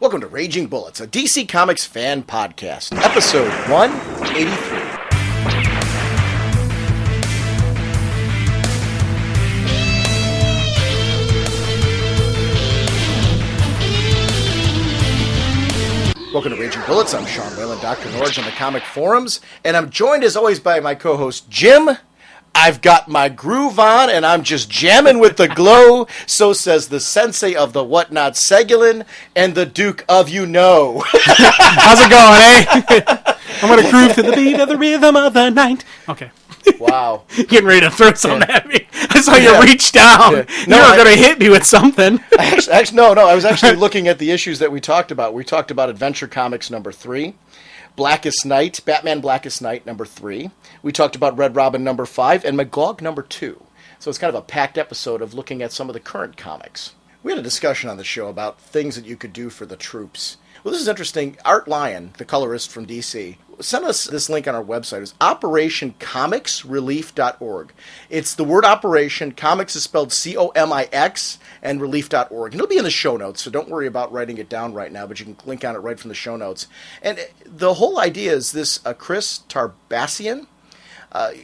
Welcome to Raging Bullets, a DC Comics fan podcast, episode 183. Welcome to Raging Bullets. I'm Sean Whalen, drnorge on the comic forums, and I'm joined as always by my co-host Jim. I've got my groove on, and I'm just jamming with the glow. So says the sensei of the whatnot, Segulin, and the Duke of you-know. How's it going, eh? I'm going to groove to the beat of the rhythm of the night. Okay. Wow. Getting ready to throw something at me. I saw you reach down. Yeah. No, you were going to hit me with something. No. I was actually looking at the issues that we talked about. We talked about Adventure Comics number 3. Blackest Night, Batman Blackest Night, number 3. We talked about Red Robin, number 5, and Magog, number 2. So it's kind of a packed episode of looking at some of the current comics. We had a discussion on the show about things that you could do for the troops. Well, this is interesting. Art Lyon, the colorist from DC, sent us this link on our website. It's operationcomicsrelief.org. It's the word operation. Comics is spelled C-O-M-I-X, and relief.org. And it'll be in the show notes, so don't worry about writing it down right now, but you can link on it right from the show notes. And the whole idea is this Chris Tarbassian,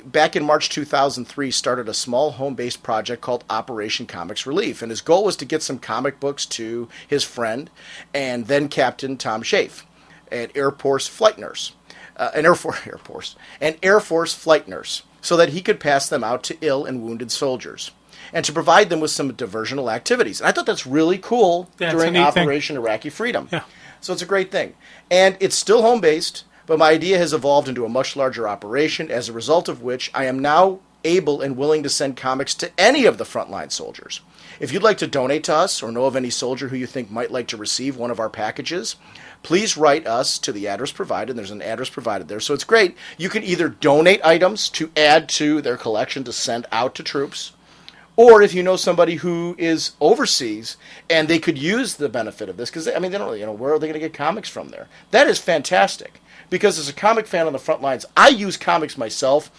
back in March 2003, started a small home-based project called Operation Comics Relief. And his goal was to get some comic books to his friend and then Captain Tom Schaaf, an Air Force flight nurse, Air Force flight nurse, so that he could pass them out to ill and wounded soldiers, and to provide them with some diversional activities. And I thought that's really cool during Operation Iraqi Freedom. Yeah. So it's a great thing. And it's still home-based, but my idea has evolved into a much larger operation, as a result of which I am now able and willing to send comics to any of the frontline soldiers. If you'd like to donate to us or know of any soldier who you think might like to receive one of our packages, please write us to the address provided. There's an address provided there. So it's great. You can either donate items to add to their collection to send out to troops, or if you know somebody who is overseas and they could use the benefit of this, because, I mean, they don't really, where are they going to get comics from there? That is fantastic. Because as a comic fan on the front lines, I use comics myself.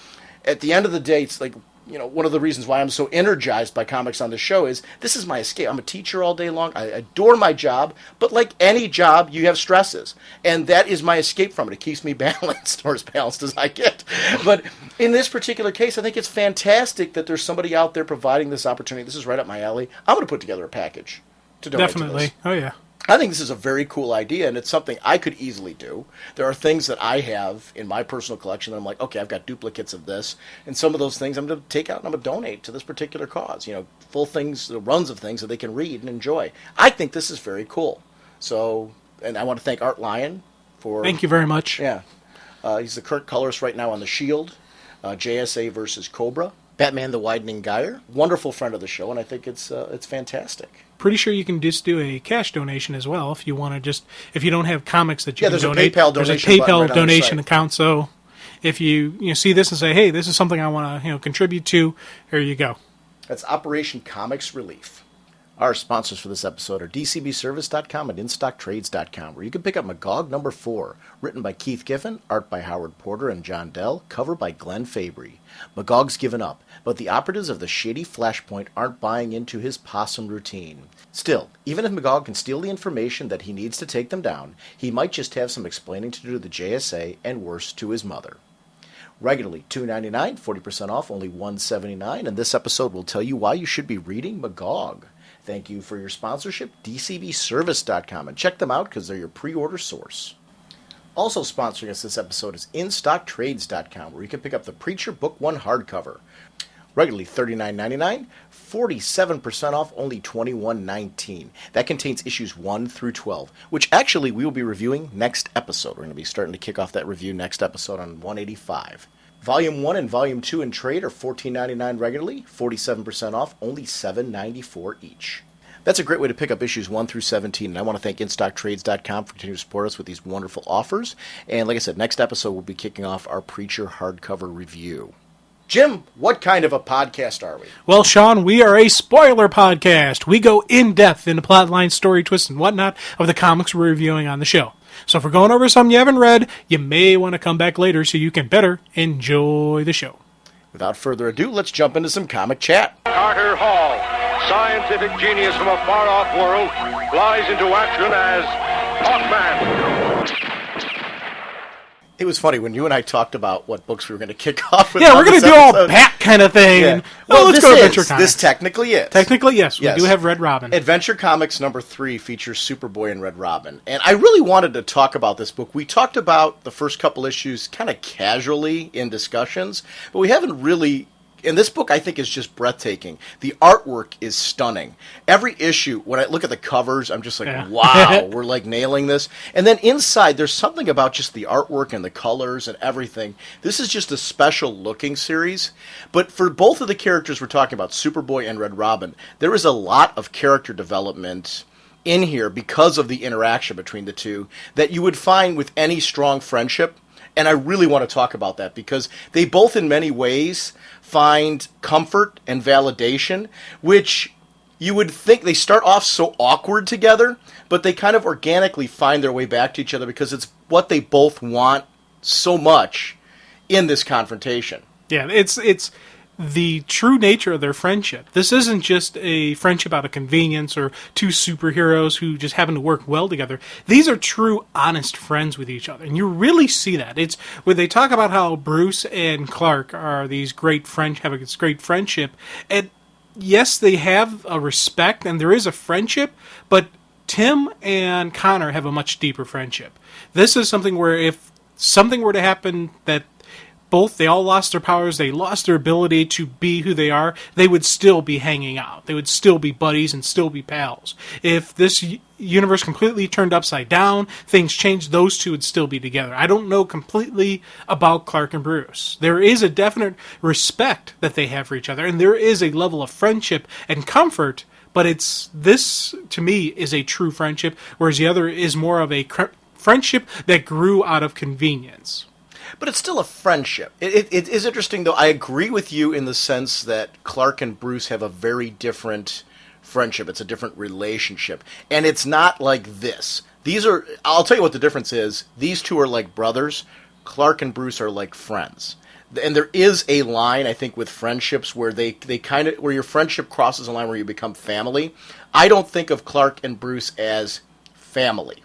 At the end of the day, it's like, one of the reasons why I'm so energized by comics on the show is this is my escape. I'm a teacher all day long. I adore my job, but like any job, you have stresses. And that is my escape from it. It keeps me balanced, or as balanced as I get. But in this particular case, I think it's fantastic that there's somebody out there providing this opportunity. This is right up my alley. I'm going to put together a package to donate Definitely. to this. Oh, yeah. I think this is a very cool idea, and it's something I could easily do. There are things that I have in my personal collection that I'm like, okay, I've got duplicates of this, and some of those things I'm going to take out and I'm going to donate to this particular cause. Full things, runs of things that they can read and enjoy. I think this is very cool. So, and I want to thank Art Lyon for... Thank you very much. Yeah. He's the current colorist right now on The Shield, JSA versus Cobra, Batman the Widening Gyre. Wonderful friend of the show, and I think it's fantastic. Pretty sure you can just do a cash donation as well if you want to if you don't have comics that you can donate. There's a PayPal donation button right on the donation site. account, so if you see this and say, hey, this is something I want to contribute to, here you go. That's Operation Comics Relief. Our sponsors for this episode are DCBService.com and InStockTrades.com, where you can pick up Magog number 4, written by Keith Giffen, art by Howard Porter and John Dell, cover by Glenn Fabry. Magog's given up, but the operatives of the shady Flashpoint aren't buying into his possum routine. Still, even if Magog can steal the information that he needs to take them down, he might just have some explaining to do to the JSA, and worse, to his mother. Regularly $2.99, 40% off, only $1.79, and this episode will tell you why you should be reading Magog. Thank you for your sponsorship, DCBService.com, and check them out because they're your pre-order source. Also sponsoring us this episode is InStockTrades.com, where you can pick up the Preacher Book 1 hardcover. Regularly $39.99, 47% off, only $21.19. That contains issues 1 through 12, which actually we will be reviewing next episode. We're going to be starting to kick off that review next episode on 185. Volume 1 and Volume 2 in trade are $14.99 regularly, 47% off, only $7.94 each. That's a great way to pick up issues 1 through 17, and I want to thank InStockTrades.com for continuing to support us with these wonderful offers. And like I said, next episode we'll be kicking off our Preacher hardcover review. Jim, what kind of a podcast are we? Well, Sean, we are a spoiler podcast. We go in-depth into plotline, story twists, and whatnot of the comics we're reviewing on the show. So if we're going over something you haven't read, you may want to come back later so you can better enjoy the show. Without further ado, let's jump into some comic chat. Carter Hall, scientific genius from a far-off world, flies into action as It was funny when you and I talked about what books we were going to kick off with. Yeah, we're going to do all that kind of thing. Yeah. And, let's go to Adventure Comics. This technically is. Technically, yes. We do have Red Robin. Adventure Comics number 3 features Superboy and Red Robin. And I really wanted to talk about this book. We talked about the first couple issues kind of casually in discussions, but we haven't really... And this book, I think, is just breathtaking. The artwork is stunning. Every issue, when I look at the covers, I'm just like, wow, we're like nailing this. And then inside, there's something about just the artwork and the colors and everything. This is just a special looking series. But for both of the characters we're talking about, Superboy and Red Robin, there is a lot of character development in here because of the interaction between the two that you would find with any strong friendship. And I really want to talk about that because they both, in many ways, find comfort and validation, which you would think they start off so awkward together, but they kind of organically find their way back to each other because it's what they both want so much in this confrontation. Yeah, it's the true nature of their friendship. This isn't just a friendship out of convenience or two superheroes who just happen to work well together. These are true, honest friends with each other. And you really see that. It's when they talk about how Bruce and Clark are these great have this great friendship. And yes, they have a respect and there is a friendship, but Tim and Connor have a much deeper friendship. This is something where if something were to happen that they all lost their powers, they lost their ability to be who they are, they would still be hanging out. They would still be buddies and still be pals. If this universe completely turned upside down, things changed, those two would still be together. I don't know completely about Clark and Bruce. There is a definite respect that they have for each other, and there is a level of friendship and comfort, but this, to me, is a true friendship, whereas the other is more of a friendship that grew out of convenience. But it's still a friendship. It is interesting, though. I agree with you in the sense that Clark and Bruce have a very different friendship. It's a different relationship. And it's not like this. I'll tell you what the difference is. These two are like brothers. Clark and Bruce are like friends. And there is a line, I think, with friendships where they kind of, where your friendship crosses a line where you become family. I don't think of Clark and Bruce as family.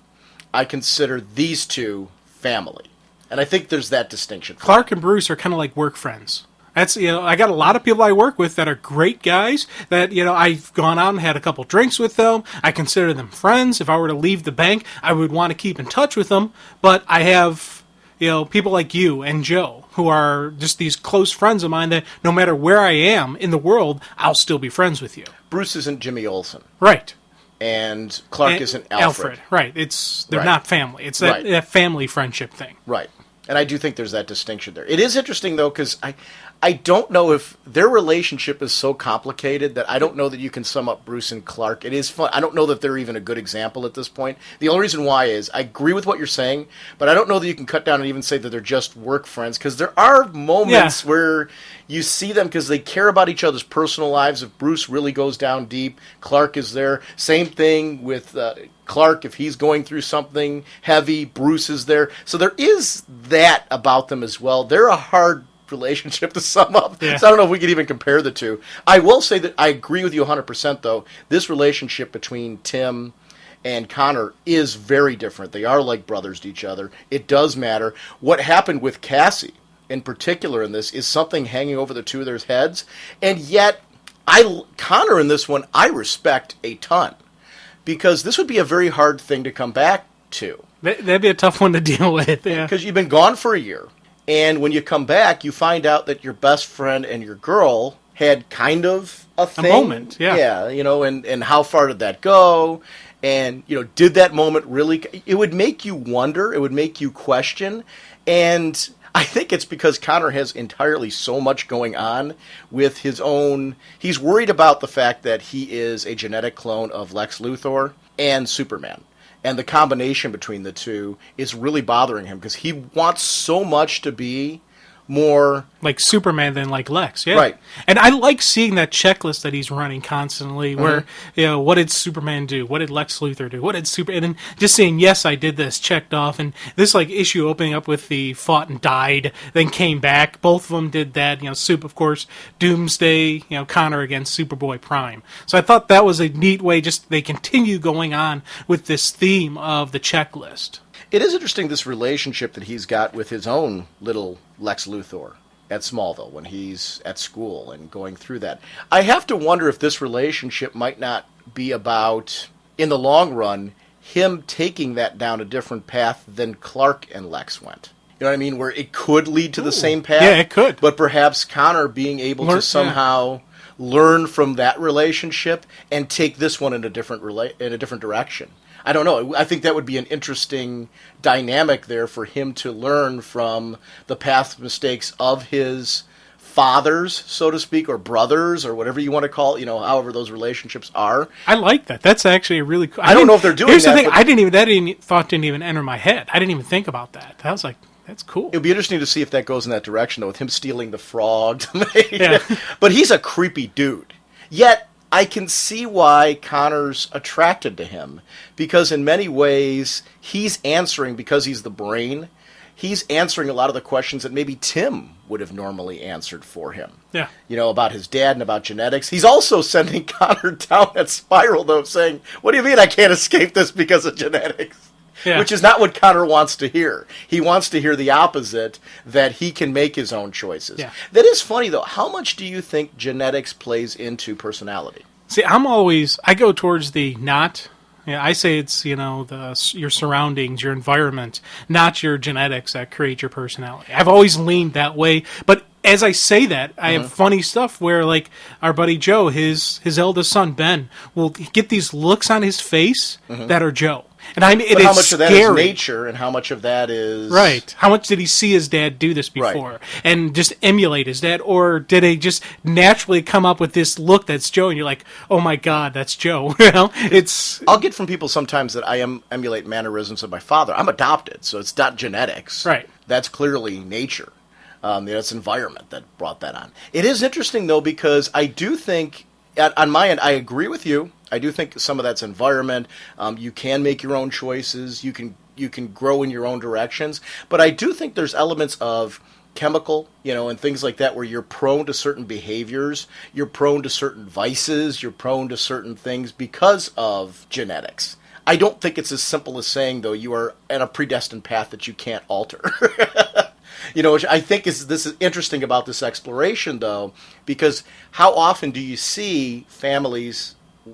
I consider these two family. And I think there's that distinction. Clark and Bruce are kind of like work friends. That's, I got a lot of people I work with that are great guys that, I've gone out and had a couple drinks with them. I consider them friends. If I were to leave the bank, I would want to keep in touch with them. But I have, people like you and Joe who are just these close friends of mine that no matter where I am in the world, I'll still be friends with you. Bruce isn't Jimmy Olsen. Right. And Clark isn't Alfred. Right. They're not family. It's that family friendship thing. Right. And I do think there's that distinction there. It is interesting, though, because I don't know if their relationship is so complicated that I don't know that you can sum up Bruce and Clark. It is fun. I don't know that they're even a good example at this point. The only reason why is I agree with what you're saying, but I don't know that you can cut down and even say that they're just work friends, because there are moments where you see them because they care about each other's personal lives. If Bruce really goes down deep, Clark is there. Same thing with Clark. If he's going through something heavy, Bruce is there. So there is that about them as well. They're a hard relationship to sum up. Yeah. So I don't know if we could even compare the two. I will say that I agree with you 100%, though. This relationship between Tim and Connor is very different. They are like brothers to each other. It does matter. What happened with Cassie, in particular in this, is something hanging over the two of their heads. And yet, Connor in this one, I respect a ton. Because this would be a very hard thing to come back to. That'd be a tough one to deal with, yeah. Because you've been gone for a year. And when you come back, you find out that your best friend and your girl had kind of a thing. A moment, yeah. Yeah, and how far did that go? And, did that moment really... It would make you wonder. It would make you question. And I think it's because Connor has entirely so much going on with his own... He's worried about the fact that he is a genetic clone of Lex Luthor and Superman. And the combination between the two is really bothering him because he wants so much to be more like Superman than like Lex, yeah. Right. And I like seeing that checklist that he's running constantly where, what did Superman do? What did Lex Luthor do? What did and then just saying, yes, I did this, checked off. And this like issue opening up with the fought and died, then came back. Both of them did that. Of course, Doomsday, Connor against Superboy Prime. So I thought that was a neat way, just they continue going on with this theme of the checklist. It is interesting, this relationship that he's got with his own little Lex Luthor at Smallville when he's at school and going through that. I have to wonder if this relationship might not be about, in the long run, him taking that down a different path than Clark and Lex went. You know what I mean? Where it could lead to the same path. Yeah, it could. But perhaps Connor being able to somehow learn from that relationship and take this one in a different direction. I don't know. I think that would be an interesting dynamic there for him to learn from the past mistakes of his fathers, so to speak, or brothers, or whatever you want to call it, however those relationships are. I like that. That's actually a really cool. I don't know if they're doing here's that. Here's the thing. That thought didn't even enter my head. I didn't even think about that. I was like, that's cool. It would be interesting to see if that goes in that direction, though, with him stealing the frog. Yeah. But he's a creepy dude. Yet, I can see why Connor's attracted to him, because in many ways, he's answering, because he's the brain, he's answering a lot of the questions that maybe Tim would have normally answered for him. Yeah. About his dad and about genetics. He's also sending Connor down that spiral, though, saying, what do you mean I can't escape this because of genetics? Yeah. Which is not what Connor wants to hear. He wants to hear the opposite, that he can make his own choices. Yeah. That is funny, though. How much do you think genetics plays into personality? See, I go towards the not. Yeah, I say it's, your surroundings, your environment, not your genetics that create your personality. I've always leaned that way, but as I say that, I have funny stuff where, like, our buddy Joe, his eldest son, Ben, will get these looks on his face that are Joe. And but how much of that is nature and how much of that is... Right. How much did he see his dad do this before? Right. And just emulate his dad? Or did he just naturally come up with this look that's Joe and you're like, oh my God, that's Joe? It's... I'll get from people sometimes that I emulate mannerisms of my father. I'm adopted, so it's not genetics. Right. That's clearly nature. It's environment that brought that on. It is interesting, though, because I do think, on my end, I agree with you. I do think some of that's environment. You can make your own choices. You can grow in your own directions. But I do think there's elements of chemical, and things like that where you're prone to certain behaviors. You're prone to certain vices. You're prone to certain things because of genetics. I don't think it's as simple as saying, though, you are in a predestined path that you can't alter. Which I think this is interesting about this exploration, though, because how often do you see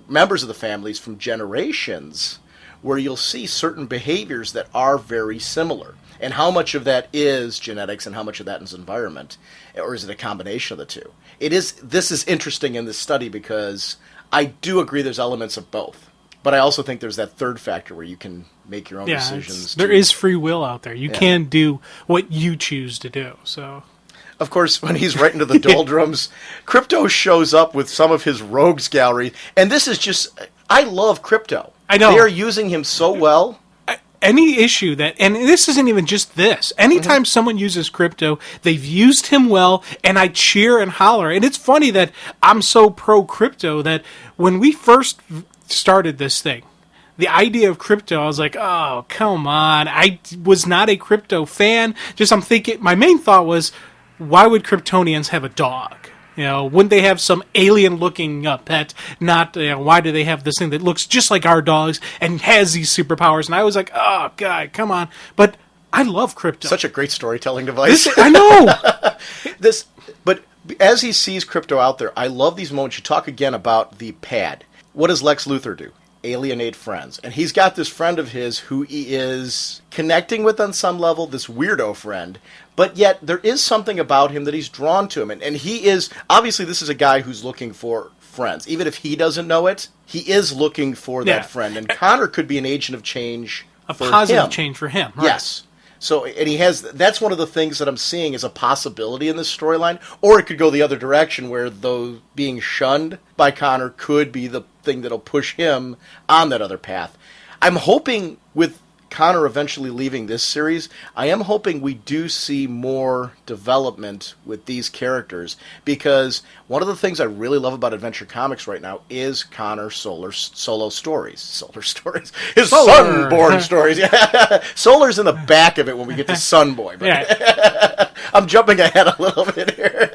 members of the families from generations where you'll see certain behaviors that are very similar? And how much of that is genetics and how much of that is environment? Or is it a combination of the two? This is interesting in this study because I do agree there's elements of both. But I also think there's that third factor where you can make your own decisions. There is free will out there. You can do what you choose to do. So, of course, when he's right into the doldrums, Crypto shows up with some of his rogues gallery. And this is just... I love Crypto. I know. They are using him so well. Any issue that... And this isn't even just this. Anytime someone uses Crypto, they've used him well, and I cheer and holler. And it's funny that I'm so pro-Crypto that when we first... started this thing, the idea of Crypto, I was like, oh, come on. I was not a Crypto fan. I'm thinking, my main thought was, why would Kryptonians have a dog? Wouldn't they have some alien-looking pet? Not, why do they have this thing that looks just like our dogs and has these superpowers? And I was like, oh, God, come on. But I love Crypto. Such a great storytelling device. I know. But as he sees Crypto out there, I love these moments. You talk again about the pad. What does Lex Luthor do? Alienate friends. And he's got this friend of his who he is connecting with on some level, this weirdo friend, but yet there is something about him that he's drawn to him. And he is, obviously this is a guy who's looking for friends. Even if he doesn't know it, he is looking for that friend. And Connor could be an agent of change for him. A positive change for him. Right? Yes. So, and that's one of the things that I'm seeing as a possibility in this storyline. Or it could go the other direction where, though being shunned by Connor could be the thing that'll push him on that other path. I'm hoping with Connor eventually leaving this series, I am hoping we do see more development with these characters, because one of the things I really love about Adventure Comics right now is Connor's solo stories. Solar stories. His Sunborn stories. Yeah. Solar's in the back of it when we get to Sunboy. But yeah. I'm jumping ahead a little bit here.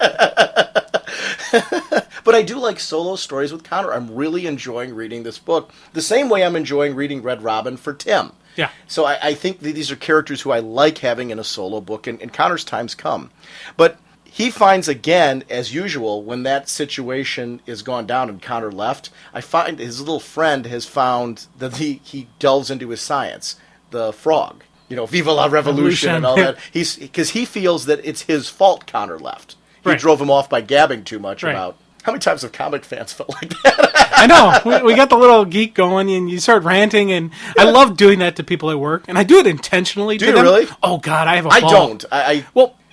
But I do like solo stories with Connor. I'm really enjoying reading this book the same way I'm enjoying reading Red Robin for Tim. Yeah. So I think that these are characters who I like having in a solo book, and Connor's time's come. But he finds again, as usual, when that situation is gone down and Connor left, I find his little friend has found that he delves into his science, the frog. You know, Viva la Revolution and all that. Because he feels that it's his fault Connor left. He drove him off by gabbing too much about... How many times have comic fans felt like that? I know. We got the little geek going, and you start ranting, and I love doing that to people at work, and I do it intentionally. Do you really? Oh, God, I have a ball. I don't.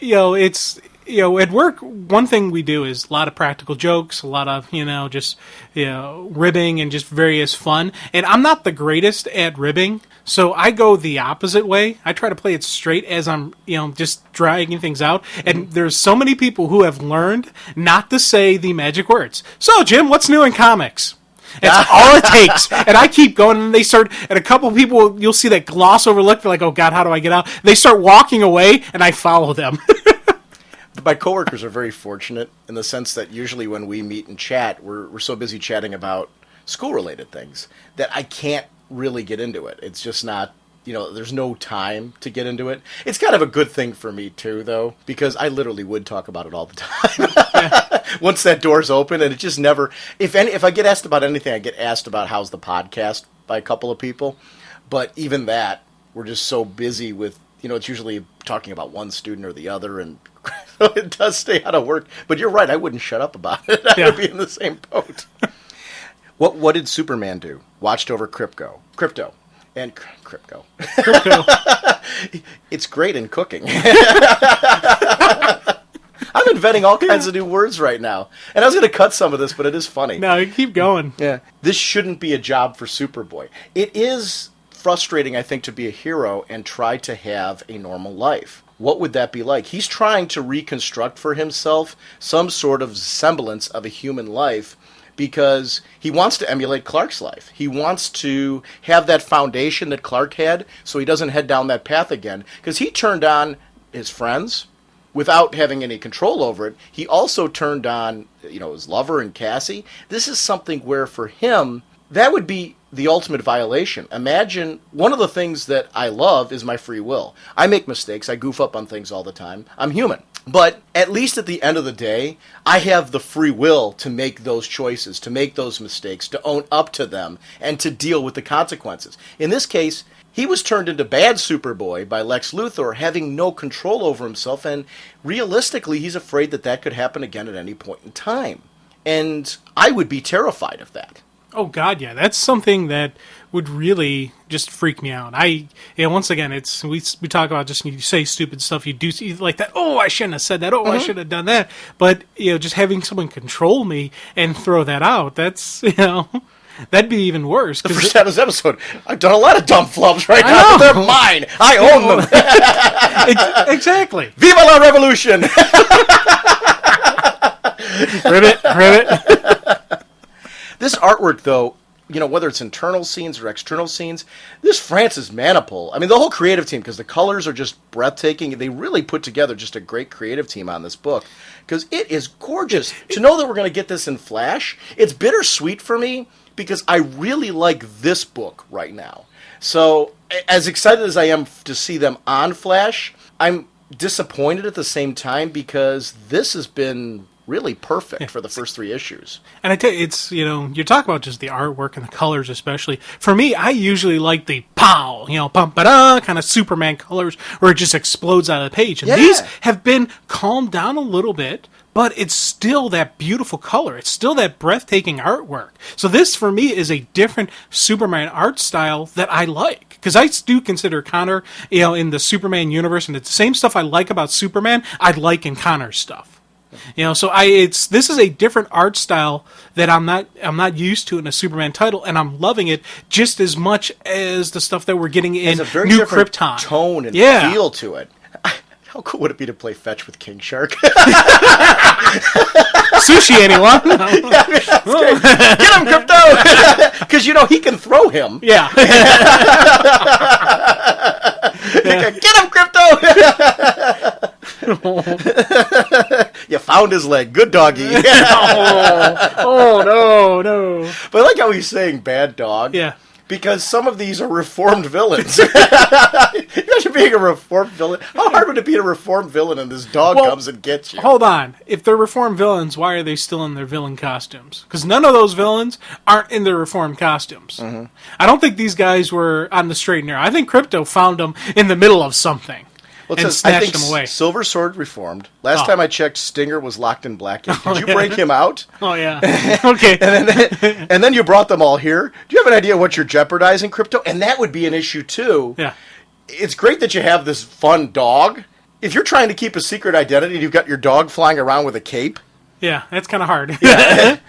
Well, it's... at work, one thing we do is a lot of practical jokes, a lot of, just, ribbing and just various fun. And I'm not the greatest at ribbing, so I go the opposite way. I try to play it straight as I'm, just dragging things out. And there's so many people who have learned not to say the magic words. So, Jim, what's new in comics? That's all it takes. And I keep going, and they start, and a couple people, you'll see that gloss over look. They're like, oh, God, how do I get out? They start walking away, and I follow them. My coworkers are very fortunate in the sense that usually when we meet and chat, we're so busy chatting about school-related things that I can't really get into it. It's just not, there's no time to get into it. It's kind of a good thing for me, too, though, because I literally would talk about it all the time. Once that door's open, and it just never... If I get asked about anything, I get asked about how's the podcast by a couple of people. But even that, we're just so busy with, it's usually talking about one student or the other, and it does stay out of work. But you're right, I wouldn't shut up about it. I would be in the same boat. What did Superman do? Watched over Crypto. And Crypto. It's great in cooking. I'm inventing all kinds of new words right now. And I was going to cut some of this, but it is funny. No, you keep going. Yeah. This shouldn't be a job for Superboy. It is frustrating, I think, to be a hero and try to have a normal life. What would that be like? He's trying to reconstruct for himself some sort of semblance of a human life because he wants to emulate Clark's life. He wants to have that foundation that Clark had so he doesn't head down that path again. Because he turned on his friends without having any control over it. He also turned on, his lover and Cassie. This is something where for him, that would be the ultimate violation. Imagine, one of the things that I love is my free will. I make mistakes. I goof up on things all the time. I'm human. But at least at the end of the day, I have the free will to make those choices, to make those mistakes, to own up to them, and to deal with the consequences. In this case, he was turned into bad Superboy by Lex Luthor, having no control over himself, and realistically, he's afraid that could happen again at any point in time. And I would be terrified of that. Oh, God, yeah. That's something that would really just freak me out. Once again, we talk about just you say stupid stuff, you do like that, oh, I shouldn't have said that, oh, I should have done that. But, just having someone control me and throw that out, that's, that'd be even worse. The first half of this episode, I've done a lot of dumb flubs right now, but they're mine. I own them. Exactly. Viva la Revolution! Ribbit. This artwork, though, whether it's internal scenes or external scenes, this Francis Manapul, the whole creative team, because the colors are just breathtaking. They really put together just a great creative team on this book, because it is gorgeous. To know that we're going to get this in Flash, it's bittersweet for me, because I really like this book right now. So, as excited as I am to see them on Flash, I'm disappointed at the same time, because this has been really perfect for the first 3 issues. And I tell you, it's, you talk about just the artwork and the colors especially. For me, I usually like the pow, pum-ba-da kind of Superman colors where it just explodes out of the page. And these have been calmed down a little bit, but it's still that beautiful color. It's still that breathtaking artwork. So this, for me, is a different Superman art style that I like. Because I do consider Connor, in the Superman universe, and it's the same stuff I like about Superman, I like in Connor's stuff. So this is a different art style that I'm not used to in a Superman title, and I'm loving it just as much as the stuff that we're getting in It's a very New different Krypton tone and feel to it. How cool would it be to play fetch with King Shark? Sushi, anyone? Yeah, that's great. Get him, Crypto! Because, he can throw him. Yeah. Get him, Crypto! You found his leg. Good doggy. No. But I like how he's saying bad dog. Yeah. Because some of these are reformed villains. Imagine being a reformed villain. How hard would it be to reform villain and this dog comes and gets you? Hold on. If they're reformed villains, why are they still in their villain costumes? Because none of those villains aren't in their reformed costumes. Mm-hmm. I don't think these guys were on the straight and narrow. I think Crypto found them in the middle of something. And snatched them away. Silver Sword reformed. Last time I checked, Stinger was locked in Black Ink. Did you break him out? Oh, yeah. Okay. and then you brought them all here. Do you have an idea what you're jeopardizing, Crypto? And that would be an issue, too. Yeah. It's great that you have this fun dog. If you're trying to keep a secret identity and you've got your dog flying around with a cape. Yeah, that's kind of hard.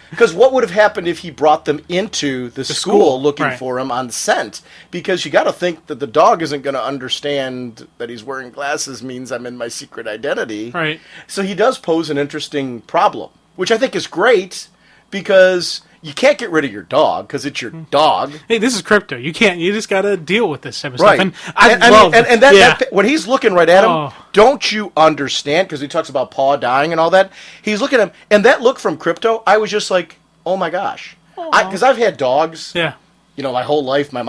Because what would have happened if he brought them into the school looking for him on scent? Because you got to think that the dog isn't going to understand that he's wearing glasses means I'm in my secret identity. Right. So he does pose an interesting problem, which I think is great because you can't get rid of your dog because it's your dog. Hey, this is Crypto. You just got to deal with this type of right. stuff. And that when he's looking right at him, don't you understand? Because he talks about Paw dying and all that. He's looking at him, and that look from Crypto, I was just like, oh my gosh. Because I've had dogs. Yeah. My whole life. On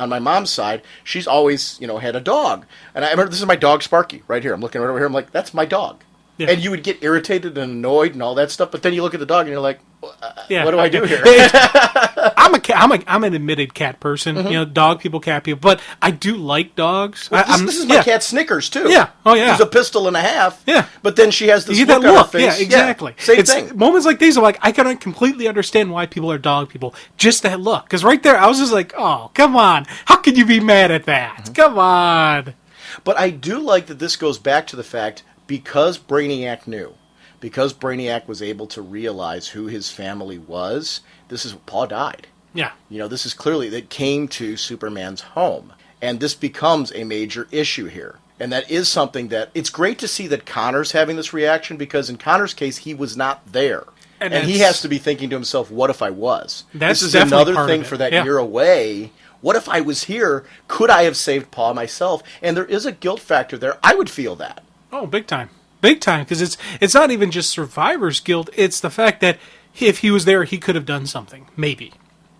my mom's side, she's always, had a dog. And I remember this is my dog Sparky right here. I'm looking right over here. I'm like, that's my dog. Yeah. And you would get irritated and annoyed and all that stuff. But then you look at the dog and you're like, what do I do here? I'm an admitted cat person. Mm-hmm. Dog people, cat people. But I do like dogs. Well, this is my cat Snickers too. Yeah. Oh yeah. She's a pistol and a half. Yeah. But then she has this look on her face. Yeah, exactly. Yeah, same thing. Moments like these are like I can completely understand why people are dog people. Just that look, because right there I was just like, oh come on, how can you be mad at that? Mm-hmm. Come on. But I do like that this goes back to the fact because Brainiac knew. Because Brainiac was able to realize who his family was, Paw died. Yeah. This is clearly, that came to Superman's home. And this becomes a major issue here. And that is something that, it's great to see that Connor's having this reaction, because in Connor's case, he was not there. And he has to be thinking to himself, what if I was? This is another thing for that year away. What if I was here? Could I have saved Paw myself? And there is a guilt factor there. I would feel that. Oh, big time. Big time, because it's not even just survivor's guilt. It's the fact that if he was there, he could have done something. Maybe.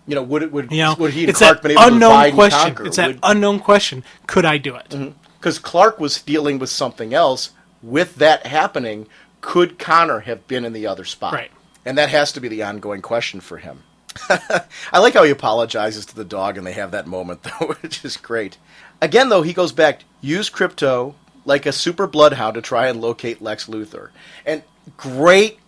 Would he and Clark been able to divide and conquer? It's that unknown question. Could I do it? Because Clark was dealing with something else. With that happening, could Connor have been in the other spot? Right. And that has to be the ongoing question for him. I like how he apologizes to the dog, and they have that moment, though, which is great. Again, though, he goes back, use Crypto like a super bloodhound to try and locate Lex Luthor. And great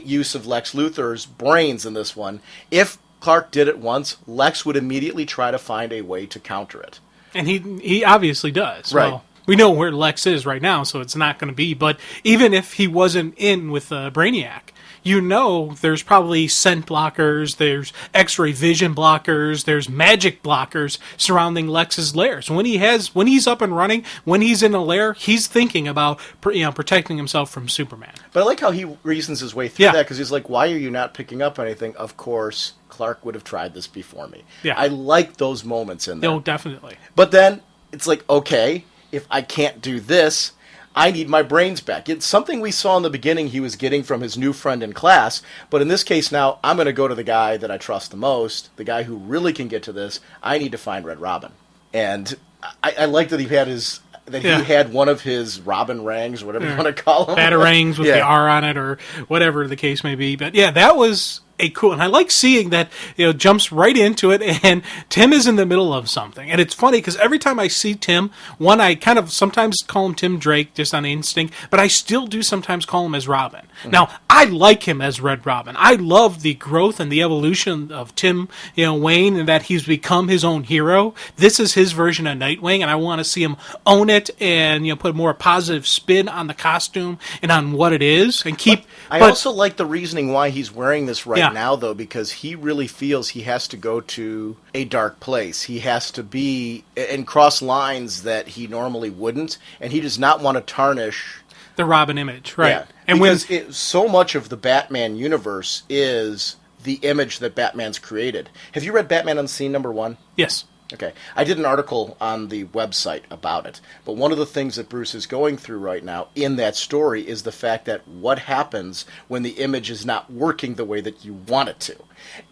use of Lex Luthor's brains in this one. If Clark did it once, Lex would immediately try to find a way to counter it. And he obviously does. Right. Well, we know where Lex is right now, so it's not going to be. But even if he wasn't in with Brainiac, there's probably scent blockers, there's X-ray vision blockers, there's magic blockers surrounding Lex's lairs. When he's up and running, when he's in a lair, he's thinking about protecting himself from Superman. But I like how he reasons his way through that, because he's like, why are you not picking up anything? Of course, Clark would have tried this before me. Yeah. I like those moments in there. Oh, definitely. But then it's like, okay, if I can't do this, I need my brains back. It's something we saw in the beginning he was getting from his new friend in class, but in this case now, I'm going to go to the guy that I trust the most, the guy who really can get to this. I need to find Red Robin. And I like that he had one of his Robin rangs, whatever you want to call them. Batarangs with the R on it, or whatever the case may be. But yeah, that was a cool, and I like seeing that, jumps right into it, and Tim is in the middle of something. And it's funny because every time I see Tim, I kind of sometimes call him Tim Drake just on instinct, but I still do sometimes call him as Robin. Mm-hmm. Now, I like him as Red Robin. I love the growth and the evolution of Tim, Wayne, and that he's become his own hero. This is his version of Nightwing, and I want to see him own it and, put a more positive spin on the costume and on what it is, and keep. I also like the reasoning why he's wearing this right now, though, because he really feels he has to go to a dark place. He has to be and cross lines that he normally wouldn't, and he does not want to tarnish the Robin image, right? Yeah, and because so much of the Batman universe is the image that Batman's created. Have you read Batman Unseen #1? Yes. Okay. I did an article on the website about it, but one of the things that Bruce is going through right now in that story is the fact that what happens when the image is not working the way that you want it to.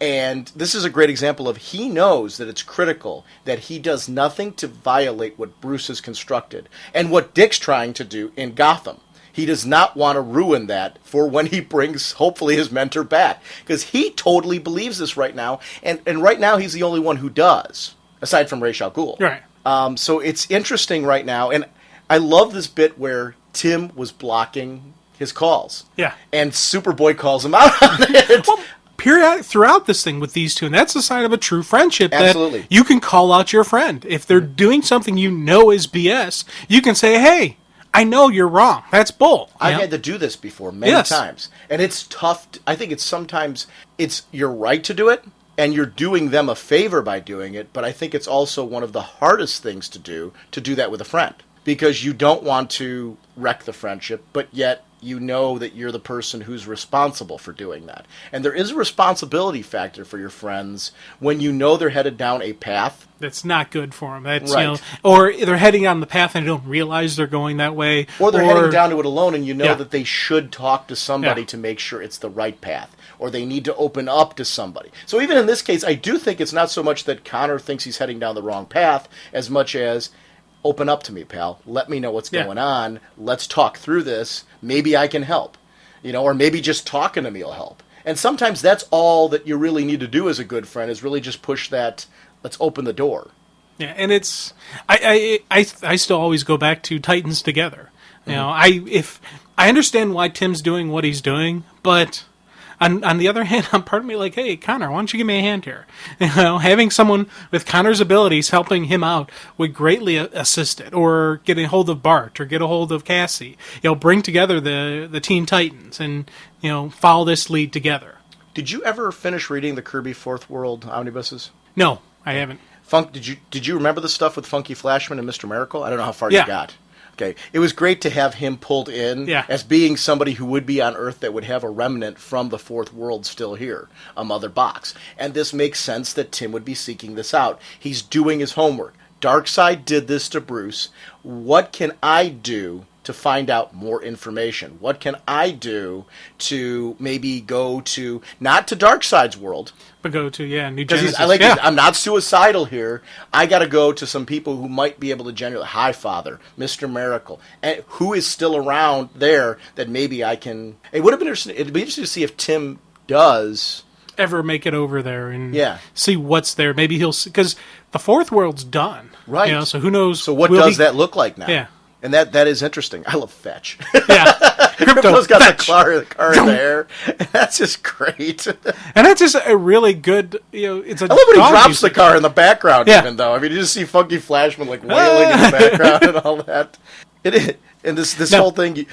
And this is a great example of he knows that it's critical that he does nothing to violate what Bruce has constructed and what Dick's trying to do in Gotham. He does not want to ruin that for when he brings, hopefully, his mentor back. Because he totally believes this right now, and right now he's the only one who does. Aside from Ra's al Ghul. Right. So it's interesting right now, and I love this bit where Tim was blocking his calls. Yeah. And Superboy calls him out on it. Well, periodic throughout this thing with these two, and that's a sign of a true friendship. Absolutely. That you can call out your friend. If they're doing something you know is BS, you can say, hey, I know you're wrong. That's bull. I've had to do this before many times. And it's tough. I think sometimes you're right to do it, and you're doing them a favor by doing it, but I think it's also one of the hardest things to do that with a friend. Because you don't want to wreck the friendship, but yet you know that you're the person who's responsible for doing that. And there is a responsibility factor for your friends when you know they're headed down a path that's not good for them. That's, right. Or they're heading on the path and they don't realize they're going that way. Or they're heading down to it alone, and you know that they should talk to somebody to make sure it's the right path. Or they need to open up to somebody. So even in this case, I do think it's not so much that Connor thinks he's heading down the wrong path as much as, open up to me, pal. Let me know what's going on. Let's talk through this. Maybe I can help. Or maybe just talking to me will help. And sometimes that's all that you really need to do as a good friend, is really just push that, let's open the door. Yeah, and it's, I still always go back to Titans together. I understand why Tim's doing what he's doing, but on the other hand, I'm part of me like, hey, Connor, why don't you give me a hand here? Having someone with Connor's abilities helping him out would greatly assist it. Or get a hold of Bart, or get a hold of Cassie. Bring together the Teen Titans and, follow this lead together. Did you ever finish reading the Kirby Fourth World omnibuses? No, I haven't. Did you remember the stuff with Funky Flashman and Mr. Miracle? I don't know how far you got. Okay. It was great to have him pulled in as being somebody who would be on Earth that would have a remnant from the Fourth World still here, a mother box. And this makes sense that Tim would be seeking this out. He's doing his homework. Darkseid did this to Bruce. What can I do to find out more information? What can I do to maybe go to, not to Darkseid's world, but go to, New Genesis. I'm not suicidal here. I got to go to some people who might be able to generate, Hi Father, Mr. Miracle, and who is still around there that maybe I can. It'd be interesting to see if Tim does ever make it over there and see what's there. Maybe he'll, because the Fourth World's done. Right. So who knows? So what does that look like now? Yeah. And that is interesting. I love Fetch. Yeah. Crypto's got the car in there. That's just great. And that's just a really good, it's a I love when he drops the car in the background even, though. I mean, you just see Funky Flashman, wailing in the background and all that. It is. And this whole thing,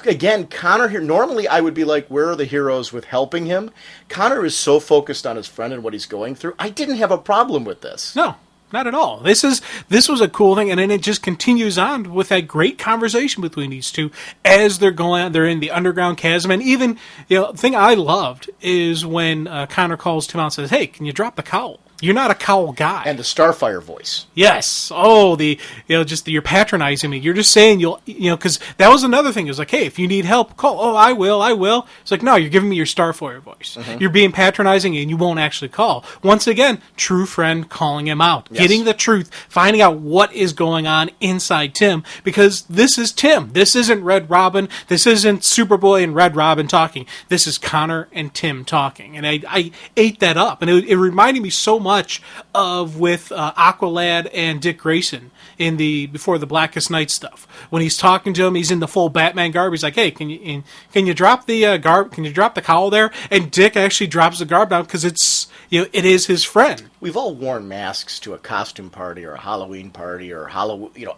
again, Connor here, normally I would be like, where are the heroes with helping him? Connor is so focused on his friend and what he's going through. I didn't have a problem with this. No. Not at all. This was a cool thing, and then it just continues on with that great conversation between these two as they're going out. They're in the underground chasm, and even the thing I loved is when Connor calls Tim out and says, "Hey, can you drop the cowl?" You're not a cowl guy. And the Starfire voice. Yes. Oh, you're patronizing me. You're just saying because that was another thing. It was like, hey, if you need help, call. Oh, I will. It's like, no, you're giving me your Starfire voice. Mm-hmm. You're being patronizing and you won't actually call. Once again, true friend calling him out, getting the truth, finding out what is going on inside Tim, because this is Tim. This isn't Red Robin. This isn't Superboy and Red Robin talking. This is Connor and Tim talking. And I ate that up. And it reminded me so much of with Aqualad and Dick Grayson in before the Blackest Night stuff. When he's talking to him, he's in the full Batman garb. He's like, "Hey, can you drop the garb? Can you drop the cowl there?" And Dick actually drops the garb down because it is his friend. We've all worn masks to a costume party or a Halloween party or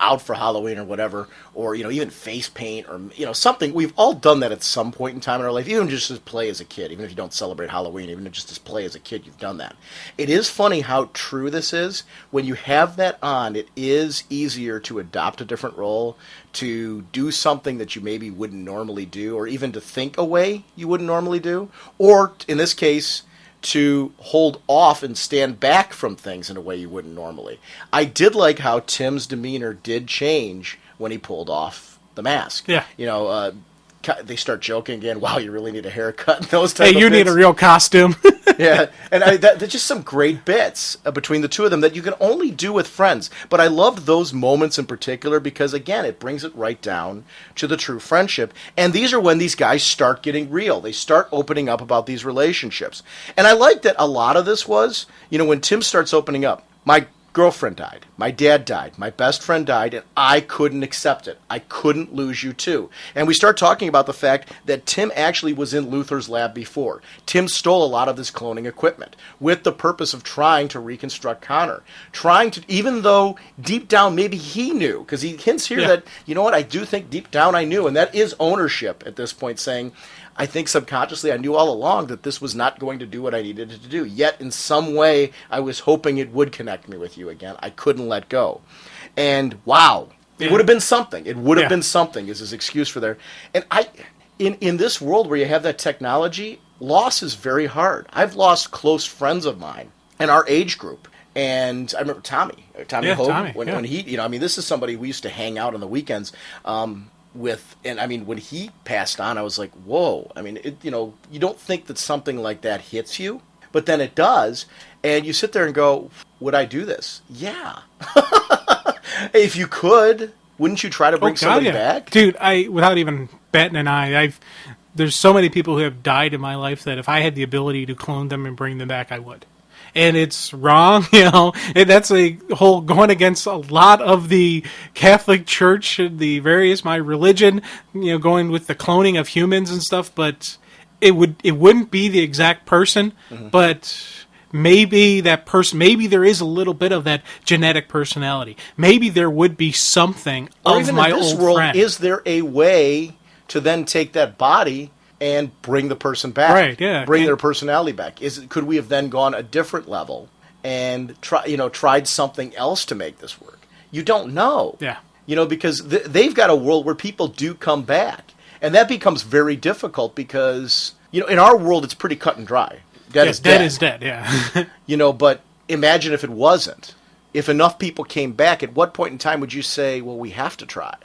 out for Halloween or whatever, or even face paint or something. We've all done that at some point in time in our life, even just to play as a kid. Even if you don't celebrate Halloween, even just to play as a kid, you've done that. It is funny how true this is. When you have that on, it is easier to adopt a different role, to do something that you maybe wouldn't normally do, or even to think a way you wouldn't normally do, or in this case, to hold off and stand back from things in a way you wouldn't normally. I did like how Tim's demeanor did change when he pulled off the mask. Yeah. They start joking again, wow, you really need a haircut and those type of Hey, you need a real costume. Yeah, and there's just some great bits between the two of them that you can only do with friends. But I loved those moments in particular because, again, it brings it right down to the true friendship. And these are when these guys start getting real. They start opening up about these relationships. And I like that a lot of this was, when Tim starts opening up, my girlfriend died, my dad died, my best friend died, and I couldn't accept it. I couldn't lose you too. And we start talking about the fact that Tim actually was in Luthor's lab before. Tim stole a lot of this cloning equipment with the purpose of trying to reconstruct Connor. Even though deep down maybe he knew, because he hints here that, I do think deep down I knew, and that is ownership at this point, saying, I think subconsciously I knew all along that this was not going to do what I needed it to do. Yet in some way I was hoping it would connect me with you again. I couldn't let go. And wow, it would have been something. It would have been something is his excuse for there. And in this world where you have that technology, loss is very hard. I've lost close friends of mine in our age group. And I remember Tommy Hogue, when he, this is somebody we used to hang out on the weekends, when he passed on, I was like, whoa. You don't think that something like that hits you, but then it does, and you sit there and go, would I do this? Yeah. If you could, wouldn't you try to bring somebody back? Dude, without even batting an eye, there's so many people who have died in my life that if I had the ability to clone them and bring them back, I would. And it's wrong, and that's a whole going against a lot of the Catholic Church, my religion, going with the cloning of humans and stuff, but it wouldn't be the exact person, but maybe that person, maybe there is a little bit of that genetic personality. Maybe there would be something or of even my in this old world, friend. Is there a way to then take that body and bring the person back? Right, yeah. Bring their personality back. Could we have then gone a different level and tried something else to make this work? You don't know. Yeah. Because they've got a world where people do come back. And that becomes very difficult because, in our world it's pretty cut and dry. Dead is dead, yeah. But imagine if it wasn't. If enough people came back, at what point in time would you say, well, we have to try?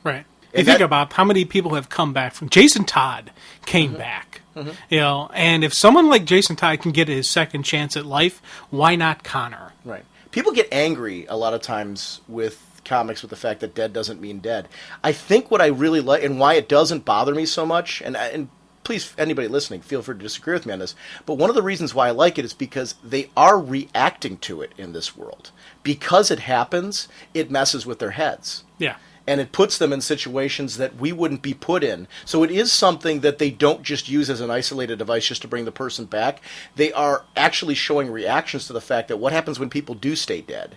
Right. You think about how many people have come back from... Jason Todd came back, and if someone like Jason Todd can get his second chance at life, why not Connor? Right. People get angry a lot of times with comics with the fact that dead doesn't mean dead. I think what I really like, and why it doesn't bother me so much, and please, anybody listening, feel free to disagree with me on this, but one of the reasons why I like it is because they are reacting to it in this world. Because it happens, it messes with their heads. Yeah. And it puts them in situations that we wouldn't be put in. So it is something that they don't just use as an isolated device just to bring the person back. They are actually showing reactions to the fact that what happens when people do stay dead,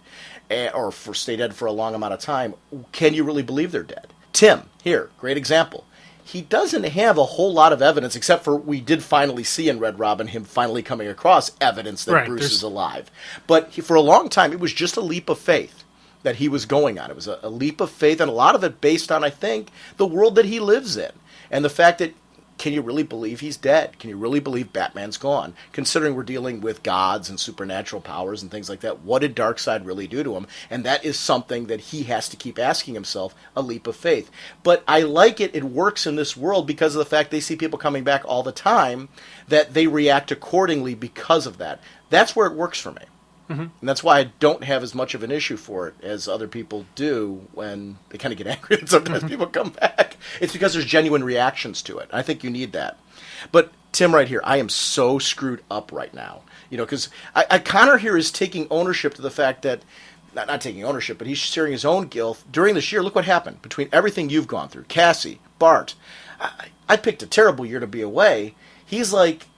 or stay dead for a long amount of time. Can you really believe they're dead? Tim, here, great example. He doesn't have a whole lot of evidence, except for we did finally see in Red Robin him finally coming across evidence that Bruce is alive. But for a long time, it was just a leap of faith that he was going on. It was a leap of faith, and a lot of it based on, I think, the world that he lives in. And the fact that can you really believe he's dead? Can you really believe Batman's gone? Considering we're dealing with gods and supernatural powers and things like that, what did Darkseid really do to him? And that is something that he has to keep asking himself, a leap of faith. But I like it. It works in this world because of the fact they see people coming back all the time, that they react accordingly because of that. That's where it works for me. Mm-hmm. And that's why I don't have as much of an issue for it as other people do when they kind of get angry that sometimes people come back. It's because there's genuine reactions to it. I think you need that. But Tim, right here, I am so screwed up right now. Because Connor here is taking ownership to the fact that, not taking ownership, but he's sharing his own guilt. During this year, look what happened. Between everything you've gone through, Cassie, Bart, I picked a terrible year to be away. He's like,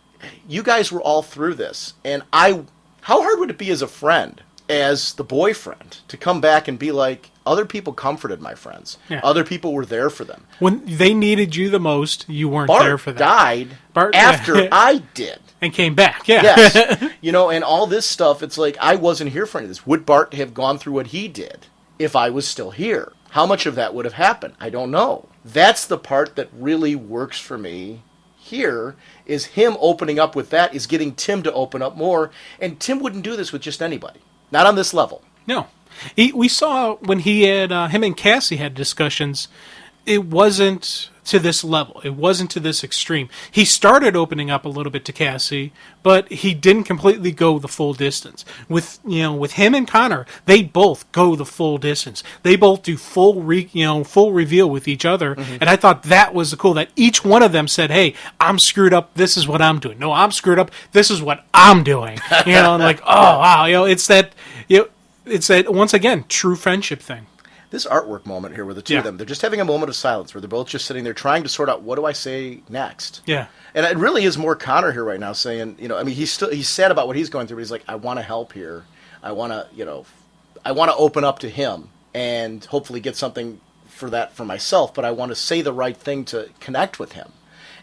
you guys were all through this, and how hard would it be as a friend, as the boyfriend, to come back and be like, other people comforted my friends. Yeah. Other people were there for them. When they needed you the most, you weren't there for them. Bart died after I did. And came back, yeah. Yes. And all this stuff, it's like, I wasn't here for any of this. Would Bart have gone through what he did if I was still here? How much of that would have happened? I don't know. That's the part that really works for me here, is him opening up with that, is getting Tim to open up more. And Tim wouldn't do this with just anybody. Not on this level. No. We saw when he had, him and Cassie had discussions, it wasn't to this level. It wasn't to this extreme. He started opening up a little bit to Cassie, but he didn't completely go the full distance. With him and Connor, they both go the full distance. They both do full reveal with each other, and I thought that was cool that each one of them said, "Hey, I'm screwed up. This is what I'm doing. No, I'm screwed up. This is what I'm doing." And like, oh wow, it's that once again true friendship thing. This artwork moment here with the two of them, they're just having a moment of silence where they're both just sitting there trying to sort out, what do I say next? Yeah. And it really is more Connor here right now saying, he's sad about what he's going through, but he's like, I want to help here. I want to open up to him and hopefully get something for that for myself, but I want to say the right thing to connect with him.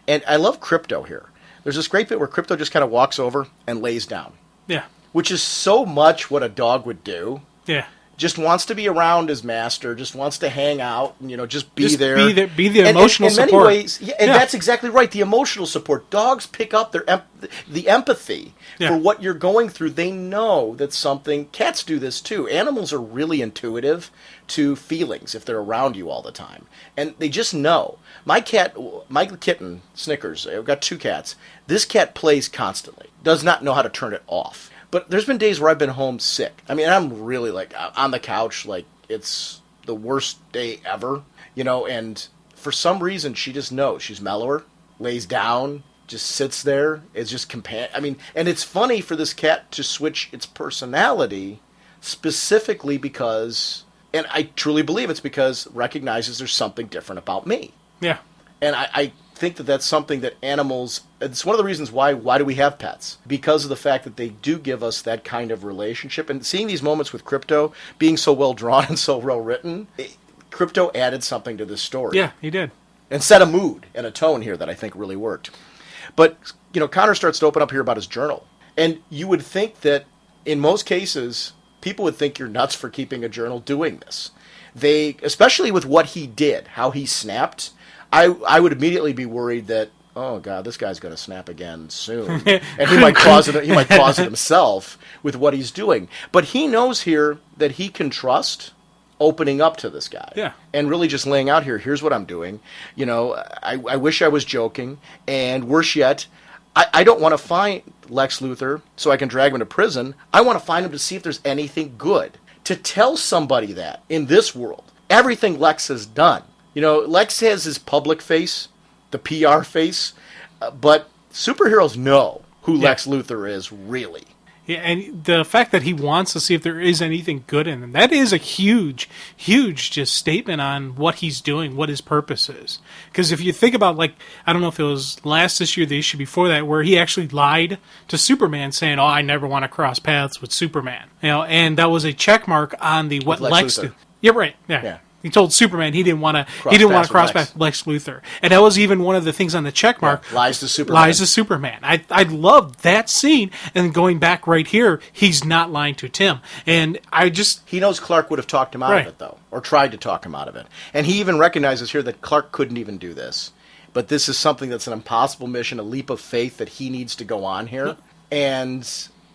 And I love Crypto here. There's this great bit where Crypto just kind of walks over and lays down. Yeah. Which is so much what a dog would do. Yeah. Just wants to be around his master, just wants to hang out, and, just be there. Be the emotional support. In many ways, that's exactly right, the emotional support. Dogs pick up the empathy for what you're going through. They know that something... Cats do this too. Animals are really intuitive to feelings if they're around you all the time. And they just know. My kitten, Snickers, I've got 2 cats. This cat plays constantly, does not know how to turn it off. But there's been days where I've been home sick. I mean, I'm really, on the couch, it's the worst day ever, and for some reason, she just knows. She's mellower, lays down, just sits there, is just and it's funny for this cat to switch its personality specifically because, and I truly believe it's because it recognizes there's something different about me. Yeah. And I think that that's something that animals, it's one of the reasons why do we have pets? Because of the fact that they do give us that kind of relationship. And seeing these moments with Crypto being so well drawn and so well written, Crypto added something to this story. Yeah, he did. And set a mood and a tone here that I think really worked. But, Connor starts to open up here about his journal. And you would think that in most cases, people would think you're nuts for keeping a journal doing this. Especially with what he did, how he snapped, I would immediately be worried that, oh God, this guy's going to snap again soon, and he might cause it. He might cause it himself with what he's doing. But he knows here that he can trust opening up to this guy, and really just laying out here. Here's what I'm doing. I wish I was joking, and worse yet, I don't want to find Lex Luthor so I can drag him into prison. I want to find him to see if there's anything good. To tell somebody that in this world, everything Lex has done. Lex has his public face, the PR face, but superheroes know who Lex Luthor is, really. Yeah, and the fact that he wants to see if there is anything good in him, that is a huge, huge just statement on what he's doing, what his purpose is. Because if you think about, I don't know if it was last issue or the issue before that, where he actually lied to Superman saying, I never want to cross paths with Superman. And that was a check mark on the what Lex did. Yeah, right. Yeah. He told Superman he didn't want to cross paths with Lex Luthor, and that was even one of the things on the check mark. Lies to Superman. I loved that scene, and going back right here, he's not lying to Tim, and he knows Clark would have talked him out of it though, or tried to talk him out of it, and he even recognizes here that Clark couldn't even do this, but this is something that's an impossible mission, a leap of faith that he needs to go on here. And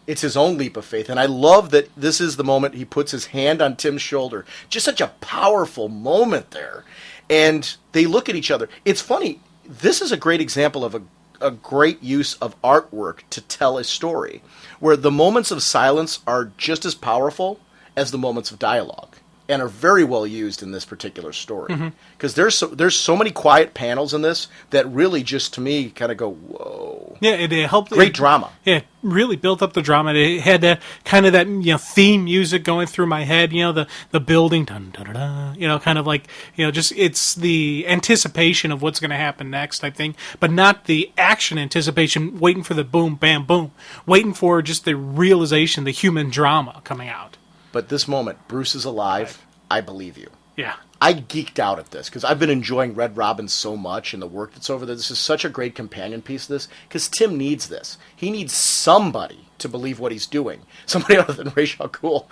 it's his own leap of faith. And I love that this is the moment he puts his hand on Tim's shoulder. Just such a powerful moment there. And they look at each other. It's funny. This is a great example of a great use of artwork to tell a story, where the moments of silence are just as powerful as the moments of dialogue, and are very well used in this particular story. Because there's so many quiet panels in this that really just, to me, kind of go, whoa. Yeah, it helped. Great drama. Yeah, it really built up the drama. It had that kind of that theme music going through my head. The building, dun, dun, dun, dun, kind of like just it's the anticipation of what's going to happen next, I think, but not the action anticipation, waiting for the boom, bam, boom, waiting for just the realization, the human drama coming out. But this moment, Bruce is alive. Right. I believe you. Yeah. I geeked out at this because I've been enjoying Red Robin so much and the work that's over there. This is such a great companion piece of this because Tim needs this. He needs somebody to believe what he's doing. Somebody other than Ra's al Ghul.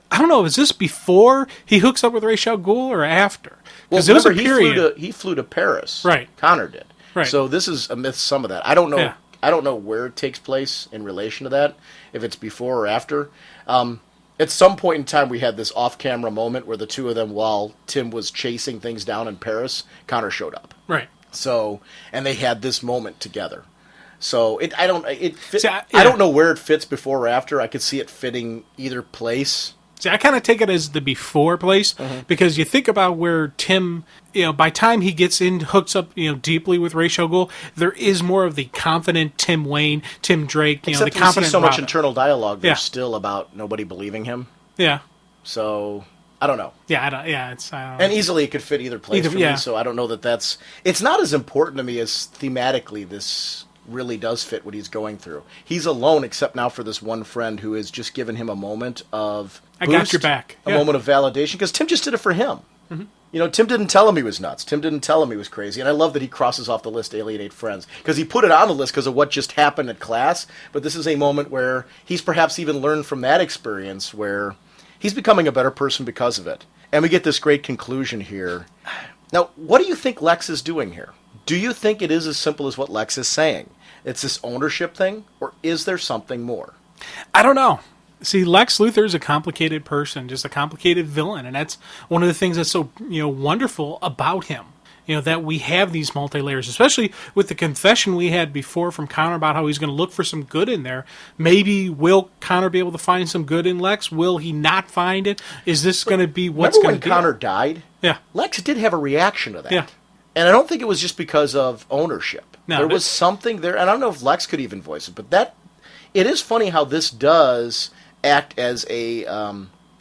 I don't know, is this before he hooks up with Ra's al Ghul or after? Because well, remember, he flew to Paris. Right. Connor did. Right. So this is amidst some of that. I don't know. Yeah. I don't know where it takes place in relation to that, if it's before or after. At some point in time, we had this off-camera moment where the two of them, while Tim was chasing things down in Paris, Connor showed up. Right. So, and they had this moment together. So I don't know where it fits before or after. I could see it fitting either place. See, I kind of take it as the before place because you think about where Tim, by time he gets in, hooks up, deeply with Ra's al Ghul, there is more of the confident Tim Wayne, Tim Drake, Except the confident. See so Robin. much internal dialogue. There's still about nobody believing him. Yeah. So I don't know. Yeah, I don't know. And easily it could fit either place for me. So I don't know that's. It's not as important to me as thematically this really does fit what he's going through. He's alone except now for this one friend who has just given him a moment of boost, I got your back. A moment of validation, because Tim just did it for him. Tim didn't tell him he was nuts. Tim didn't tell him he was crazy. And I love that he crosses off the list alienate friends, because he put it on the list because of what just happened at class. But this is a moment where he's perhaps even learned from that experience, where he's becoming a better person because of it. And we get this great conclusion here. Now, what do you think Lex is doing here? Do you think it is as simple as what Lex is saying? It's this ownership thing, or is there something more? I don't know. See, Lex Luthor is a complicated person, just a complicated villain, and that's one of the things that's so wonderful about him. That we have these multi-layers, especially with the confession we had before from Connor about how he's going to look for some good in there. Maybe will Connor be able to find some good in Lex? Will he not find it? Is this going to be what's going to be? Remember when Connor died? Yeah. Lex did have a reaction to that. Yeah. And I don't think it was just because of ownership. No, there was something there, and I don't know if Lex could even voice it, but it is funny how this does act as a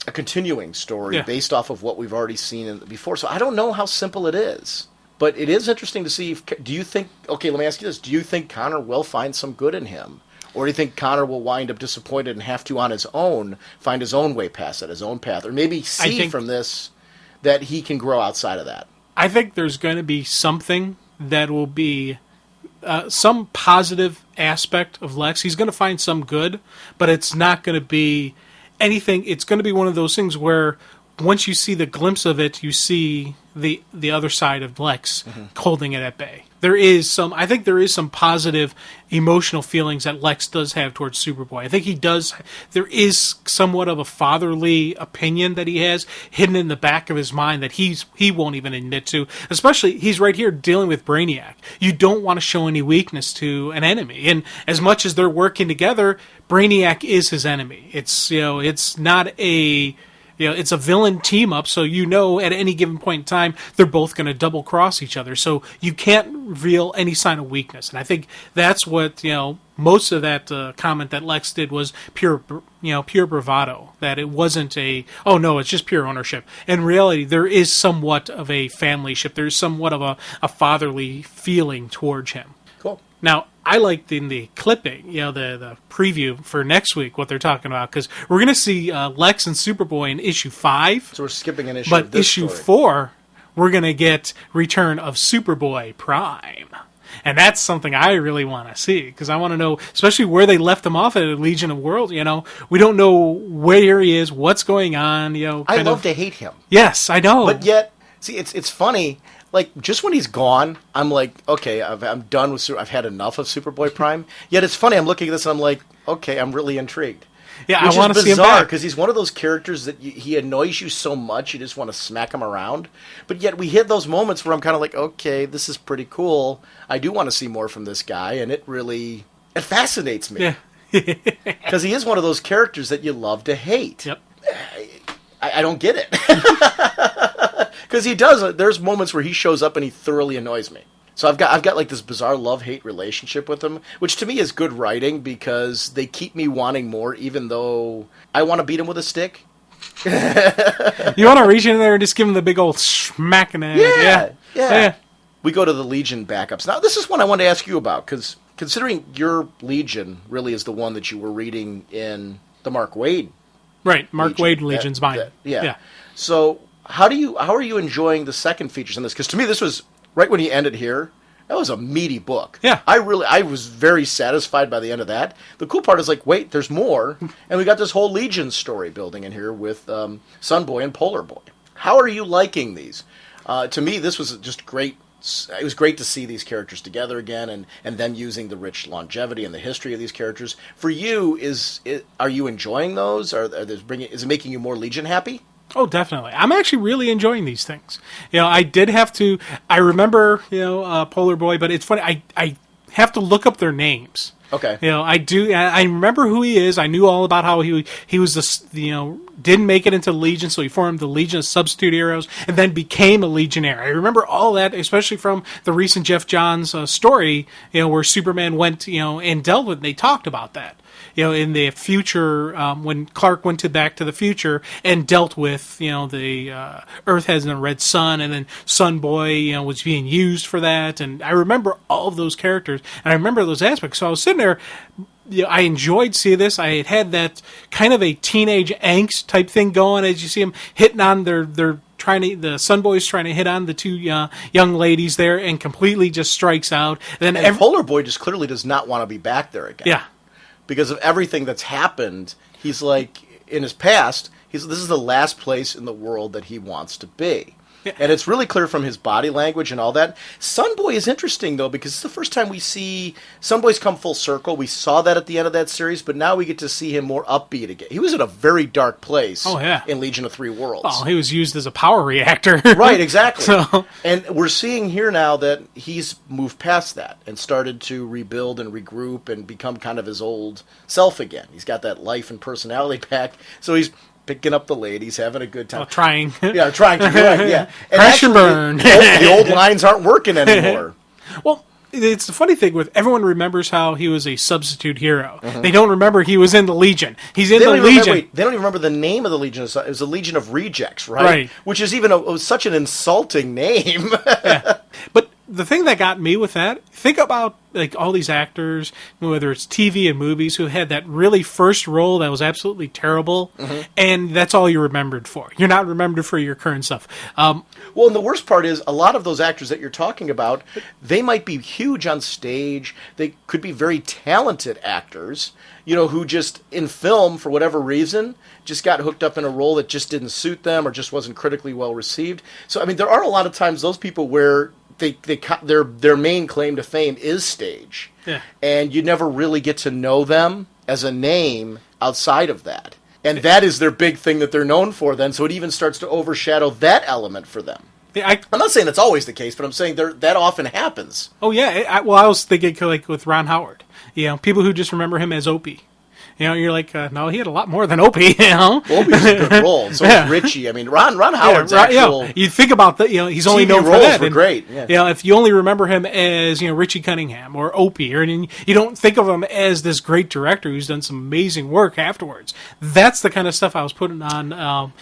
continuing story based off of what we've already seen before. So I don't know how simple it is. But it is interesting to see, do you think, okay, let me ask you this, do you think Connor will find some good in him? Or do you think Connor will wind up disappointed and have to, on his own, find his own way past it, his own path? Or maybe see from this that he can grow outside of that? I think there's going to be something that will be some positive aspect of Lex. He's going to find some good, but it's not going to be anything. It's going to be one of those things where once you see the glimpse of it, you see the other side of Lex holding it at bay. I think there is some positive emotional feelings that Lex does have towards Superboy. I think he does. There is somewhat of a fatherly opinion that he has hidden in the back of his mind that he won't even admit to. Especially, he's right here dealing with Brainiac. You don't want to show any weakness to an enemy, and as much as they're working together, Brainiac is his enemy. It's not a. It's a villain team up, so at any given point in time, they're both going to double cross each other. So you can't reveal any sign of weakness. And I think that's what, most of that comment that Lex did was pure bravado. That it wasn't it's just pure ownership. In reality, there is somewhat of a familyship. There's somewhat of a fatherly feeling towards him. Cool. Now, I liked in the clipping, the preview for next week, what they're talking about, because we're going to see Lex and Superboy in issue 5. So we're skipping an issue but of this issue story. 4, we're going to get Return of Superboy Prime. And that's something I really want to see, because I want to know, especially where they left him off at Legion of Worlds. We don't know where he is, what's going on. I love to hate him. Yes, I know. But yet, See, it's funny. Like, just when he's gone, I'm like, okay, I'm done with I've had enough of Superboy Prime. Yet it's funny, I'm looking at this and I'm like, okay, I'm really intrigued. Yeah, Which I want to see him bizarre, back. because he's one of those characters that he annoys you so much, you just want to smack him around. But yet we hit those moments where I'm kind of like, okay, this is pretty cool. I do want to see more from this guy, and it fascinates me. Yeah. Because he is one of those characters that you love to hate. Yep. I don't get it. Because he does. There's moments where he shows up and he thoroughly annoys me. So I've got like this bizarre love-hate relationship with him, which to me is good writing because they keep me wanting more, even though I want to beat him with a stick. You want to reach in there and just give him the big old smack in the head. Yeah. We go to the Legion backups. Now, this is one I wanted to ask you about, because considering your Legion really is the one that you were reading in the Mark Waid. Right, Mark Legion. Waid Legion's mine. Yeah. So how are you enjoying the second features in this? Because to me, this was right when he ended here. That was a meaty book. Yeah. I was very satisfied by the end of that. The cool part is like, wait, there's more, and we got this whole Legion story building in here with Sunboy and Polar Boy. How are you liking these? To me, this was just great. It was great to see these characters together again, and them using the rich longevity and the history of these characters. For you, are you enjoying those? Is it making you more Legion happy? Oh, definitely. I'm actually really enjoying these things. I did have to. I remember, Polar Boy, but it's funny. I have to look up their names. Okay. I do. I remember who he is. I knew all about how he was didn't make it into the Legion, so he formed the Legion of Substitute Heroes, and then became a Legionnaire. I remember all that, especially from the recent Jeff Johns story, where Superman went, and dealt with. They talked about that. In the future, when Clark went back to the future and dealt with, the Earth has a red sun, and then Sunboy, was being used for that. And I remember all of those characters, and I remember those aspects. So I was sitting there, I enjoyed seeing this. I had that kind of a teenage angst type thing going as you see them hitting on the Sunboy's trying to hit on the two young ladies there, and completely just strikes out. And then Polar Boy just clearly does not want to be back there again. Yeah. Because of everything that's happened, he's like, in his past, this is the last place in the world that he wants to be. Yeah. And it's really clear from his body language and all that. Sunboy is interesting, though, because it's the first time we see Sunboy's come full circle. We saw that at the end of that series, but now we get to see him more upbeat again. He was in a very dark place in Legion of Three Worlds. Oh, he was used as a power reactor. Right, exactly. And we're seeing here now that he's moved past that and started to rebuild and regroup and become kind of his old self again. He's got that life and personality back, so he's picking up the ladies, having a good time. Trying. Yeah, trying to. Right, yeah. And crash and burn. The old lines aren't working anymore. Well, it's the funny thing with everyone remembers how he was a substitute hero. Mm-hmm. They don't remember he was in the Legion. He's in the Legion. They don't even remember the name of the Legion. It was the Legion of Rejects, right? Right. Which is even such an insulting name. Yeah. But the thing that got me with that, think about like all these actors, whether it's TV and movies, who had that really first role that was absolutely terrible, and that's all you're remembered for. You're not remembered for your current stuff. Well, and the worst part is a lot of those actors that you're talking about, they might be huge on stage. They could be very talented actors, who just in film, for whatever reason, just got hooked up in a role that just didn't suit them or just wasn't critically well received. So, I mean, there are a lot of times those people where their main claim to fame is stage, and you never really get to know them as a name outside of that, and that is their big thing that they're known for. Then, so it even starts to overshadow that element for them. I'm not saying that's always the case, but I'm saying that often happens. Oh yeah, I was thinking like with Ron Howard, people who just remember him as Opie. You're like, no, he had a lot more than Opie, Opie's a good role, and so is Richie. I mean, Ron Howard's actual... You think about that, he's only TV known for roles that. Were great. Yeah. If you only remember him as, Richie Cunningham or Opie, and you don't think of him as this great director who's done some amazing work afterwards. That's the kind of stuff I was putting on,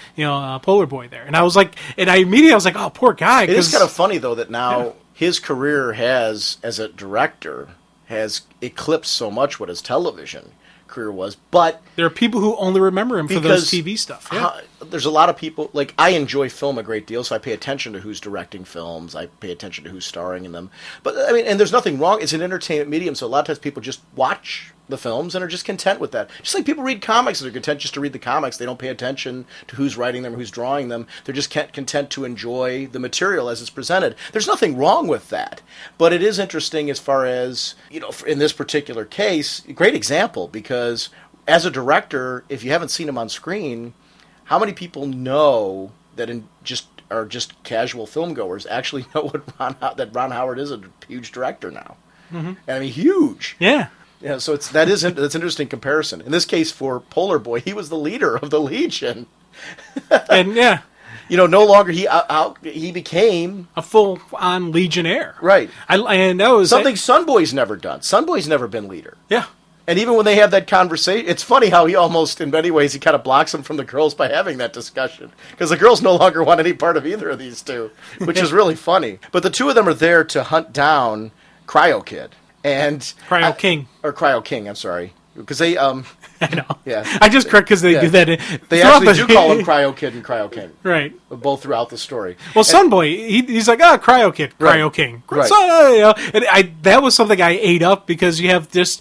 Polar Boy there. And I was like, I was like, oh, poor guy. It is kind of funny, though, that now his career as a director, has eclipsed so much what his television career was, but there are people who only remember him for those TV stuff. Yeah. There's a lot of people, like, I enjoy film a great deal, so I pay attention to who's directing films, I pay attention to who's starring in them. But, I mean, and there's nothing wrong, it's an entertainment medium, so a lot of times people just watch the films and are just content with that. Just like people read comics and they're content just to read the comics. They don't pay attention to who's writing them or who's drawing them. They're just content to enjoy the material as it's presented. There's nothing wrong with that. But it is interesting as far as, in this particular case, a great example, because as a director, if you haven't seen him on screen, how many people know that are just casual film goers actually know that Ron Howard is a huge director now? Mm-hmm. And I mean, huge. Yeah. Yeah, so that's an interesting comparison. In this case, for Polar Boy, he was the leader of the Legion, and yeah, no longer he became a full-on Legionnaire, right? And that was something Sunboy's never done. Sunboy's never been leader. Yeah, and even when they have that conversation, it's funny how he almost, in many ways, he kind of blocks them from the girls by having that discussion, because the girls no longer want any part of either of these two, which is really funny. But the two of them are there to hunt down Cryo Kid. And Cryo King, I'm sorry. Because they, I know. Yeah. I just correct because they do that. They actually do call him Cryo Kid and Cryo King. Right. Both throughout the story. Well, Sunboy, he's like, Cryo Kid, Cryo King. Right. And that was something I ate up, because you have this,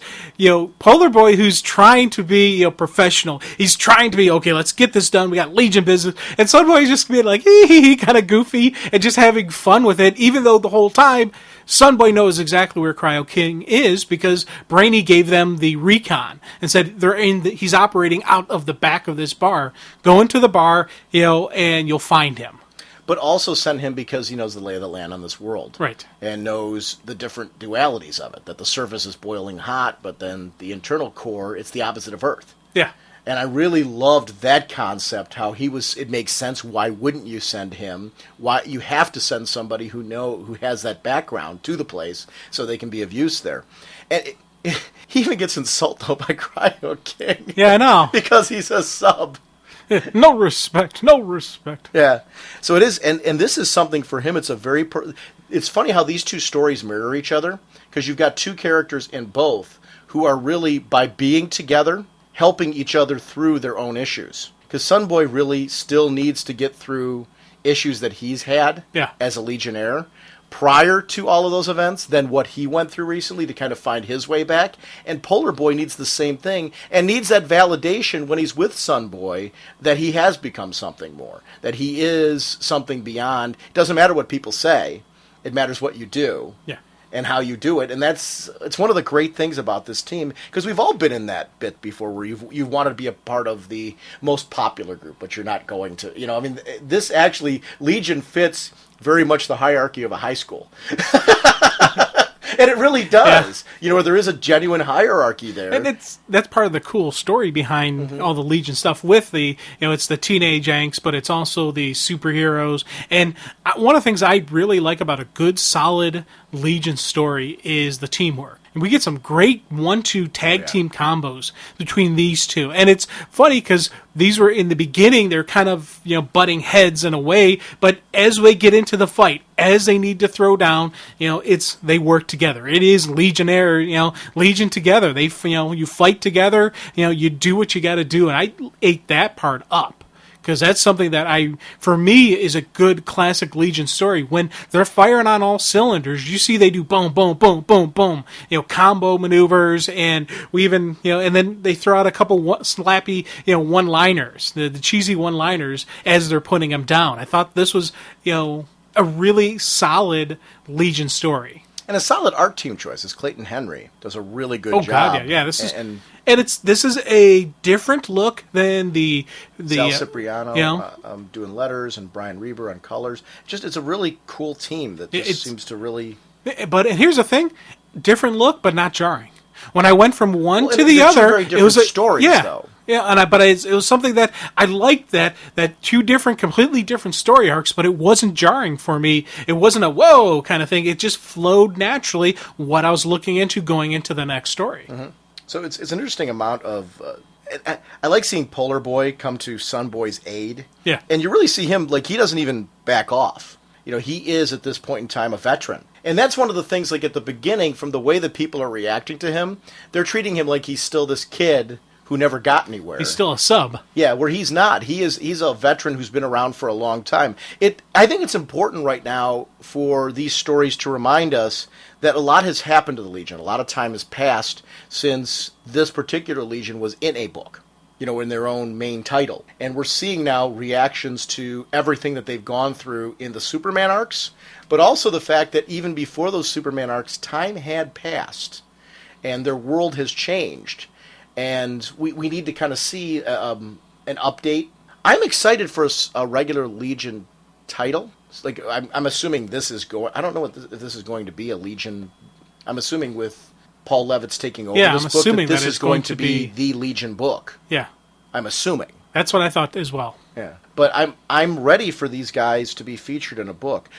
Polar Boy who's trying to be, professional. He's trying to be, okay, let's get this done. We got Legion business. And Sunboy's just being like, kind of goofy and just having fun with it, even though the whole time Sunboy knows exactly where Cryo King is, because Brainy gave them the recon and said he's operating out of the back of this bar. Go into the bar, and you'll find him. But also send him because he knows the lay of the land on this world. Right. And knows the different dualities of it, that the surface is boiling hot, but then the internal core, it's the opposite of Earth. Yeah. And I really loved that concept, how it makes sense. Why wouldn't you send him? Why you have to send somebody who has that background to the place so they can be of use there. And he even gets insulted though by Cryo King. Yeah, I know. Because he's a sub. No respect. Yeah. So it is, and this is something for him. It's it's funny how these two stories mirror each other, because you've got two characters in both who are really, by being together, helping each other through their own issues. Because Sunboy really still needs to get through issues that he's had as a Legionnaire prior to all of those events, than what he went through recently to kind of find his way back. And Polar Boy needs the same thing, and needs that validation when he's with Sunboy that he has become something more, that he is something beyond. It doesn't matter what people say, it matters what you do. Yeah. And how you do it. And it's one of the great things about this team, because we've all been in that bit before where you've wanted to be a part of the most popular group, but you're not going to, this actually, Legion fits very much the hierarchy of a high school. And it really does. Yeah. Where there is a genuine hierarchy there. And that's part of the cool story behind all the Legion stuff with the, it's the teenage angst, but it's also the superheroes. And one of the things I really like about a good, solid Legion story is the teamwork. And we get some great 1-2 tag team combos between these two. And it's funny because these were, in the beginning, they're kind of, butting heads in a way. But as they get into the fight, as they need to throw down, they work together. It is Legionnaire, Legion together. They, you fight together, you do what you got to do. And I ate that part up. Because that's something that for me, is a good classic Legion story. When they're firing on all cylinders, you see they do boom, boom, boom, boom, boom, combo maneuvers, and we even, and then they throw out a couple slappy, one-liners, the cheesy one-liners as they're putting them down. I thought this was, a really solid Legion story. And a solid art team choice, as Clayton Henry does a really good job. God, yeah. This is a different look than the Sal Cipriano doing letters, and Brian Reber on colors. It's a really cool team that seems to really. But here's the thing: different look, but not jarring. When I went from one to the other, it was stories, though. Yeah, but it was something that I liked, that two completely different story arcs, but it wasn't jarring for me. It wasn't a whoa kind of thing. It just flowed naturally what I was looking into going into the next story. Mm-hmm. So it's an interesting amount of. I like seeing Polar Boy come to Sunboy's aid. Yeah, and you really see him he doesn't even back off. He is at this point in time a veteran. And that's one of the things, at the beginning, from the way that people are reacting to him, they're treating him like he's still this kid who never got anywhere. He's still a sub. Yeah, where he's not. He's a veteran who's been around for a long time. I think it's important right now for these stories to remind us that a lot has happened to the Legion. A lot of time has passed since this particular Legion was in a book, in their own main title. And we're seeing now reactions to everything that they've gone through in the Superman arcs, but also the fact that even before those Superman arcs, time had passed and their world has changed. And we need to kind of see an update. I'm excited for a regular Legion title. Like I'm assuming this is going. I don't know if this is going to be a Legion. I'm assuming with Paul Levitt's taking over this book, that this is going to be the Legion book. Yeah, I'm assuming. That's what I thought as well. Yeah, but I'm ready for these guys to be featured in a book.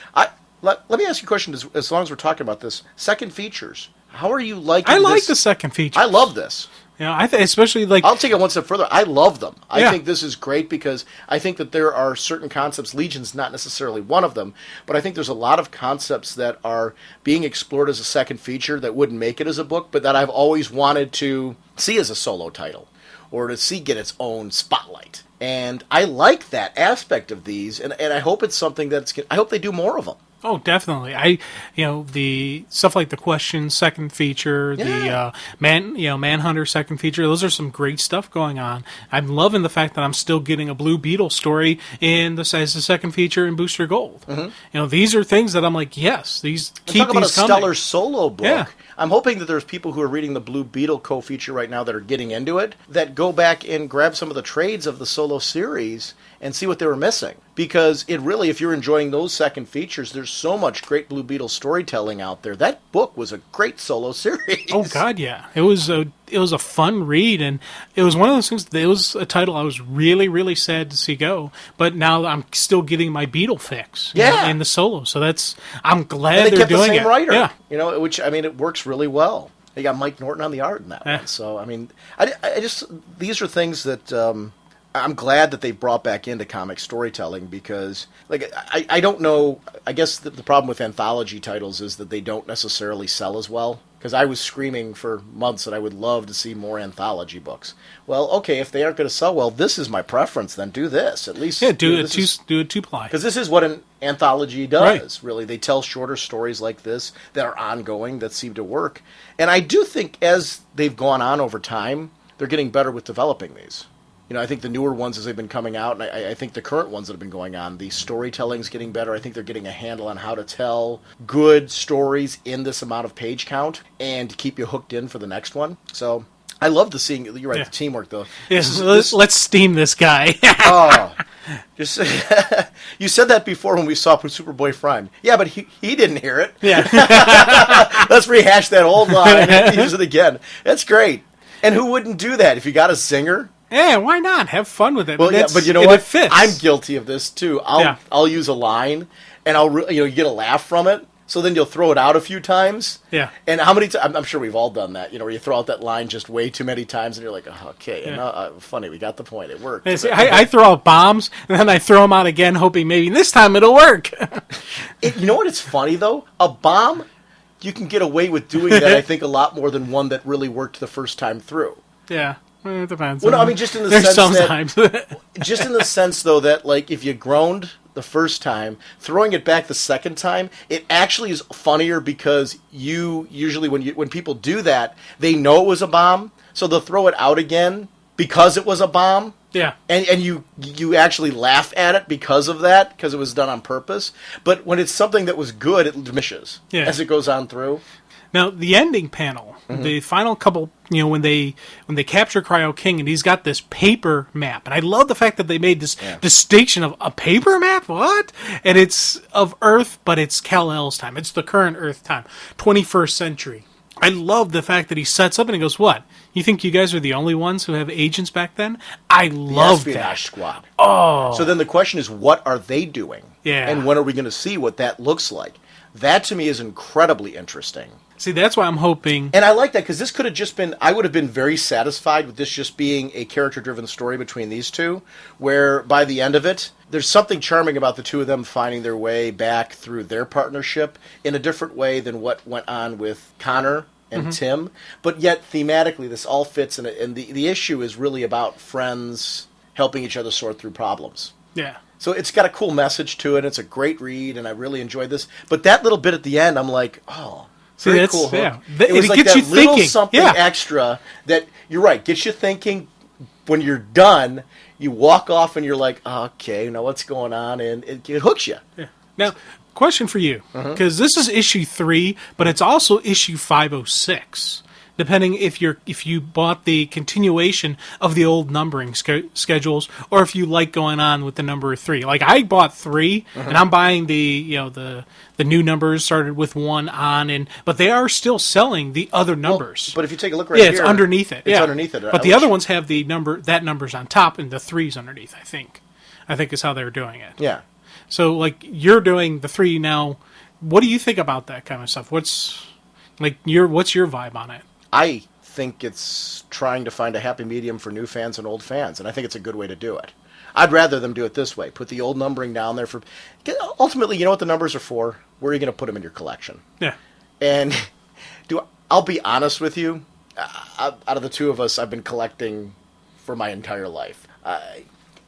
Let me ask you a question. As long as we're talking about this, second features. How are you liking? I like the second feature. I love this. Especially like... I'll take it one step further. I love them. I think this is great because I think that there are certain concepts, Legion's not necessarily one of them, but I think there's a lot of concepts that are being explored as a second feature that wouldn't make it as a book, but that I've always wanted to see as a solo title or to see get its own spotlight. And I like that aspect of these, and I hope it's something I hope they do more of them. Oh, definitely. The stuff like the Question second feature, the Manhunter second feature. Those are some great stuff going on. I'm loving the fact that I'm still getting a Blue Beetle story as the second feature in Booster Gold. Mm-hmm. These are things that I'm like, yes, talk about a stellar solo book. Yeah. I'm hoping that there's people who are reading the Blue Beetle co-feature right now that are getting into it that go back and grab some of the trades of the solo series and see what they were missing. Because it really, if you're enjoying those second features, there's so much great Blue Beetle storytelling out there. That book was a great solo series. Oh God, yeah. It was a fun read, and it was one of those things. It was a title I was really, really sad to see go, but now I'm still getting my Beetle fix. In the solo. So I'm glad they're doing it. They kept the same writer. Yeah. Which it works really well. They got Mike Norton on the art in that one. So I just these are things that. I'm glad that they brought back into comic storytelling because, I don't know. I guess the problem with anthology titles is that they don't necessarily sell as well. Because I was screaming for months that I would love to see more anthology books. Well, okay, if they aren't going to sell well, this is my preference. Then do this at least. Yeah, do a 2-ply. Because this is what an anthology does. Right. Really, they tell shorter stories like this that are ongoing that seem to work. And I do think as they've gone on over time, they're getting better with developing these. I think the newer ones as they've been coming out, and I think the current ones that have been going on, the storytelling's getting better. I think they're getting a handle on how to tell good stories in this amount of page count and keep you hooked in for the next one. So I love the seeing. You're right, the teamwork though. Yes, let's steam this guy. Just you said that before when we saw Superboy Prime. Yeah, but he didn't hear it. Yeah. Let's rehash that old line and use it again. That's great. And who wouldn't do that if you got a singer? Yeah, why not? Have fun with it. Well, but you know what? I'm guilty of this too. I'll use a line, and you get a laugh from it. So then you'll throw it out a few times. Yeah. And how many times? I'm sure we've all done that. Where you throw out that line just way too many times, and you're like, oh, okay, funny, we got the point. It worked. I throw out bombs, and then I throw them out again, hoping maybe this time it'll work. You know what? It's funny though. A bomb, you can get away with doing that. I think a lot more than one that really worked the first time through. Yeah. It depends. Well, no, I mean just in the sense sometimes. Just in the sense though that if you groaned the first time, throwing it back the second time, it actually is funnier because you usually when people do that, they know it was a bomb, so they'll throw it out again because it was a bomb. Yeah. And you actually laugh at it because of that, because it was done on purpose. But when it's something that was good, it diminishes as it goes on through. Now, the ending panel, the final couple, when they capture Cryo King, and he's got this paper map, and I love the fact that they made this distinction of a paper map. What? And it's of Earth, but it's Kal-El's time. It's the current Earth time, 21st century. I love the fact that he sets up and he goes, "What? You think you guys are the only ones who have agents back then?" I love the espionage that. Squad. Oh. So then the question is, what are they doing? Yeah. And when are we going to see what that looks like? That to me is incredibly interesting. See, that's why I'm hoping. And I like that because this could have just been, I would have been very satisfied with this just being a character-driven story between these two, where by the end of it, there's something charming about the two of them finding their way back through their partnership in a different way than what went on with Connor and Tim, but yet thematically this all fits in it, and the issue is really about friends helping each other sort through problems. Yeah. So it's got a cool message to it. It's a great read, and I really enjoyed this. But that little bit at the end, I'm like, oh, very cool hook. Yeah. It was like gets that you little thinking. something extra that, you're right, gets you thinking. When you're done, you walk off and you're like, okay, now what's going on? And it hooks you. Yeah. Now, question for you, because this is issue 3, but it's also issue 506. Depending if you bought the continuation of the old numbering schedules, or if you like going on with the number 3. Like I bought 3, and I'm buying the new numbers started with 1 on, but they are still selling the other numbers. But if you take a look right here, it's underneath it. It's underneath it. But the other ones have the number's on top and the 3's underneath. I think is how they're doing it. Yeah. So like you're doing the 3 now. What do you think about that kind of stuff? What's your vibe on it? I think it's trying to find a happy medium for new fans and old fans, and I think it's a good way to do it. I'd rather them do it this way. Put the old numbering down there ultimately, you know what the numbers are for? Where are you going to put them in your collection? Yeah. And I'll be honest with you, out of the two of us, I've been collecting for my entire life.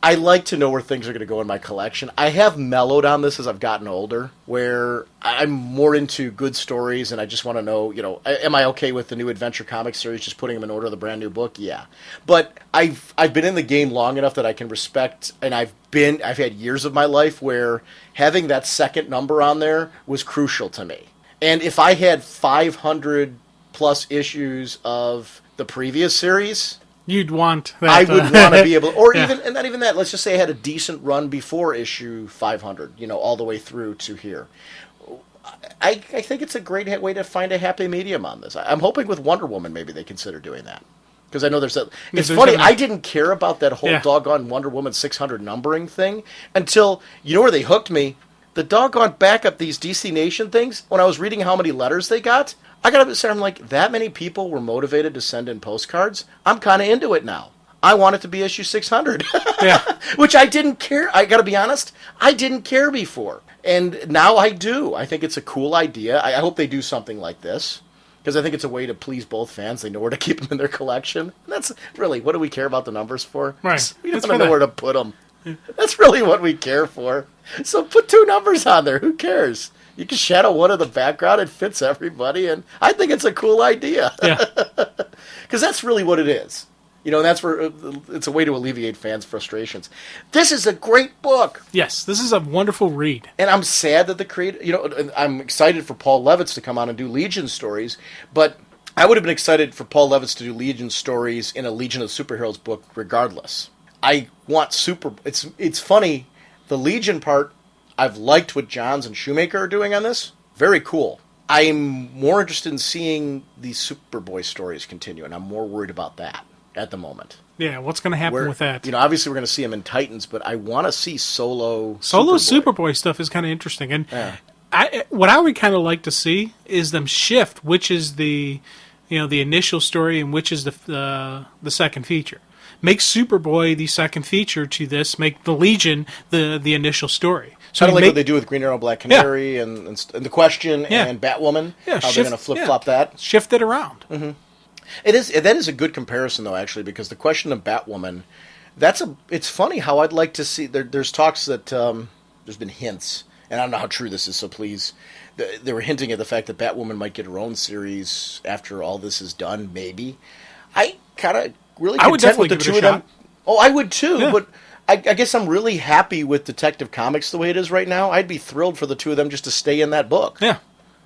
I like to know where things are going to go in my collection. I have mellowed on this as I've gotten older, where I'm more into good stories, and I just want to know, am I okay with the new Adventure Comics series, just putting them in order of the brand new book? Yeah. But I've been in the game long enough that I can respect, and I've had years of my life where having that second number on there was crucial to me. And if I had 500 plus issues of the previous series, you'd want that. I would want to be able, or even, and not even that, let's just say I had a decent run before issue 500, all the way through to here. I think it's a great way to find a happy medium on this. I'm hoping with Wonder Woman maybe they consider doing that. Because I know it's funny, I didn't care about that whole doggone Wonder Woman 600 numbering thing until, where they hooked me? The doggone backup, these DC Nation things, when I was reading how many letters they got, I got to say, I'm like, that many people were motivated to send in postcards? I'm kind of into it now. I want it to be issue 600. Yeah. Which I didn't care. I got to be honest, I didn't care before. And now I do. I think it's a cool idea. I hope they do something like this. Because I think it's a way to please both fans. They know where to keep them in their collection. And that's really, what do we care about the numbers for? Right. We don't know where to put them. That's really what we care for. So put 2 numbers on there. Who cares? You can shadow one in the background. It fits everybody. And I think it's a cool idea. Yeah. Because that's really what it is. And that's where it's a way to alleviate fans' frustrations. This is a great book. Yes, this is a wonderful read. And I'm sad that the creator, I'm excited for Paul Levitz to come on and do Legion stories, but I would have been excited for Paul Levitz to do Legion stories in a Legion of Superheroes book regardless. I want it's funny, the Legion part, I've liked what Johns and Shoemaker are doing on this. Very cool. I'm more interested in seeing these Superboy stories continue, and I'm more worried about that at the moment. Yeah, what's going to happen with that? Obviously we're going to see him in Titans, but I want to see Solo Superboy stuff is kind of interesting. And what I would kind of like to see is them shift which is the initial story and which is the second feature. Make Superboy the second feature to this. Make the Legion the initial story. So kind of like what they do with Green Arrow, Black Canary, and The Question, and Batwoman. Yeah, how they're going to flip-flop that. Shift it around. Mm-hmm. That is a good comparison, though, actually, because The Question of Batwoman, it's funny how I'd like to see, there's talks that, there's been hints, and I don't know how true this is, so please, they were hinting at the fact that Batwoman might get her own series after all this is done, maybe. I kind of really content with the two of them. Oh, I would too, but I guess I'm really happy with Detective Comics the way it is right now. I'd be thrilled for the two of them just to stay in that book. Yeah.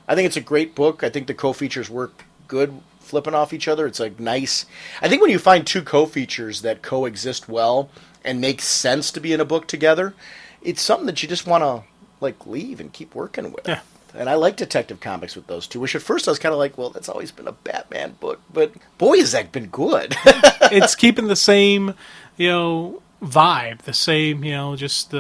I think it's a great book. I think the co-features work good flipping off each other. It's like nice. I think when you find 2 co-features that coexist well and make sense to be in a book together, it's something that you just want to leave and keep working with. Yeah. And I like Detective Comics with those two, which at first I was kind of like, well, that's always been a Batman book. But boy, has that been good. It's keeping the same, vibe, the same, just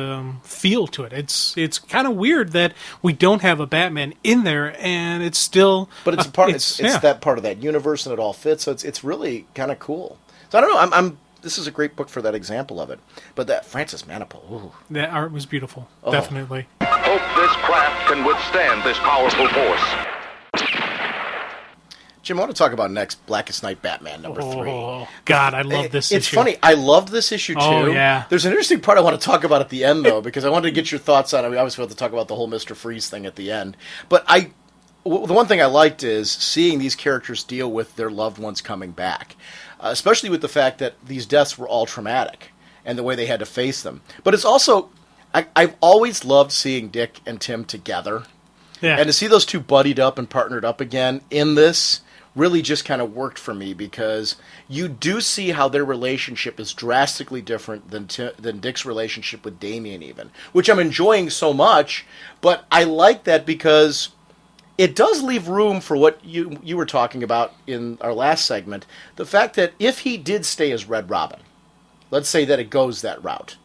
feel to it. It's kind of weird that we don't have a Batman in there, and it's still... But it's a part. It's that part of that universe, and it all fits. So it's really kind of cool. So I don't know. This is a great book for that example of it. But that Francis Manapul, ooh. That art was beautiful. Definitely. Hope this craft can withstand this powerful force. Jim, I want to talk about next Blackest Night Batman number 3. Oh, God, I love this issue. It's funny. I loved this issue, too. Oh, yeah. There's an interesting part I want to talk about at the end, though, because I wanted to get your thoughts on it. We obviously have to talk about the whole Mr. Freeze thing at the end. But the one thing I liked is seeing these characters deal with their loved ones coming back, especially with the fact that these deaths were all traumatic and the way they had to face them. But it's also, I've always loved seeing Dick and Tim together. Yeah. And to see those two buddied up and partnered up again in this really just kind of worked for me, because you do see how their relationship is drastically different than Dick's relationship with Damian even, which I'm enjoying so much. But I like that because it does leave room for what you were talking about in our last segment, the fact that if he did stay as Red Robin, let's say that it goes that route,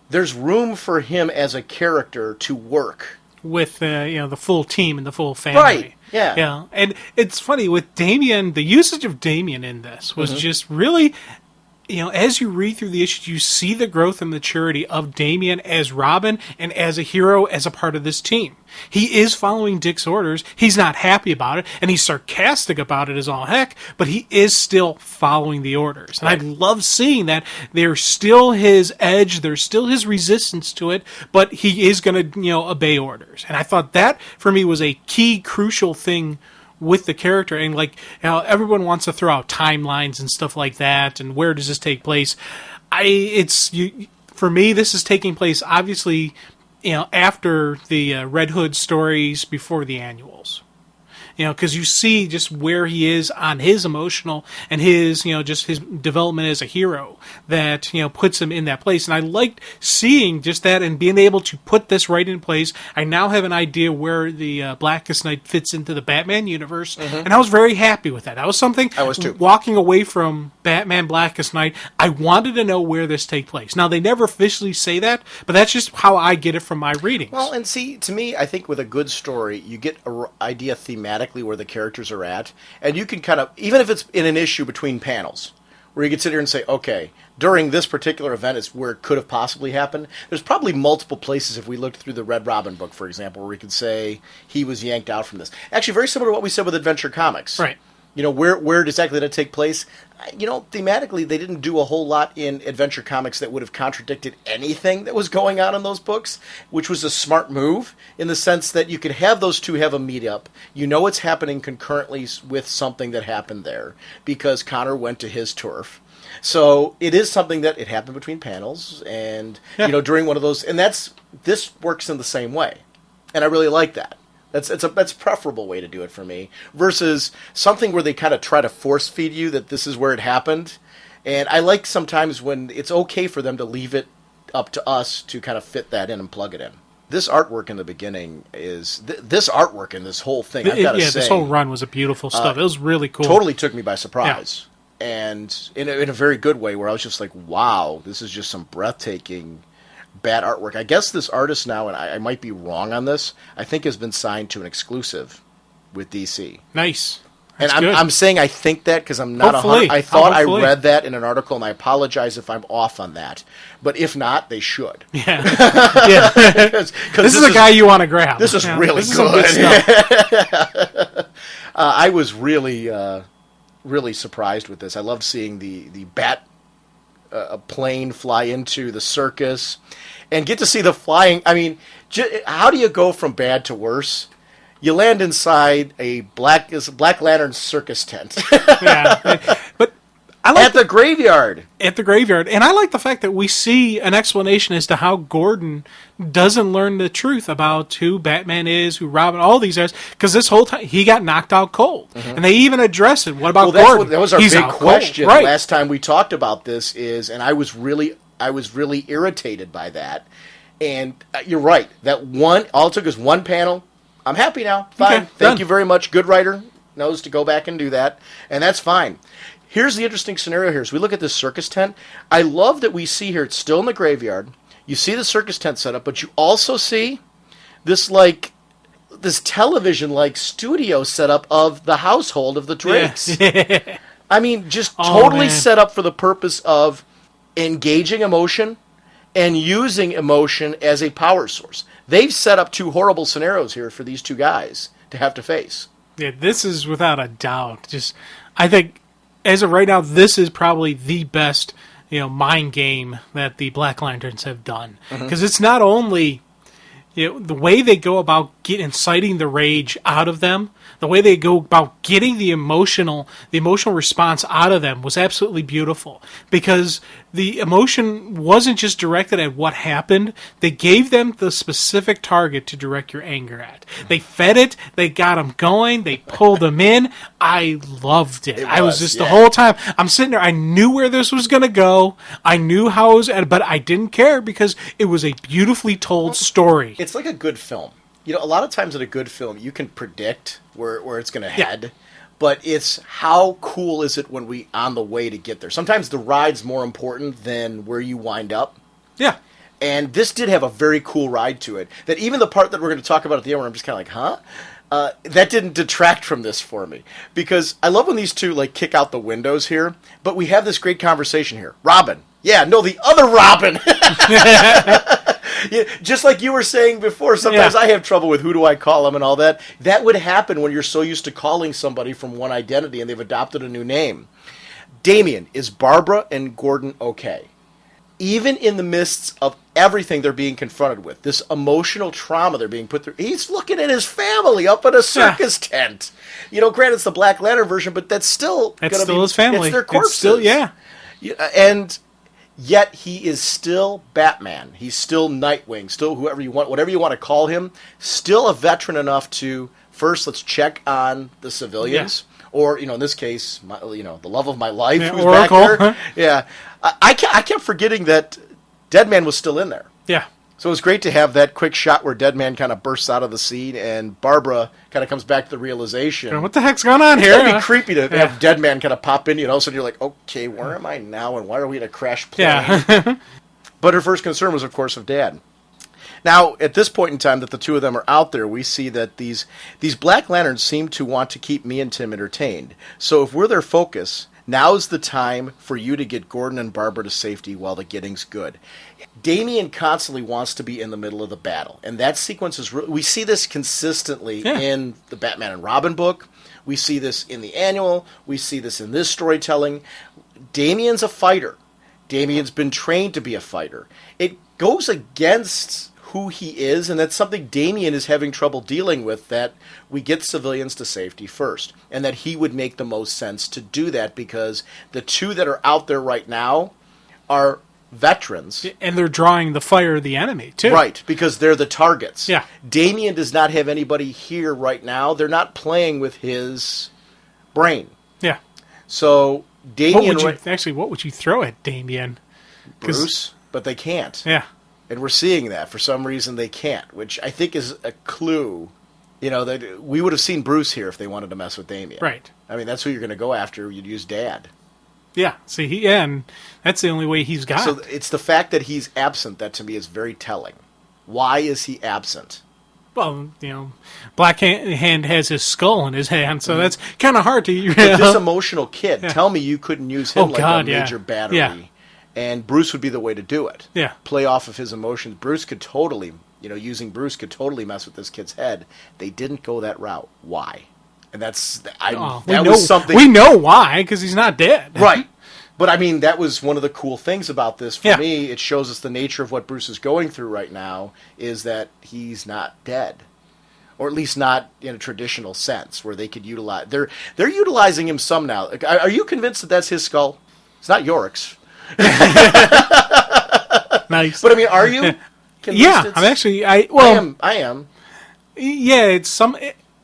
there's room for him as a character to work with the full team and the full family. Right. Yeah. Yeah. And it's funny with Damian, the usage of Damian in this was just really, as you read through the issues, you see the growth and maturity of Damian as Robin and as a hero, as a part of this team. He is following Dick's orders. He's not happy about it, and he's sarcastic about it as all heck, but he is still following the orders. And I love seeing that. There's still his edge, there's still his resistance to it, but he is going to, obey orders. And I thought that, for me, was a key, crucial thing with the character. And everyone wants to throw out timelines and stuff like that, and where does this take place? For me, this is taking place, obviously, after the Red Hood stories, before the annuals. Because you see just where he is on his emotional and his, just his development as a hero that, puts him in that place. And I liked seeing just that and being able to put this right in place. I now have an idea where the Blackest Night fits into the Batman universe, and I was very happy with that. That was something, I was too. Walking away from Batman Blackest Night, I wanted to know where this take place. Now, they never officially say that, but that's just how I get it from my readings. Well, and see, to me, I think with a good story, you get an idea thematically where the characters are at, and you can kind of, even if it's in an issue between panels, where you can sit here and say, okay, during this particular event is where it could have possibly happened. There's probably multiple places, if we looked through the Red Robin book, for example, where we could say he was yanked out from this. Actually, very similar to what we said with Adventure Comics. Right. Where exactly did it take place? Thematically, they didn't do a whole lot in Adventure Comics that would have contradicted anything that was going on in those books, which was a smart move in the sense that you could have those two have a meetup. It's happening concurrently with something that happened there because Connor went to his turf. So it is something that it happened between panels and, during one of those. And this works in the same way. And I really like that. That's a preferable way to do it for me versus something where they kind of try to force feed you that this is where it happened. And I like sometimes when it's okay for them to leave it up to us to kind of fit that in and plug it in. This artwork in the beginning is this artwork in this whole thing. I've got to say, this whole run was a beautiful stuff. It was really cool. Totally took me by surprise, and in a very good way. Where I was just like, "Wow, this is just some breathtaking." Bad artwork. I guess this artist now, and I might be wrong on this, I think has been signed to an exclusive with DC. Nice. That's and I'm saying I think that because I'm not Hopefully. I thought Hopefully. I read that in an article, and I apologize if I'm off on that. But if not, they should. Yeah. Yeah. Cause this is a guy you want to grab. This is really this good. Is stuff. I was really, really surprised with this. I loved seeing the bat a plane fly into the circus and get to see the flying. I mean, how do you go from bad to worse? You land inside a Black Lantern circus tent. Yeah. But I like at the graveyard. At the graveyard. And I like the fact that we see an explanation as to how Gordon doesn't learn the truth about who Batman is, who Robin, all these guys. Because this whole time, he got knocked out cold. Mm-hmm. And they even address it. What about Gordon? That was our He's big out question cold. Right. last time we talked about this and I was really irritated by that. And you're right. That one, all it took is one panel. I'm happy now. Fine. Okay, Thank you very much. Good writer. Knows to go back and do that. And that's fine. Here's the interesting scenario here. As we look at this circus tent, I love that we see here, it's still in the graveyard. You see the circus tent set up, but you also see this television-like studio setup of the household of the Drakes. Yeah. I mean, just totally set up for the purpose of engaging emotion and using emotion as a power source. They've set up two horrible scenarios here for these two guys to have to face. Yeah, this is without a doubt. Just, I think, as of right now, this is probably the best, mind game that the Black Lanterns have done. Because it's not only the way they go about inciting the rage out of them, the way they go about getting the emotional response out of them was absolutely beautiful. Because the emotion wasn't just directed at what happened. They gave them the specific target to direct your anger at. They fed it. They got them going. They pulled them in. I loved it. I was just the whole time. I'm sitting there. I knew where this was going to go. I knew how it was, but I didn't care because it was a beautifully told story. It's like a good film. A lot of times in a good film, you can predict where it's going to head, but it's how cool is it when we on the way to get there. Sometimes the ride's more important than where you wind up. Yeah. And this did have a very cool ride to it, that even the part that we're going to talk about at the end where I'm just kind of like, huh? That didn't detract from this for me. Because I love when these two kick out the windows here, but we have this great conversation here. Robin. Yeah, no, the other Robin. Yeah, just like you were saying before, sometimes I have trouble with who do I call them and all that. That would happen when you're so used to calling somebody from one identity and they've adopted a new name. Damian, is Barbara and Gordon okay? Even in the midst of everything they're being confronted with, this emotional trauma they're being put through, he's looking at his family up in a circus tent. Granted it's the Black Lantern version, but that's still his family. It's their corpses. And yet he is still Batman. He's still Nightwing. Still whatever you want to call him. Still a veteran enough to first let's check on the civilians, or in this case, the love of my life who's Oracle. back there. I kept forgetting that Deadman was still in there. Yeah. So it was great to have that quick shot where Deadman kind of bursts out of the scene and Barbara kind of comes back to the realization. What the heck's going on here? It'd be creepy to have Deadman kind of pop in, so you're like, okay, where am I now and why are we in a crash plane? Yeah. But her first concern was, of course, of Dad. Now, at this point in time that the two of them are out there, we see that these Black Lanterns seem to want to keep me and Tim entertained. So if we're their focus, now's the time for you to get Gordon and Barbara to safety while the getting's good. Damian constantly wants to be in the middle of the battle, and that sequence is we see this consistently in the Batman and Robin book. We see this in the annual. We see this in this storytelling. Damian's a fighter. Damian's been trained to be a fighter. It goes against who he is, and that's something Damian is having trouble dealing with, that we get civilians to safety first, and that he would make the most sense to do that because the two that are out there right now are veterans. And they're drawing the fire of the enemy, too. Right, because they're the targets. Yeah. Damian does not have anybody here right now. They're not playing with his brain. Yeah. So Damian... What would you throw at Damian? Bruce, but they can't. Yeah. And we're seeing that. For some reason they can't, which I think is a clue. That we would have seen Bruce here if they wanted to mess with Damian. Right. I mean, that's who you're going to go after. You'd use Dad. Yeah, and that's the only way he's got. So it's the fact that he's absent that to me is very telling. Why is he absent? Well, Black Hand has his skull in his hand, so that's kind of hard to... But this emotional kid, tell me you couldn't use him a major battery. Yeah. And Bruce would be the way to do it. Yeah. Play off of his emotions. Bruce could totally, using Bruce could totally mess with this kid's head. They didn't go that route. Why? And was something... We know why, because he's not dead. Right. But, I mean, that was one of the cool things about this. For me, it shows us the nature of what Bruce is going through right now is that he's not dead. Or at least not in a traditional sense, where they could utilize... They're utilizing him some now. Are you convinced that that's his skull? It's not Yorick's. Nice. But, I mean, are you? Yeah, I'm actually... I am. Yeah, it's some...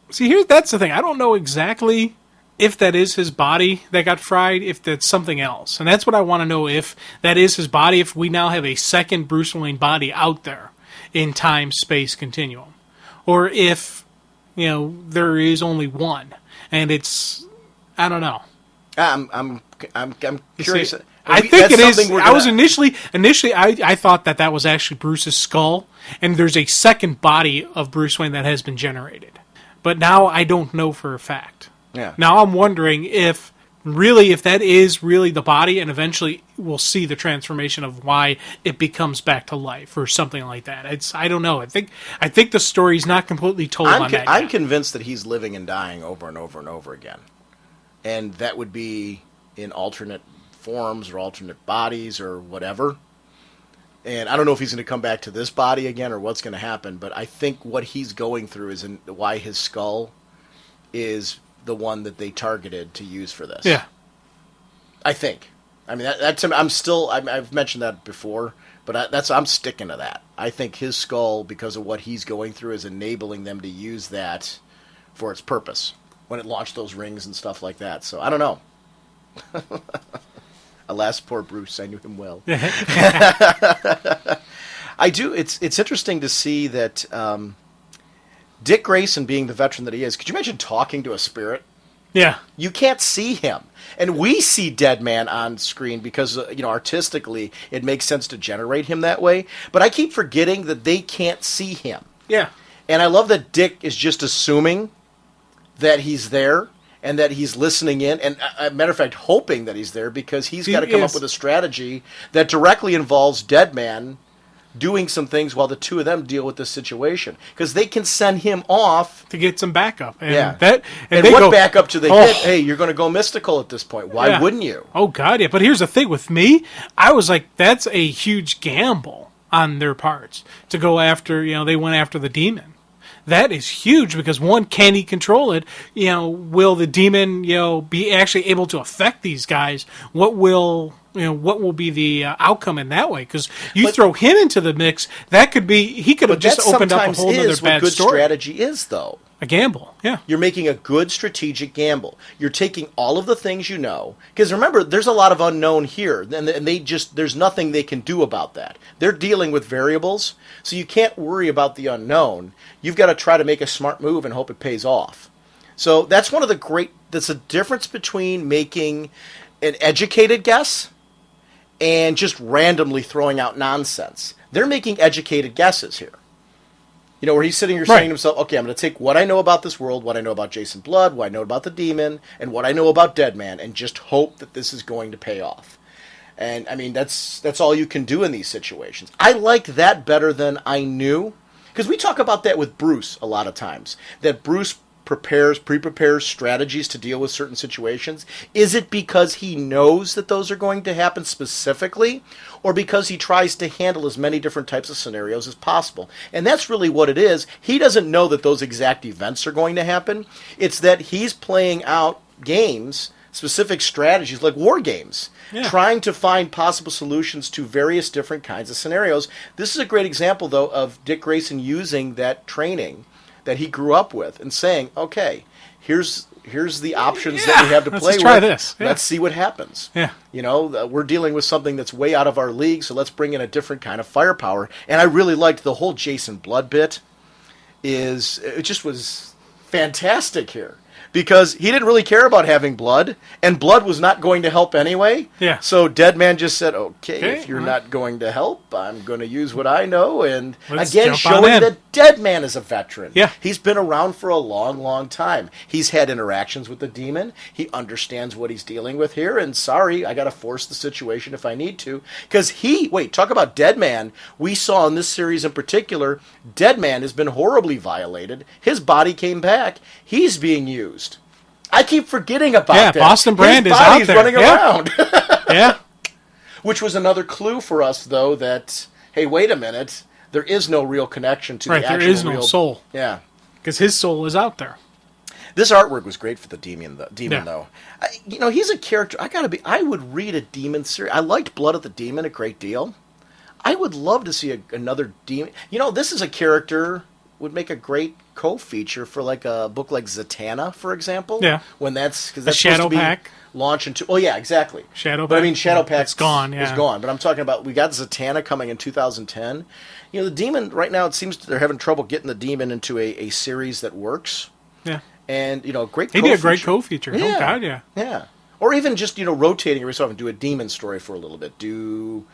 See, that's the thing. I don't know exactly if that is his body that got fried, if that's something else. And that's what I want to know, if that is his body, if we now have a second Bruce Wayne body out there in time-space continuum. Or if, there is only one. And it's... I don't know. I'm curious. See, I think it is. I was initially I thought that was actually Bruce's skull, and there's a second body of Bruce Wayne that has been generated. But now I don't know for a fact. Yeah. Now I'm wondering if really, if that is really the body, and eventually we'll see the transformation of why it becomes back to life or something like that. I don't know. I think the story's not completely told on that. I'm yet. convinced that he's living and dying over and over and over again, and that would be in alternate forms or alternate bodies or whatever. And I don't know if he's going to come back to this body again or what's going to happen, but I think what he's going through is why his skull is the one that they targeted to use for this. Yeah. I think. I mean, I've mentioned that before, but I'm sticking to that. I think his skull, because of what he's going through, is enabling them to use that for its purpose when it launched those rings and stuff like that. So I don't know. Alas, poor Bruce. I knew him well. I do. It's interesting to see that Dick Grayson, being the veteran that he is, could you imagine talking to a spirit? Yeah. You can't see him. And we see Dead Man on screen because, artistically, it makes sense to generate him that way. But I keep forgetting that they can't see him. Yeah. And I love that Dick is just assuming that he's there and that he's listening in. And, matter of fact, hoping that he's there because he's got to come up with a strategy that directly involves Dead Man doing some things while the two of them deal with this situation, because they can send him off to get some backup. And and they what go, backup do they get? Hey, you're going to go mystical at this point. Why wouldn't you? Oh God, yeah. But here's the thing with me, I was like, that's a huge gamble on their parts to go after. They went after the demon. That is huge because one, can he control it? Will the demon, be actually able to affect these guys? What will be the outcome in that way? Because you throw him into the mix, that could be, he could have just opened up a whole other bad story. What good strategy is, though. A gamble, yeah. You're making a good strategic gamble. You're taking all of the things you know. Because remember, there's a lot of unknown here, and there's nothing they can do about that. They're dealing with variables, so you can't worry about the unknown. You've got to try to make a smart move and hope it pays off. So that's that's a difference between making an educated guess and just randomly throwing out nonsense. They're making educated guesses here. Where he's sitting here saying to himself, okay, I'm going to take what I know about this world, what I know about Jason Blood, what I know about the demon, and what I know about Dead Man, and just hope that this is going to pay off. And, I mean, that's all you can do in these situations. I like that better than I knew, because we talk about that with Bruce a lot of times, that Bruce pre-prepares strategies to deal with certain situations. Is it because he knows that those are going to happen specifically, or because he tries to handle as many different types of scenarios as possible? And that's really what it is. He doesn't know that those exact events are going to happen. It's that he's playing out games, specific strategies, like war games, trying to find possible solutions to various different kinds of scenarios. This is a great example, though, of Dick Grayson using that training that he grew up with and saying, okay, here's the options that we have to play with. Let's try this. Yeah. Let's see what happens. Yeah. We're dealing with something that's way out of our league, so let's bring in a different kind of firepower. And I really liked the whole Jason Blood bit. It just was fantastic here. Because he didn't really care about having blood, and blood was not going to help anyway. Yeah. So Dead Man just said, okay, if you're not going to help, I'm going to use what I know. And again, showing that Dead Man is a veteran. Yeah. He's been around for a long, long time. He's had interactions with the demon. He understands what he's dealing with here. And sorry, I got to force the situation if I need to. Because talk about Dead Man. We saw in this series in particular, Dead Man has been horribly violated. His body came back. He's being used. I keep forgetting about that. Yeah, Boston Brand His is out body's there. running around. Yeah. Which was another clue for us, though, that, hey, wait a minute, there is no real connection to the actual there is no soul. Yeah. Because his soul is out there. This artwork was great for the demon though. He's a character, I would read a demon series. I liked Blood of the Demon a great deal. I would love to see another demon. This is a character would make a great co-feature for like a book like Zatanna, for example. Yeah. Because that's Shadow supposed to be Pack. launch into. Oh yeah, exactly. Shadow But I Pack. mean, Shadow Pack is gone. Yeah. is gone. But I'm talking about we got Zatanna coming in 2010. The demon right now, it seems they're having trouble getting the demon into a series that works. Yeah. And great. He'd be a great co-feature. Yeah. Oh God, yeah. Yeah. Or even just rotating every so often, do a demon story for a little bit. Do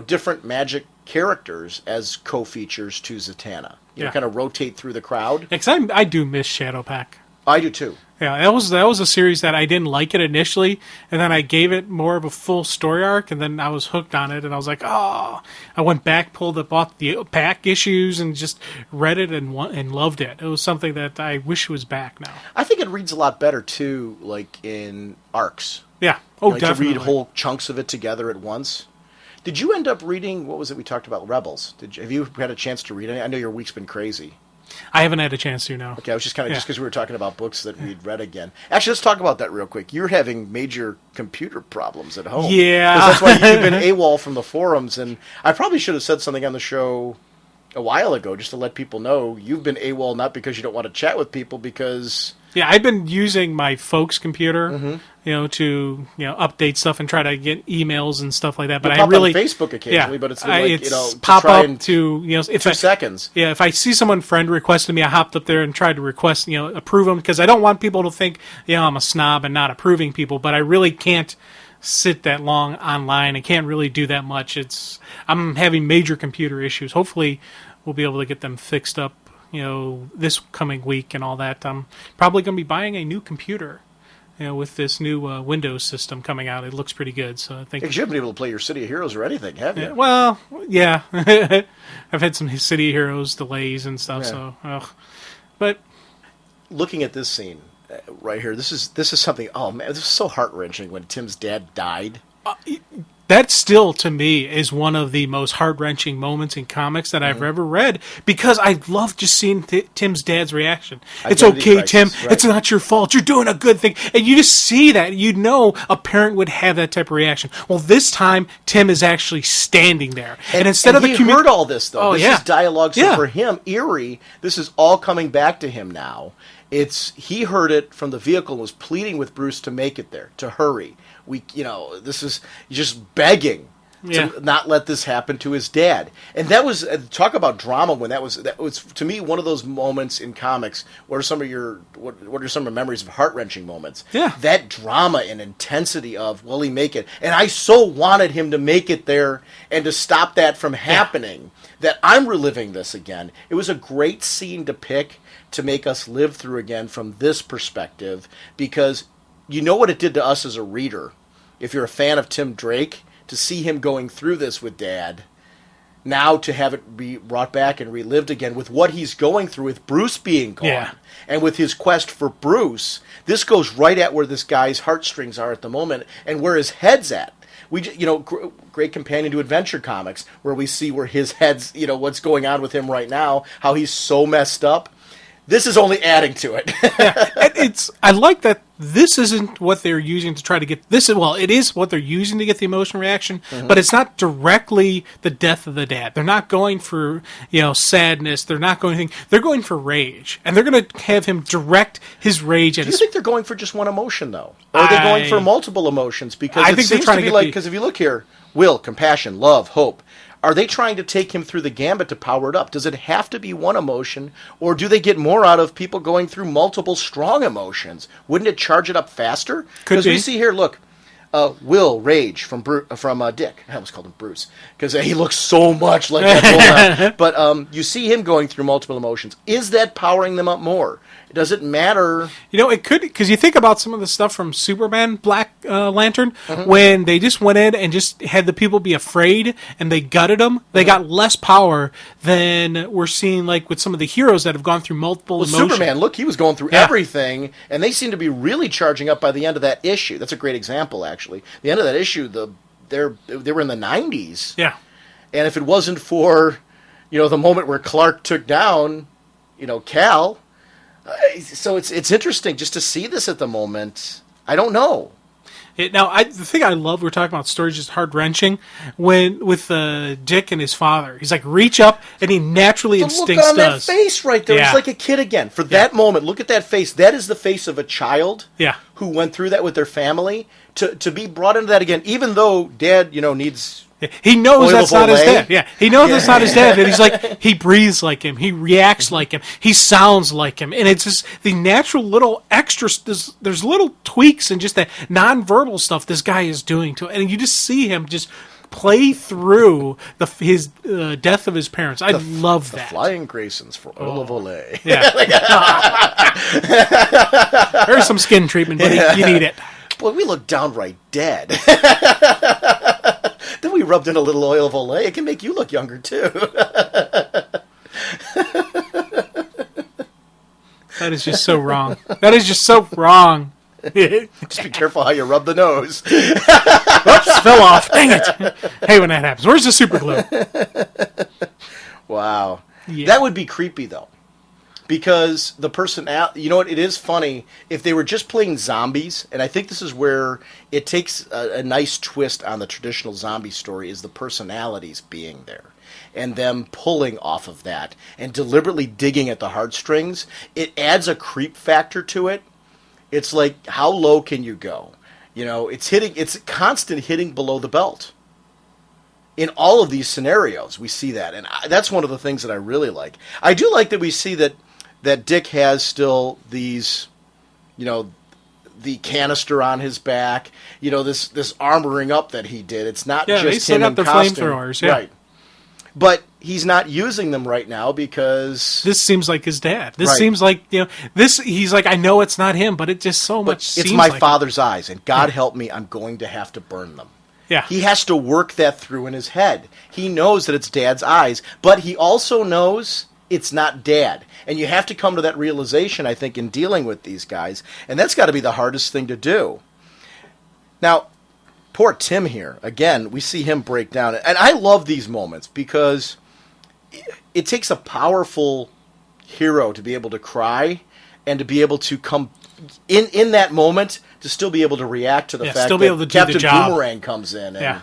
different magic characters as co-features to Zatanna. Kind of rotate through the crowd. Because I do miss Shadow Pack. I do too. Yeah, that was a series that I didn't like it initially, and then I gave it more of a full story arc, and then I was hooked on it, and I was like, oh, I went back, bought the pack issues, and just read it and loved it. It was something that I wish was back now. I think it reads a lot better too, like in arcs. Yeah, To definitely. read whole chunks of it together at once. Did you end up reading, what was it we talked about, Rebels? Have you had a chance to read it? I know your week's been crazy. I haven't had a chance to, no. Okay, I was just just because we were talking about books that we'd read again. Actually, let's talk about that real quick. You're having major computer problems at home. Yeah. 'Cause that's why you've been AWOL from the forums, and I probably should have said something on the show a while ago just to let people know you've been AWOL not because you don't want to chat with people, because... Yeah, I've been using my folks' computer, to update stuff and try to get emails and stuff like that. But I really on Facebook occasionally, but it's been like pop to try up in to if 2 seconds. Yeah, if I see someone friend requested me, I hopped up there and tried to request approve them, because I don't want people to think I'm a snob and not approving people. But I really can't sit that long online. I can't really do that much. I'm having major computer issues. Hopefully, we'll be able to get them fixed up. This coming week and all that. I'm probably going to be buying a new computer, with this new Windows system coming out. It looks pretty good, so I think... Because you haven't been able to play your City of Heroes or anything, have you? Well, yeah. I've had some City of Heroes delays and stuff, But... Looking at this scene right here, this is something... Oh, man, this is so heart-wrenching when Tim's dad died. That still, to me, is one of the most heart-wrenching moments in comics that I've ever read, because I love just seeing Tim's dad's reaction. It's okay, crisis, Tim. Right. It's not your fault. You're doing a good thing. And you just see that. A parent would have that type of reaction. Well, this time, Tim is actually standing there. And instead of the heard all this, though. This is dialogue. So for him, Eerie, this is all coming back to him now. He heard it from the vehicle and was pleading with Bruce to make it there, to hurry. This is just begging to not let this happen to his dad. And that was, talk about drama, when that was to me one of those moments in comics. What are some of your memories of heart-wrenching moments? Yeah. That drama and intensity of, will he make it? And I so wanted him to make it there and to stop that from happening that I'm reliving this again. It was a great scene to pick to make us live through again from this perspective, because you know what it did to us as a reader. If you're a fan of Tim Drake, to see him going through this with Dad, now to have it be brought back and relived again with what he's going through with Bruce being gone, and with his quest for Bruce, this goes right at where this guy's heartstrings are at the moment and where his head's at. Great companion to Adventure Comics, where we see where his head's, what's going on with him right now, how he's so messed up. This is only adding to it. I like that this isn't what they're using to try to get this. Well, it is what they're using to get the emotional reaction, but it's not directly the death of the dad. They're not going for sadness. They're not going anything. They're going for rage, and they're going to have him direct his rage. Do you think they're going for just one emotion, though, or are they going for multiple emotions? Because I think seems to be like, because if you look here, will, compassion, love, hope. Are they trying to take him through the gambit to power it up? Does it have to be one emotion, or do they get more out of people going through multiple strong emotions? Wouldn't it charge it up faster? Because we see here, look, will, rage from Dick. I almost called him Bruce because he looks so much like that. But you see him going through multiple emotions. Is that powering them up more? Does it matter? It could, because you think about some of the stuff from Superman, Black Lantern, when they just went in and just had the people be afraid and they gutted them. They got less power than we're seeing, like with some of the heroes that have gone through multiple emotions. Superman, look, he was going through everything, and they seem to be really charging up by the end of that issue. That's a great example, actually. The end of that issue, they were in the 90s. Yeah. And if it wasn't for, the moment where Clark took down, Cal. So it's interesting just to see this at the moment. I don't know. The thing I love, we're talking about stories just heart-wrenching, with Dick and his father. He's like, reach up, and he naturally instincts does. Look on that face right there. He's like a kid again. For that moment, look at that face. That is the face of a child who went through that with their family. To be brought into that again, even though Dad, needs... He knows that's not his dad. Yeah, he knows that's not his dad. And he's like, he breathes like him. He reacts like him. He sounds like him. And it's just the natural little extras. There's little tweaks and just that nonverbal stuff this guy is doing to it. And you just see him just play through his death of his parents. I love that. The Flying Graysons for Oil of Olay. Yeah. There's some skin treatment, buddy. You need it. Boy, we look downright dead. Then we rubbed in a little Oil of Olay. It can make you look younger, too. That is just so wrong. That is just so wrong. Just be careful how you rub the nose. Oops, fell off. Dang it. Hey, when that happens. Where's the super glue? Wow. Yeah. That would be creepy, though. Because the personality... You know what? It is funny. If they were just playing zombies, and I think this is where it takes a nice twist on the traditional zombie story, is the personalities being there. And them pulling off of that and deliberately digging at the heartstrings. It adds a creep factor to it. It's like, how low can you go? You know, it's constant hitting below the belt. In all of these scenarios, we see that. And that's one of the things that I really like. I do like that we see that Dick has still these, you know, the canister on his back. You know, this armoring up that he did. It's not just they still him got in their costume. flamethrowers, yeah. Right. But he's not using them right now because... This seems like his dad. This Right. seems like, you know, he's like, I know it's not him, but it just so much seems it's my like father's eyes, and God help me, I'm going to have to burn them. Yeah. He has to work that through in his head. He knows that it's Dad's eyes, but he also knows it's not Dad. And you have to come to that realization, I think, in dealing with these guys, and that's got to be the hardest thing to do. Now, poor Tim here. Again, we see him break down. And I love these moments because it takes a powerful hero to be able to cry and to be able to come in that moment to still be able to react to the fact still be able to that do the Captain job. Boomerang comes in. And Yeah.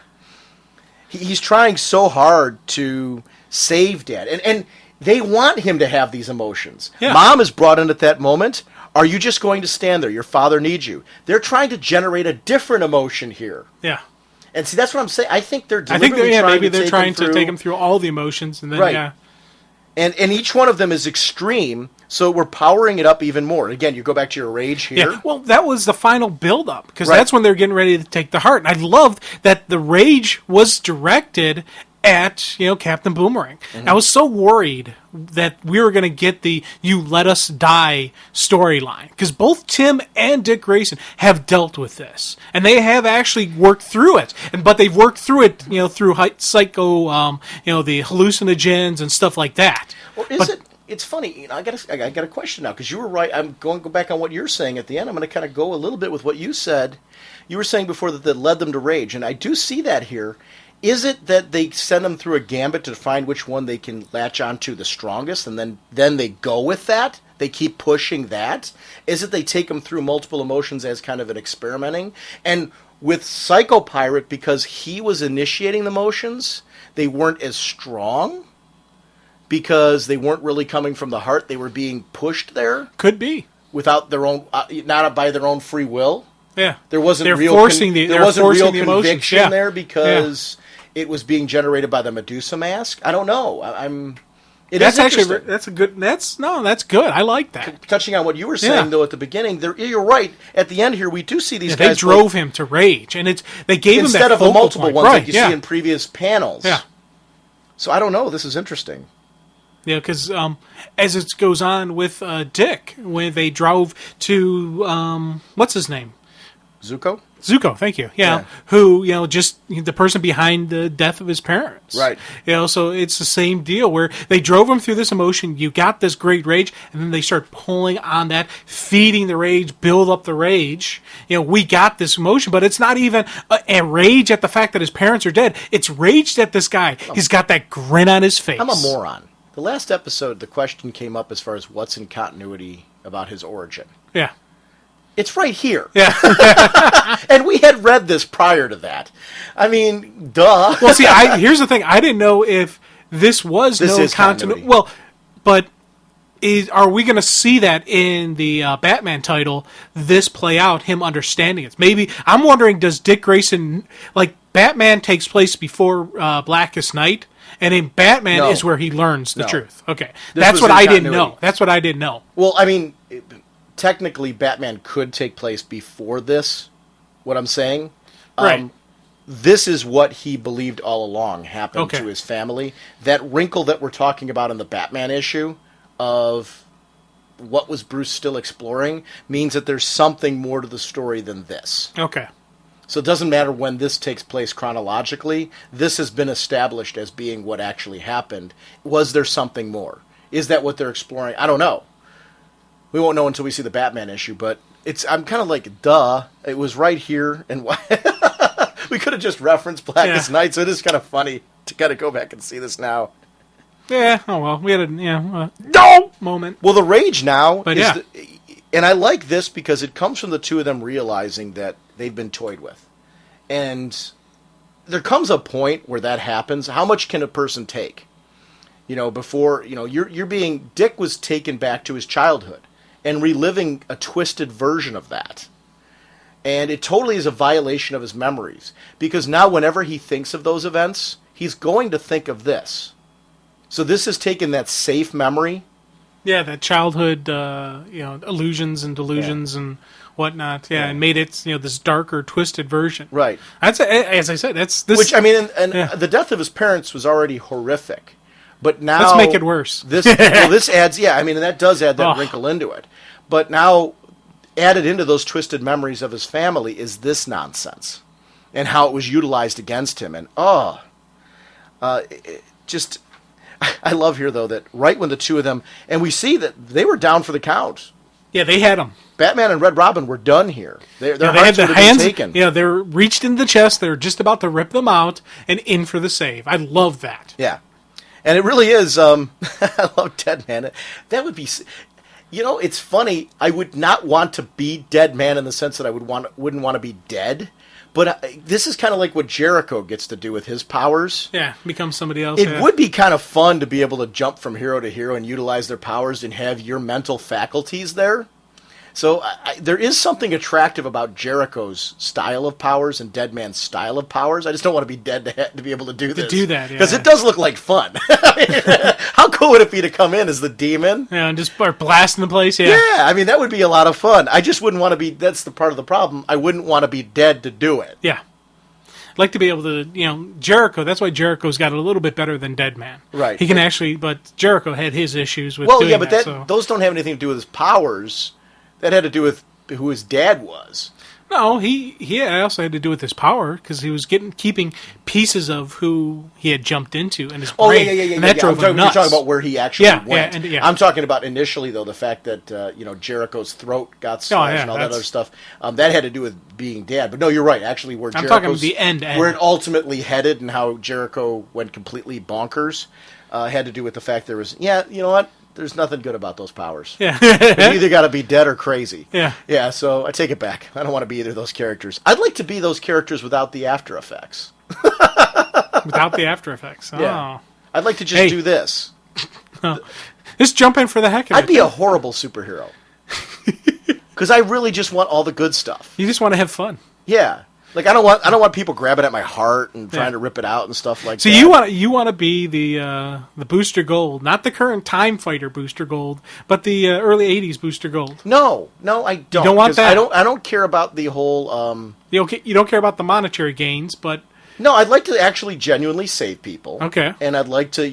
he's trying so hard to save Dad. And they want him to have these emotions. Yeah. Mom is brought in at that moment. Are you just going to stand there? Your father needs you. They're trying to generate a different emotion here. Yeah. And see, that's what I'm saying. I think they're I think deliberately they're trying to take him through all the emotions, and then Right. yeah. And each one of them is extreme, so we're powering it up even more. Again, you go back to your rage here. Yeah, well, that was the final build-up, because Right. that's when they're getting ready to take the heart. And I loved that the rage was directed at, you know, Captain Boomerang. Mm-hmm. I was so worried that we were going to get the "you let us die" storyline, because both Tim and Dick Grayson have dealt with this, and they have actually worked through it. But they've worked through it, you know, through psycho, you know, the hallucinogens and stuff like that. Or is it? It's funny. You know, I got a question now, because you were right. I'm going to go back on what you're saying at the end. I'm going to kind of go a little bit with what you said. You were saying before that led them to rage, and I do see that here. Is it that they send them through a gambit to find which one they can latch onto the strongest, and then they go with that? They keep pushing that? Is it they take them through multiple emotions as kind of an experimenting? And with Psycho Pirate, because he was initiating the motions, they weren't as strong? Because they weren't really coming from the heart, they were being pushed there? Could be. Without their own, not by their own free will? Yeah. There wasn't They're real forcing the conviction emotions. Yeah. there because it was being generated by the Medusa mask. I don't know. That's good. That's good. I like that. Touching on what you were saying though at the beginning, you're right. At the end here, we do see these guys. They drove him to rage, and they gave him instead that of the multiple point. ones Right, like you see in previous panels. Yeah. So I don't know. This is interesting. Yeah, because as it goes on with Dick, when they drove to what's his name? Zuko, thank you. Yeah, who, you know, just the person behind the death of his parents. Right. You know, so it's the same deal where they drove him through this emotion. You got this great rage, and then they start pulling on that, feeding the rage, build up the rage. You know, we got this emotion, but it's not even a rage at the fact that his parents are dead. It's rage at this guy. He's got that grin on his face. I'm a moron. The last episode, the question came up as far as what's in continuity about his origin. Yeah. It's right here. Yeah. And we had read this prior to that. I mean, duh. Well, see, here's the thing. I didn't know if this was no continuity. Well, but are we going to see that in the Batman title, this play out, him understanding it? Maybe, I'm wondering, does Dick Grayson, like, Batman takes place before Blackest Night, and in Batman is where he learns the truth. Okay. That's what I didn't know. That's what I didn't know. Well, I mean, technically, Batman could take place before this, what I'm saying. Right. this is what he believed all along happened Okay. to his family. That wrinkle that we're talking about in the Batman issue of what was Bruce still exploring means that there's something more to the story than this. Okay. So it doesn't matter when this takes place chronologically. This has been established as being what actually happened. Was there something more? Is that what they're exploring? I don't know. We won't know until we see the Batman issue, but I'm kind of like, duh. It was right here, and we could have just referenced Blackest Night, so it is kind of funny to kind of go back and see this now. Yeah, oh well. We had a moment. Well, the rage now But is... yeah. And I like this because it comes from the two of them realizing that they've been toyed with. And there comes a point where that happens. How much can a person take? Before, you're being... Dick was taken back to his childhood and reliving a twisted version of that. And it totally is a violation of his memories. Because now whenever he thinks of those events, he's going to think of this. So this has taken that safe memory... Yeah, that childhood, illusions and delusions and whatnot. Yeah, and made it, this darker, twisted version. Right. That's, as I said, that's this. Which, I mean, and the death of his parents was already horrific. But now... Let's make it worse. This adds... Yeah, I mean, and that does add that wrinkle into it. But now, added into those twisted memories of his family is this nonsense. And how it was utilized against him. And, just... I love here, though, that right when the two of them... And we see that they were down for the count. Yeah, they had him. Batman and Red Robin were done here. Their They had hearts the would have been hands. taken. Yeah, they're reached in the chest. They're just about to rip them out and in for the save. I love that. Yeah. And it really is... I love Dead Man. That would be... it's funny. I would not want to be Dead Man in the sense that I wouldn't want to be dead. But this is kind of like what Jericho gets to do with his powers. Yeah, become somebody else. It would be kind of fun to be able to jump from hero to hero and utilize their powers and have your mental faculties there. So there is something attractive about Jericho's style of powers and Dead Man's style of powers. I just don't want to be dead to be able to do this. To do that, yeah. Because it does look like fun. How cool would it be to come in as the demon? Yeah, and just start blasting the place, yeah. Yeah, I mean, that would be a lot of fun. I just wouldn't want to be... That's the part of the problem. I wouldn't want to be dead to do it. Yeah. I'd like to be able to, Jericho, that's why Jericho's got it a little bit better than Dead Man. Right. He can actually, but Jericho had his issues with doing but that. those don't have anything to do with his powers. That had to do with who his dad was. No, he also had to do with his power because he was keeping pieces of who he had jumped into in his brain. Yeah. And that drove him nuts. You're talking about where he actually went. Yeah. I'm talking about initially, though, the fact that Jericho's throat got slashed and all that other stuff. That had to do with being dad. But no, you're right. Actually, where I'm talking the end. Where it ultimately headed and how Jericho went completely bonkers had to do with the fact there was, you know what? There's nothing good about those powers. Yeah. You either got to be dead or crazy. Yeah. Yeah, so I take it back. I don't want to be either of those characters. I'd like to be those characters without the after effects. Without the after effects. Oh. Yeah. I'd like to just do this. Just jump in for the heck of it. I'd be a horrible superhero. Because I really just want all the good stuff. You just want to have fun. Yeah. Like I don't want people grabbing at my heart and trying to rip it out and stuff like that. So you want to be the Booster Gold, not the current Time Fighter Booster Gold, but the early '80s Booster Gold. No, I don't. You don't want that. I don't care about the whole. You don't care about the monetary gains, but no, I'd like to actually genuinely save people. Okay. And I'd like to,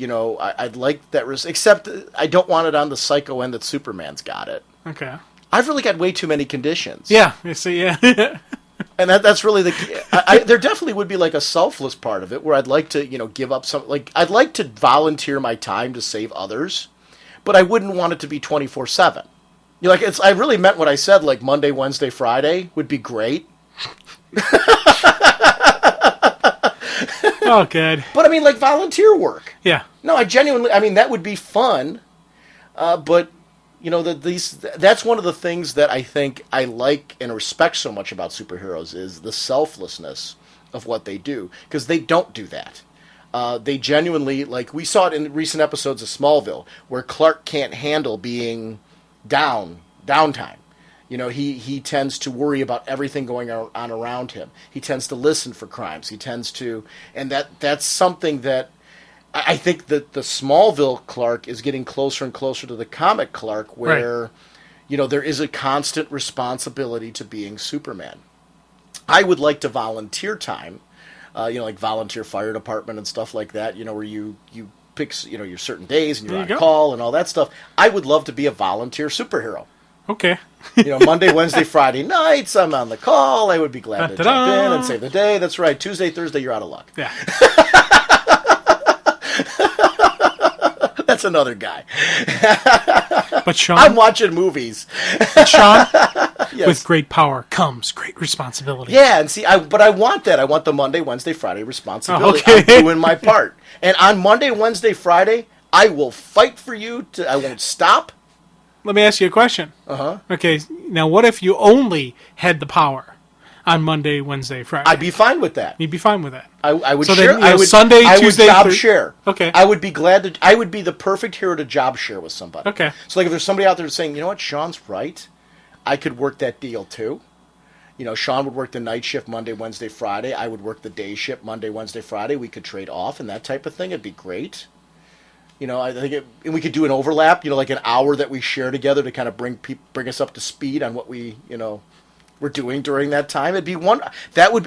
I'd like that. Except I don't want it on the psycho end that Superman's got it. Okay. I've really got way too many conditions. Yeah. You see, yeah. And that's really there definitely would be like a selfless part of it where I'd like to, give up some, like, I'd like to volunteer my time to save others, but I wouldn't want it to be 24/7. I really meant what I said, like Monday, Wednesday, Friday would be great. Oh, good. But I mean, like volunteer work. Yeah. No, that would be fun, but... that's one of the things that I think I like and respect so much about superheroes is the selflessness of what they do. Because they don't do that. They genuinely, like, we saw it in recent episodes of Smallville, where Clark can't handle being downtime. He tends to worry about everything going on around him. He tends to listen for crimes. He tends to, and that's something that I think that the Smallville Clark is getting closer and closer to the comic Clark where, there is a constant responsibility to being Superman. I would like to volunteer time like volunteer fire department and stuff like that, where you pick, your certain days and you're on There you go. call and all that stuff. I would love to be a volunteer superhero. Okay. Monday, Wednesday, Friday nights, I'm on the call. I would be glad to Da-da-da. jump in and save the day. That's right. Tuesday, Thursday, you're out of luck. Yeah. That's another guy. But Sean, I'm watching movies. Sean, Yes. with great power comes great responsibility. Yeah, and see, but I want that. I want the Monday, Wednesday, Friday responsibility. Oh, okay. I'm doing my part. And on Monday, Wednesday, Friday, I will fight for you. I won't stop. Let me ask you a question. Uh-huh. Okay, now what if you only had the power on Monday, Wednesday, Friday? I'd be fine with that. You'd be fine with that. I would So share. then, I would Sunday, I Tuesday, would job Thur- share. Okay. I would be glad to. I would be the perfect hero to job share with somebody. Okay. So like, if there's somebody out there saying, you know what, Sean's right, I could work that deal too. Sean would work the night shift Monday, Wednesday, Friday. I would work the day shift Monday, Wednesday, Friday. We could trade off and that type of thing. It'd be great. I think and we could do an overlap. Like an hour that we share together to kind of bring us up to speed on what we we're doing during that time. It'd be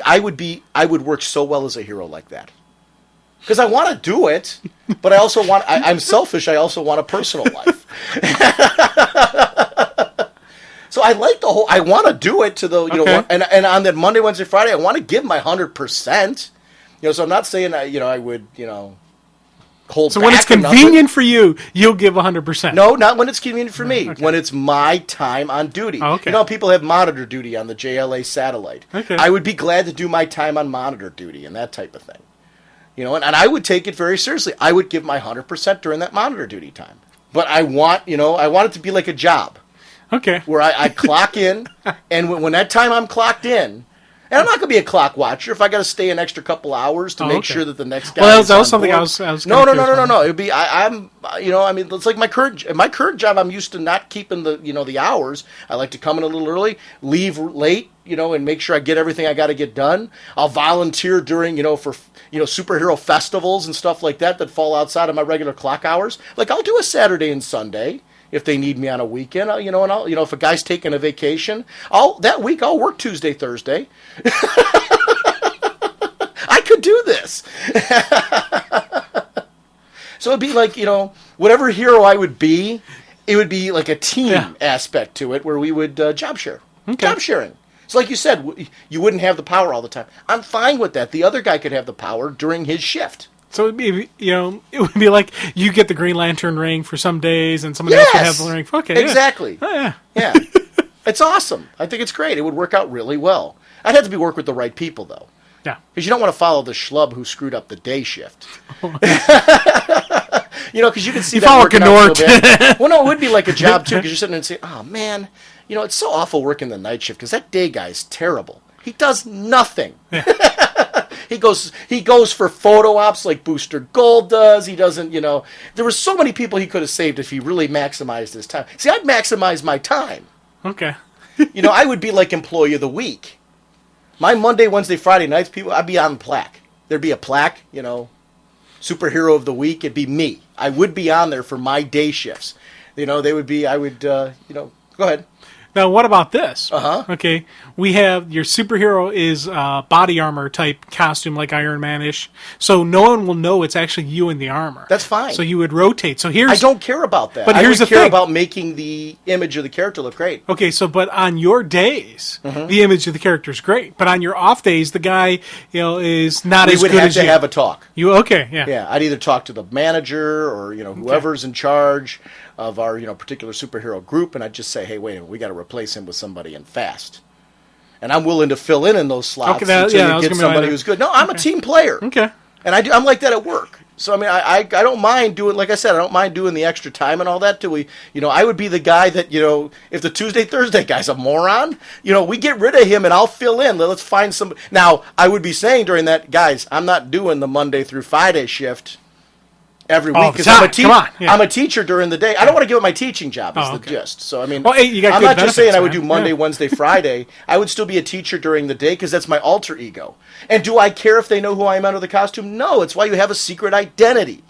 I would work so well as a hero like that. Because I want to do it, but I also want. I'm selfish. I also want a personal life. So I like the whole. I want to do it to the Okay. and on that Monday, Wednesday, Friday, I want to give my 100%. So I'm not saying I would hold. So when it's back or nothing. convenient for you, you'll give 100%. No, not when it's convenient for me. Okay. When it's my time on duty. Oh, okay. People have monitor duty on the JLA satellite. Okay. I would be glad to do my time on monitor duty and that type of thing. And I would take it very seriously. I would give my 100% during that monitor duty time. But I want it to be like a job Okay. where I clock in, and when that time I'm clocked in, and I'm not going to be a clock watcher if I got to stay an extra couple hours to make okay. sure that the next guy. Well, is that was on something board. I was No. kinda curious about. It'd be I'm it's like my current job. I'm used to not keeping the hours. I like to come in a little early, leave late, and make sure I get everything I got to get done. I'll volunteer during for superhero festivals and stuff like that fall outside of my regular clock hours. Like I'll do a Saturday and Sunday. If they need me on a weekend, and I'll, if a guy's taking a vacation, that week I'll work Tuesday, Thursday. I could do this. So it'd be like, whatever hero I would be, it would be like a team aspect to it where we would job share. Okay. Job sharing. So like you said, you wouldn't have the power all the time. I'm fine with that. The other guy could have the power during his shift. So it'd be, it would be like you get the Green Lantern ring for some days, and somebody else would have the ring. Okay, exactly. Yeah. Oh, yeah. Yeah. It's awesome. I think it's great. It would work out really well. I'd have to work with the right people, though. Yeah. Because you don't want to follow the schlub who screwed up the day shift. Because you can see that follow working out so Gnort. bad. Well, no, it would be like a job, too, because you're sitting there and saying, oh, man, it's so awful working the night shift because that day guy's terrible. He does nothing. Yeah. He goes for photo ops like Booster Gold does. He doesn't, there were so many people he could have saved if he really maximized his time. See, I'd maximize my time. Okay. I would be like Employee of the Week. My Monday, Wednesday, Friday nights, I'd be on the plaque. There'd be a plaque, Superhero of the Week. It'd be me. I would be on there for my day shifts. Go ahead. Now, what about this? Uh-huh. Okay, we have your superhero is body armor type costume, like Iron Man-ish. So no one will know it's actually you in the armor. That's fine. So you would rotate. So here's I don't care about that. But here's I would the care thing. about making the image of the character look great. Okay, but on your days, the image of the character is great. But on your off days, the guy, is not as We would good have as to you. have a talk. Okay, yeah. Yeah, I'd either talk to the manager or whoever's in charge of our particular superhero group, and I'd just say, hey, wait a minute, we got to replace him with somebody and fast. And I'm willing to fill in those slots until you get somebody who's good. No, I'm a team player. Okay. And I'm like that at work. So I mean, I don't mind doing, like I said, I don't mind doing the extra time and all that till we, I would be the guy that, if the Tuesday, Thursday guy's a moron, we get rid of him and I'll fill in. Let's find somebody. Now, I would be saying during that, guys, I'm not doing the Monday through Friday shift every week because I'm a teacher during the day. I don't want to give up my teaching job is the gist. So I mean, I'm not just saying I would do Monday, Wednesday, Friday. I would still be a teacher during the day because that's my alter ego. And do I care if they know who I am under the costume? No, it's why you have a secret identity.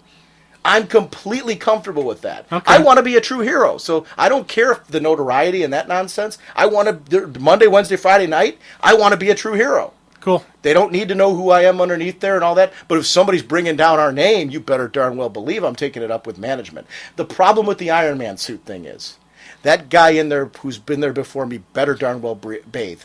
I'm completely comfortable with that. Okay. I want to be a true hero, so I don't care if the notoriety and that nonsense. I want to Monday, Wednesday, Friday night. I want to be a true hero. Cool. They don't need to know who I am underneath there and all that. But if somebody's bringing down our name, you better darn well believe I'm taking it up with management. The problem with the Iron Man suit thing is that guy in there who's been there before me better darn well bathe.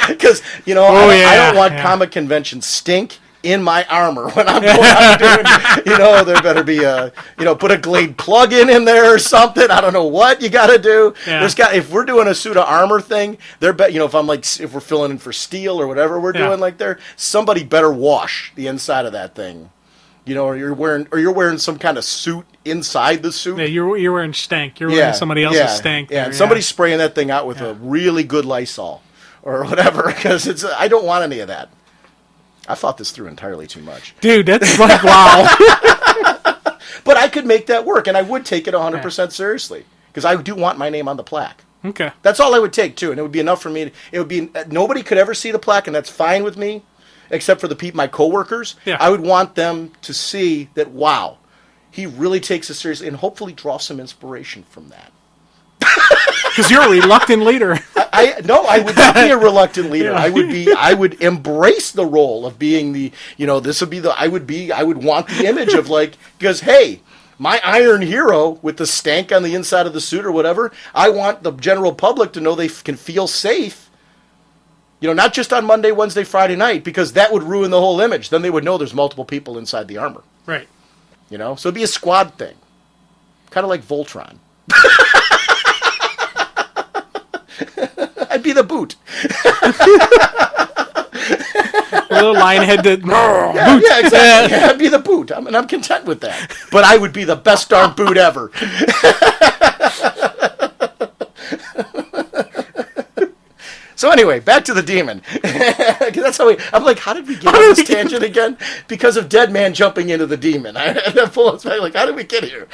Because, you know, I don't want comic conventions stink in my armor when I'm going out doing, you know, there better be a, you know, put a Glade plug-in in there or something. I don't know what you got to do. Yeah. If we're doing a suit of armor thing, you know, if we're filling in for steel or whatever we're doing like there, somebody better wash the inside of that thing. You know, or you're wearing some kind of suit inside the suit. Yeah, you're wearing stank. You're wearing somebody else's stank. Yeah, and somebody's spraying that thing out with a really good Lysol or whatever, because I don't want any of that. I thought this through entirely too much. Dude, that's like, wow. But I could make that work, and I would take it 100% seriously, because I do want my name on the plaque. Okay. That's all I would take, too, and it would be enough for me. Nobody could ever see the plaque, and that's fine with me, except for my coworkers. Yeah. I would want them to see that, wow, he really takes it seriously, and hopefully draw some inspiration from that. Because you're a reluctant leader. No, I would not be a reluctant leader. Yeah. I would embrace the role of being the, you know, I would want the image of because, hey, my Iron Hero with the stank on the inside of the suit or whatever, I want the general public to know they can feel safe. You know, not just on Monday, Wednesday, Friday night, because that would ruin the whole image. Then they would know there's multiple people inside the armor. Right. You know, so it'd be a squad thing. Kind of like Voltron. I'd be the boot. Little lion head to boot. Yeah, exactly. I'd be the boot. I'm content with that. But I would be the best darn boot ever. So anyway, back to the demon. That's how I'm like, how did we get on this tangent again? Because of Dead Man jumping into the demon. I had to pull us back. Like, how did we get here?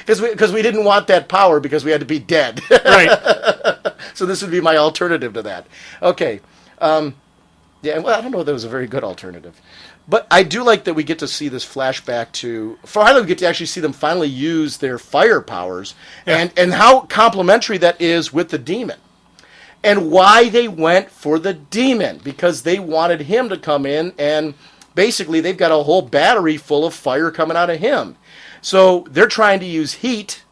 Because we didn't want that power because we had to be dead. Right. So this would be my alternative to that. Okay. Yeah, well, I don't know if that was a very good alternative. But I do like that we get to see this flashback to... Finally, we get to actually see them finally use their fire powers and how complementary that is with the demon. And why they went for the demon. Because they wanted him to come in and basically they've got a whole battery full of fire coming out of him. So they're trying to use heat.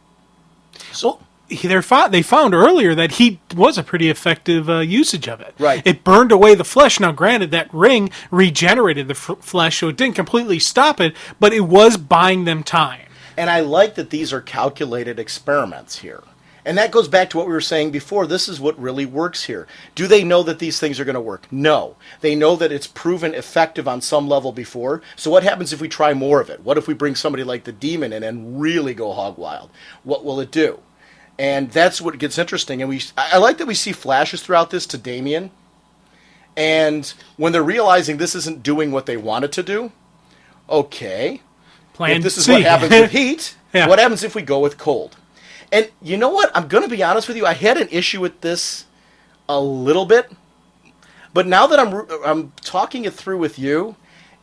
So they found earlier that heat was a pretty effective usage of it. Right. It burned away the flesh. Now, granted, that ring regenerated the flesh, so it didn't completely stop it, but it was buying them time. And I like that these are calculated experiments here. And that goes back to what we were saying before. This is what really works here. Do they know that these things are going to work? No. They know that it's proven effective on some level before. So what happens if we try more of it? What if we bring somebody like the demon in and really go hog wild? What will it do? And that's what gets interesting. And I like that we see flashes throughout this to Damien. And when they're realizing this isn't doing what they want it to do, okay. If this is what happens with heat, what happens if we go with cold? And you know what? I'm going to be honest with you. I had an issue with this a little bit. But now that I'm talking it through with you,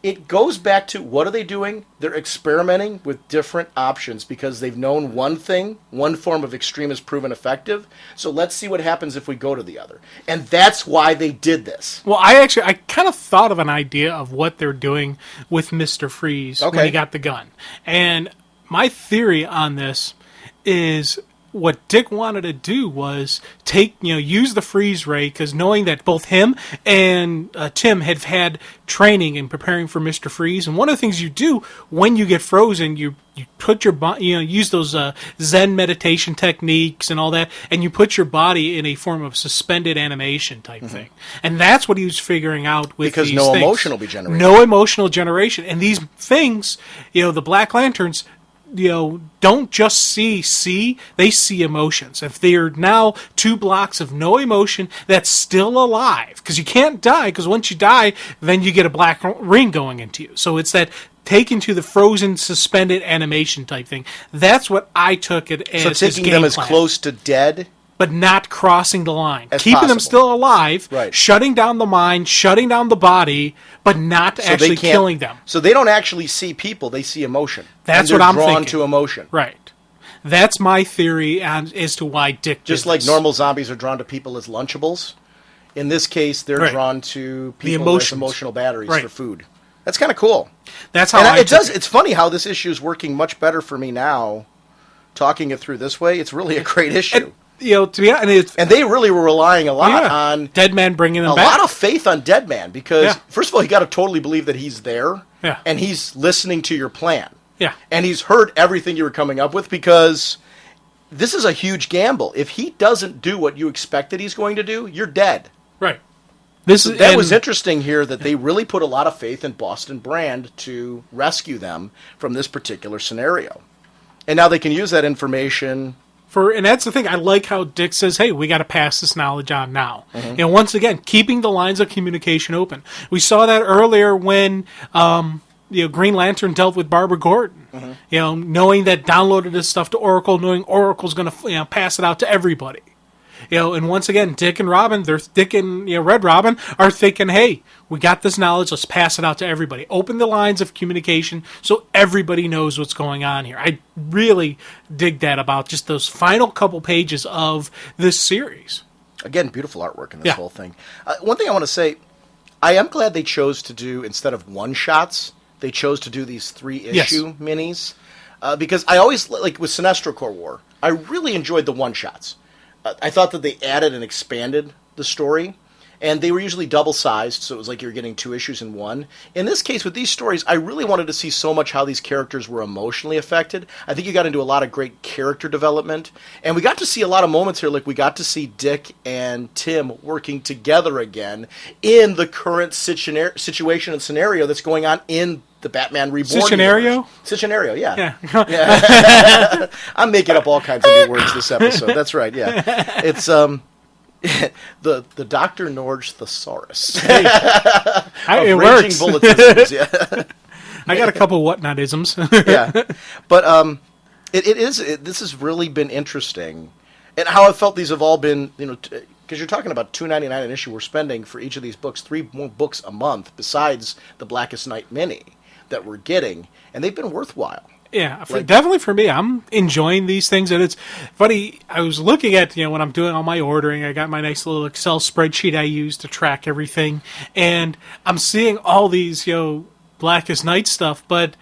it goes back to what are they doing? They're experimenting with different options because they've known one thing, one form of extreme has proven effective. So let's see what happens if we go to the other. And that's why they did this. Well, I kind of thought of an idea of what they're doing with Mr. Freeze when he got the gun. And my theory on this is what Dick wanted to do was use the freeze ray, because knowing that both him and Tim have had training in preparing for Mr. Freeze, and one of the things you do when you get frozen, you put your body, use those Zen meditation techniques and all that, and you put your body in a form of suspended animation type thing, and that's what he was figuring out with because these no things. Emotion will be generated. No emotional generation, and these things, the Black Lanterns, don't just see, they see emotions. If they're now 2 blocks of no emotion, that's still alive. Because you can't die, because once you die, then you get a black ring going into you. So it's that taken to the frozen, suspended animation type thing. That's what I took it as. So taking them as close to dead? But not crossing the line. As Keeping possible. them still alive, right. Shutting down the mind, shutting down the body, but not actually killing them. So they don't actually see people, they see emotion. That's what I'm thinking. They're drawn to emotion. Right. That's my theory as to why Dick just did like this. Normal zombies are drawn to people as Lunchables, In this case, they're Right. drawn to The people with emotions. emotional batteries Right. for food. That's kind of cool. That's how And I it does. It's funny how this issue is working much better for me now. Talking it through this way, it's really a great issue. To be honest, And they really were relying a lot on Dead Man bringing them a back. lot of faith on Dead Man because first of all, you got to totally believe that he's there, Yeah. and he's listening to your plan, Yeah. and he's heard everything you were coming up with because this is a huge gamble. If he doesn't do what you expected he's going to do, you're dead. Right. That was interesting here that they really put a lot of faith in Boston Brand to rescue them from this particular scenario. And now they can use that information. And that's the thing. I like how Dick says, hey, we got to pass this knowledge on now. Once again, keeping the lines of communication open. We saw that earlier when Green Lantern dealt with Barbara Gordon. Knowing that downloaded this stuff to Oracle, knowing Oracle's going to pass it out to everybody. And once again, Dick and Red Robin are thinking, hey, we got this knowledge, let's pass it out to everybody. Open the lines of communication so everybody knows what's going on here. I really dig that about just those final couple pages of this series. Again, beautiful artwork in this whole thing. One thing I want to say, I am glad they chose to do, instead of one-shots, they chose to do these 3-issue minis. Because I always, like with Sinestro Corps War, I really enjoyed the one-shots. I thought that they added and expanded the story, and they were usually double-sized, so it was like you were getting 2 issues in one. In this case, with these stories, I really wanted to see so much how these characters were emotionally affected. I think you got into a lot of great character development, and we got to see a lot of moments here, like we got to see Dick and Tim working together again in the current situation and scenario that's going on in the Batman Reborn Scenario? Scenario, yeah. Yeah. I'm making up all kinds of new words this episode. That's right, yeah. It's the drnorge thesaurus. It Raging works. bulletisms, yeah. I got a couple whatnotisms. Yeah. But this has really been interesting. And how I felt these have all been, because you're talking about $2.99 an issue we're spending for each of these books, 3 more books a month besides the Blackest Night mini that we're getting, and they've been worthwhile. Yeah, definitely for me. I'm enjoying these things, and it's funny. I was looking at, when I'm doing all my ordering, I got my nice little Excel spreadsheet I use to track everything, and I'm seeing all these, Blackest Night stuff, but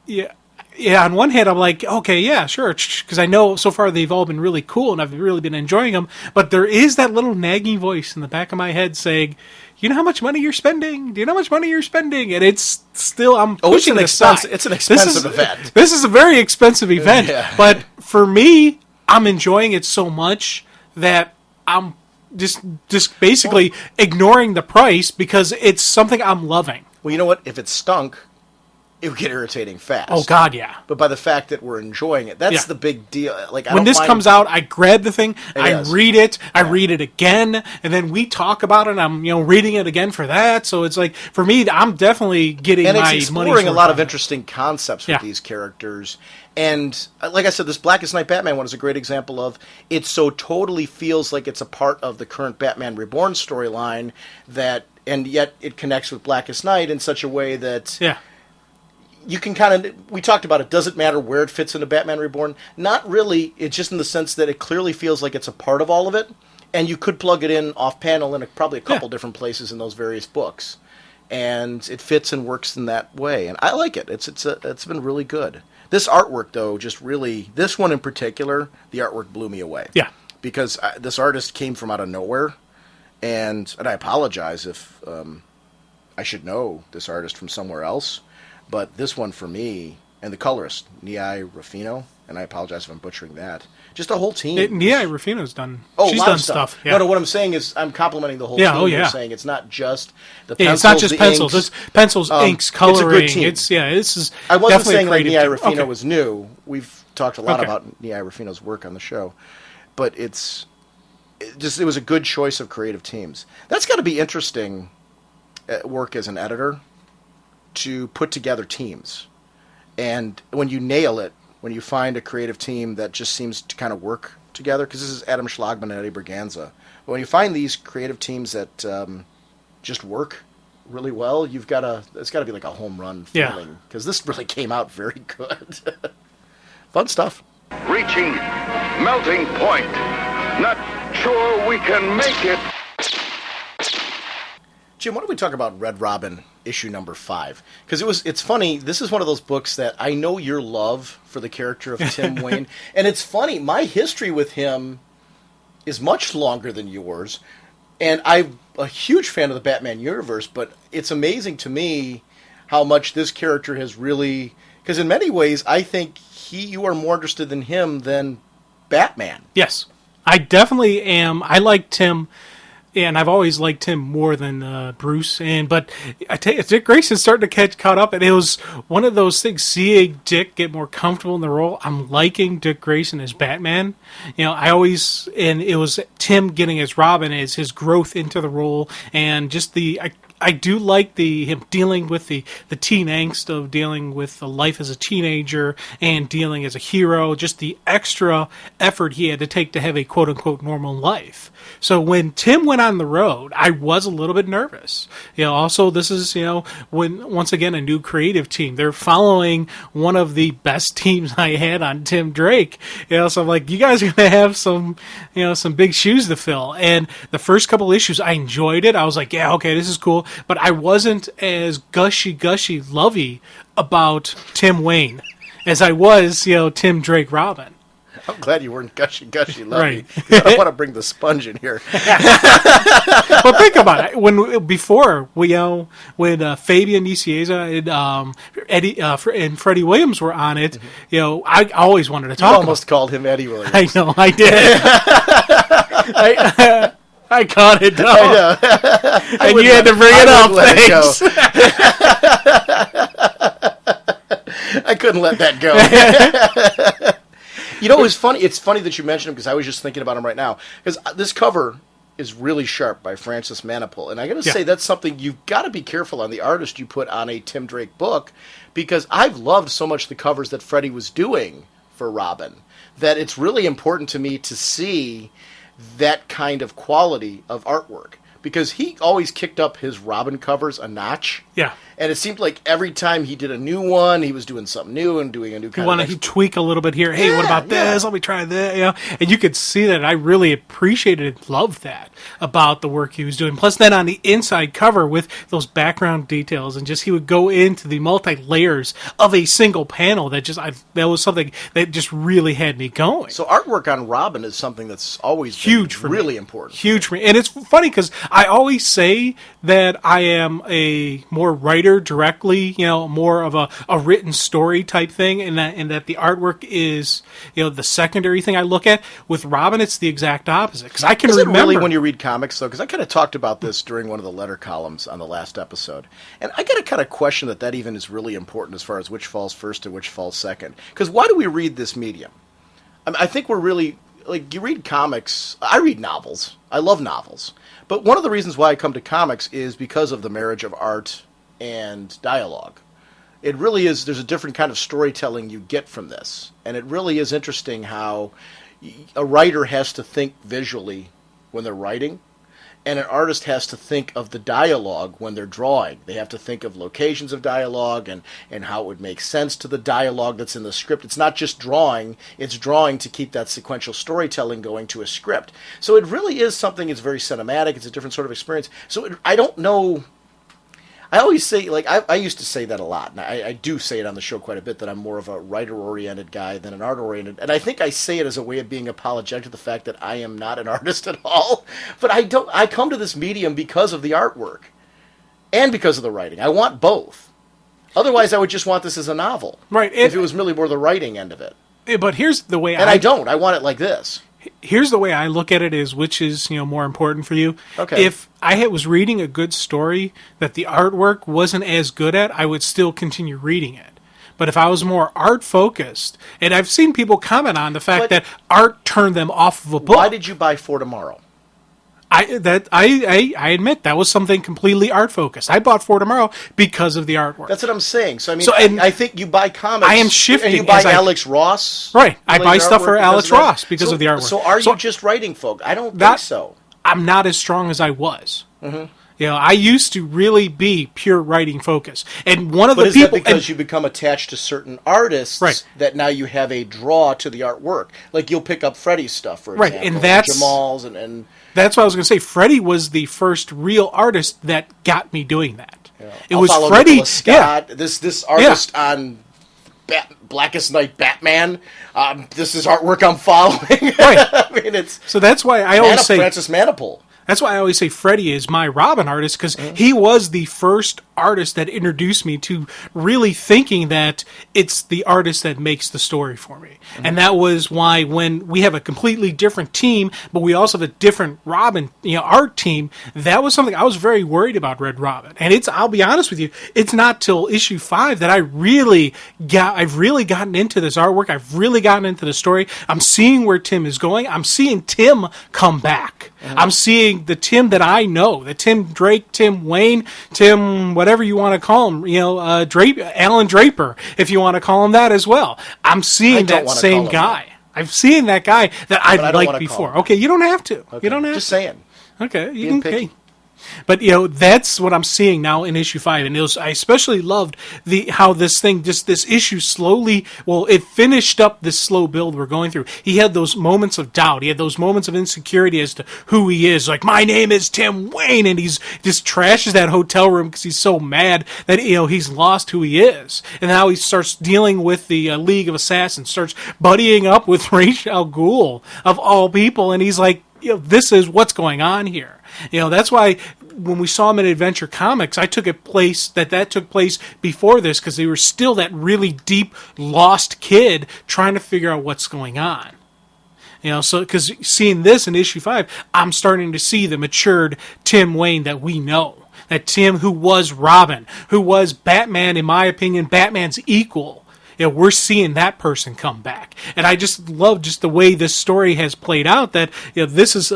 on one hand, I'm like, okay, yeah, sure, because I know so far they've all been really cool, and I've really been enjoying them, but there is that little nagging voice in the back of my head saying, you know how much money you're spending? Do you know how much money you're spending? And it's still, I'm pushing it aside. It's an expensive event. This is a very expensive event. Yeah. But for me, I'm enjoying it so much that I'm just basically ignoring the price because it's something I'm loving. Well, you know what? If it stunk, it would get irritating fast. Oh, God, yeah. But by the fact that we're enjoying it, that's the big deal. Like, when this comes out, I grab the thing, I read it, I Yeah. read it again, and then we talk about it. I'm reading it again for that. So it's like, for me, I'm definitely getting and my it's money's exploring a worth lot of out. interesting concepts with Yeah. these characters. And like I said, this Blackest Night Batman one is a great example of it so totally feels like it's a part of the current Batman Reborn storyline and yet it connects with Blackest Night in such a way that you can we talked about it, does it matter where it fits into Batman Reborn? Not really. It's just in the sense that it clearly feels like it's a part of all of it, and you could plug it in off-panel in probably a couple different places in those various books. And it fits and works in that way, and I like it. It's been really good. This artwork, though, just really, this one in particular, the artwork blew me away. Yeah. Because this artist came from out of nowhere, and I apologize if I should know this artist from somewhere else, but this one for me, and the colorist, Nia Ruffino, and I apologize if I'm butchering that, just a whole team. Nia Ruffino's done. Oh, she's a lot done of stuff. Yeah. No, what I'm saying is I'm complimenting the whole Yeah, team. oh, yeah. I'm saying it's not just the pencils, it's not just the pencils. inks. It's pencils, inks, coloring. It's a good team. This is. I wasn't definitely saying a like creative Nia team. Ruffino Okay. was new. We've talked a lot Okay. about Nia Ruffino's work on the show, but it was a good choice of creative teams. That's got to be interesting work as an editor to put together teams, and when you nail it, when you find a creative team that just seems to kind of work together, because this is Adam Schlagman and Eddie Berganza. But when you find these creative teams that just work really well, it's got to be like a home run feeling, because this really came out very good. Fun stuff. Reaching melting point. Not sure we can make it. Jim, why don't we talk about Red Robin issue number 5? Because it's funny. This is one of those books that I know your love for the character of Tim Wayne, and it's funny. My history with him is much longer than yours, and I'm a huge fan of the Batman universe. But it's amazing to me how much this character has really. Because in many ways, I think you are more interested in him than Batman. Yes, I definitely am. I like Tim. And I've always liked him more than Bruce. But I tell you, Dick Grayson's starting to get caught up, and it was one of those things. Seeing Dick get more comfortable in the role, I'm liking Dick Grayson as Batman. You know, and it was Tim getting as Robin as his growth into the role, and just I do like him dealing with the teen angst of dealing with the life as a teenager and dealing as a hero, just the extra effort he had to take to have a quote-unquote normal life. So when Tim went on the road, I was a little bit nervous. You know, also this is, once again, a new creative team. They're following one of the best teams I had on Tim Drake. So I'm like, you guys are going to have some big shoes to fill. And the first couple issues, I enjoyed it. I was like, yeah, okay, this is cool. But I wasn't as gushy lovey about Tim Wayne as I was, Tim Drake Robin. I'm glad you weren't gushy lovey. Right. I don't want to bring the sponge in here. Well, think about it. When Fabian Nicieza and Freddie Williams were on it, I always wanted to talk. You almost called him Eddie Williams. I know, I did. I caught it, though. I know. And you had to bring it up. Thanks. I couldn't let that go. It was funny. It's funny that you mentioned him because I was just thinking about him right now. Because this cover is really sharp by Francis Manapul. And I got to say, that's something you've got to be careful on the artist you put on a Tim Drake book, because I've loved so much the covers that Freddie was doing for Robin that it's really important to me to see that kind of quality of artwork, because he always kicked up his Robin covers a notch. Yeah. And it seemed like every time he did a new one, he was doing something new and doing a new kind of... He'd tweak a little bit here. Hey, what about this? Let me try that. And you could see that. I really appreciated and loved that about the work he was doing. Plus, then on the inside cover with those background details, and just he would go into the multi-layers of a single panel that was something that just really had me going. So artwork on Robin is something that's always huge for really me. Important. Huge for me. And it's funny because I always say that I am a more writer directly, more of a written story type thing, and that the artwork is, the secondary thing I look at. With Robin, it's the exact opposite, because I can remember. Really, when you read comics, though, because I kind of talked about this during one of the letter columns on the last episode, and I got to kind of question that even is really important as far as which falls first and which falls second. Because why do we read this medium? I think we're really, like, you read comics. I read novels. I love novels. But one of the reasons why I come to comics is because of the marriage of art and dialogue. It really is, there's a different kind of storytelling you get from this. And it really is interesting how a writer has to think visually when they're writing, and an artist has to think of the dialogue when they're drawing. They have to think of locations of dialogue and how it would make sense to the dialogue that's in the script. It's not just drawing, it's drawing to keep that sequential storytelling going to a script. So it really is something, it's very cinematic, it's a different sort of experience. So I don't know... I always say, like, I used to say that a lot, and I do say it on the show quite a bit, that I'm more of a writer-oriented guy than an art-oriented, and I think I say it as a way of being apologetic to the fact that I am not an artist at all, but I come to this medium because of the artwork, and because of the writing. I want both. Otherwise, I would just want this as a novel. Right. If it was really more the writing end of it. But here's the way I don't. I want it like this. Here's the way I look at it is, which is, more important for you. Okay. If I was reading a good story that the artwork wasn't as good at, I would still continue reading it. But if I was more art-focused, and I've seen people comment on the fact that art turned them off of a book. Why did you buy For Tomorrow? I admit that was something completely art focused. I bought For Tomorrow because of the artwork. That's what I'm saying. So I think you buy comics. I am shifting. And you buy Alex Ross. Right. I buy stuff for Alex Ross because of the artwork. So are you just writing folk? I don't think so. I'm not as strong as I was. Mm-hmm. I used to really be pure writing focus. And one of But the is people... that because you become attached to certain artists Right. that now you have a draw to the artwork? Like you'll pick up Freddie's stuff, for Right, example. and that's... Jamal's and That's what I was going to say. Freddie was the first real artist that got me doing that. It I'll was follow Freddie... Nicholas Scott, this artist on Blackest Night Batman. This is artwork I'm following. Right. I mean, it's... So that's why I always say... Francis Manipul. That's why I always say Freddie is my Robin artist, because he was the first artist that introduced me to really thinking that it's the artist that makes the story for me. And that was why when we have a completely different team, but we also have a different Robin, art team, that was something I was very worried about Red Robin. And I'll be honest with you, it's not till issue 5 that I've really gotten into this artwork. I've really gotten into the story. I'm seeing where Tim is going. I'm seeing Tim come back. I'm seeing the Tim that I know, the Tim Drake, Tim Wayne, Tim whatever you want to call him, Alan Draper, if you want to call him that as well. I'm seeing that same guy. I've seen that guy that I liked before. Okay, you don't have to. Okay. You don't have Just to. saying. Okay, you can. Picky. But that's what I'm seeing now in issue 5, and I especially loved how this issue slowly. Well, it finished up this slow build we're going through. He had those moments of doubt. He had those moments of insecurity as to who he is. Like, my name is Tim Wayne, and he's just trashes that hotel room because he's so mad that he's lost who he is. And now he starts dealing with the League of Assassins, starts buddying up with Ra's al Ghul of all people, and he's like, this is what's going on here. That's why when we saw him in Adventure Comics, I took it place that took place before this because they were still that really deep, lost kid trying to figure out what's going on. So because seeing this in issue 5, I'm starting to see the matured Tim Wayne that we know. That Tim who was Robin, who was Batman, in my opinion, Batman's equal. We're seeing that person come back. And I just love just the way this story has played out, that this is...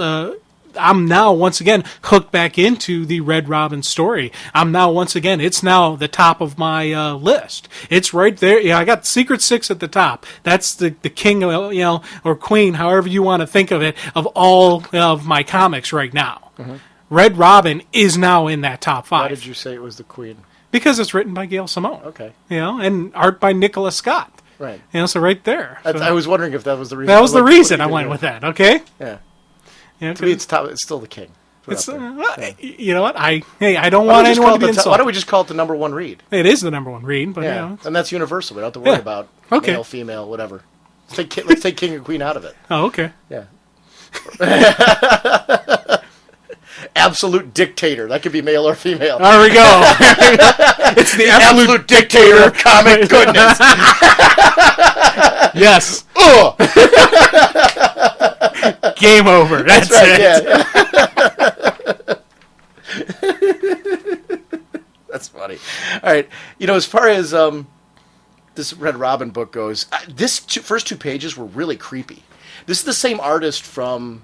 I'm now once again hooked back into the Red Robin story. I'm now once again, it's now the top of my list. It's right there. I got Secret Six at the top. That's the king of, or queen, however you want to think of it, of all of my comics right now. Mm-hmm. Red Robin is now in that top 5. Why did you say it was the queen? Because it's written by Gail Simone. Okay. And art by Nicholas Scott. Right. So right there. I was wondering if that was the reason. That was the reason I went with that. Okay. Yeah. To me, it's top. It's still the king. It's, you know what? I don't want anyone to be insulted. Why don't we just call it the number 1 read? It is the number 1 read, but and that's universal. We don't have to worry about male, female, whatever. Let's take king and queen out of it. Oh, okay. Yeah. Absolute dictator. That could be male or female. There we go. It's the absolute dictator of comic goodness. Yes. Game over. That's right, it. Yeah. That's funny. All right. As far as this Red Robin book goes, first 2 pages were really creepy. This is the same artist from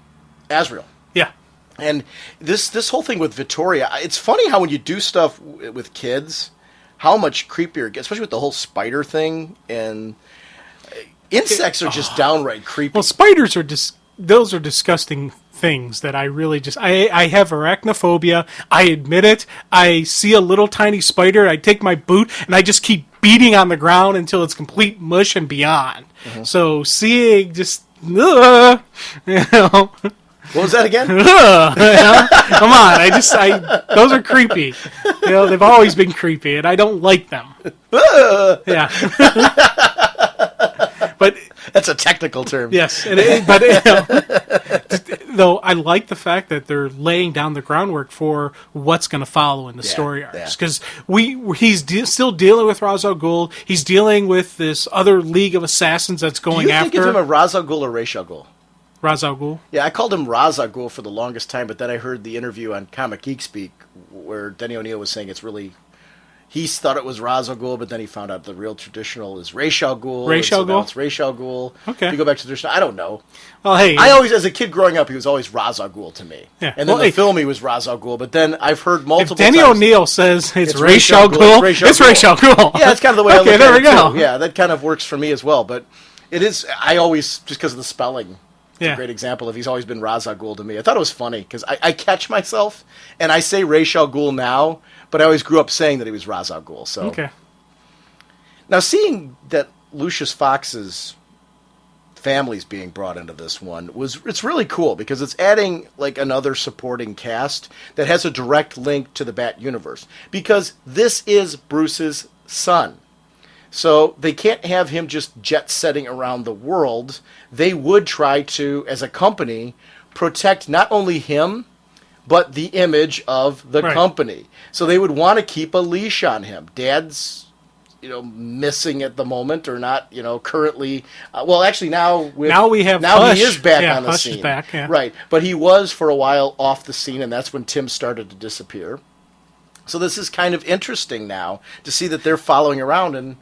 Azrael. Yeah. And this whole thing with Vittoria, it's funny how when you do stuff with kids, how much creepier it gets, especially with the whole spider thing. And insects are just downright creepy. Well, spiders are those are disgusting things that I really I have arachnophobia. I admit it. I see a little tiny spider, I take my boot, and I just keep beating on the ground until it's complete mush and beyond. Mm-hmm. So seeing just, What was that again? Come on, those are creepy. They've always been creepy, and I don't like them. Yeah. But that's a technical term. Yes, though I like the fact that they're laying down the groundwork for what's going to follow in the story arcs, because he's still dealing with Ra's al Ghul. He's dealing with this other League of Assassins that's going after. Do you think of him a Ra's al Ghul or Ra's al Ghul? Ra's al Ghul? Yeah, I called him Ra's al Ghul for the longest time, but then I heard the interview on Comic Geek Speak where Denny O'Neil was saying it's really... He thought it was Ra's al Ghul, but then he found out the real traditional is Ra's al Ghul. Ra's al Ghul? It's Ra's al Ghul. Okay. If you go back to traditional, I don't know. Well, hey. I always, as a kid growing up, he was always Ra's al Ghul to me. Yeah. And then the film, he was Ra's al Ghul, but then I've heard multiple times... If Denny O'Neil says it's Ra's al Ghul, it's Ra's al Ghul. Yeah, that's kind of the way I look at it, there we go. too. Yeah, that kind of works for me as well, but it is... I always, just because of the spelling... It's a great example of he's always been Ra's al Ghul to me. I thought it was funny because I catch myself and I say Ra's al Ghul now, but I always grew up saying that he was Ra's al Ghul. So now seeing that Lucius Fox's family's being brought into this one it's really cool because it's adding like another supporting cast that has a direct link to the Bat universe because this is Bruce's son. So they can't have him just jet-setting around the world. They would try to, as a company, protect not only him, but the image of the company. So they would want to keep a leash on him. Dad's, missing at the moment or not, currently. Well, actually now he is back on the scene. Is back, right. But he was for a while off the scene, and that's when Tim started to disappear. So this is kind of interesting now to see that they're following around and...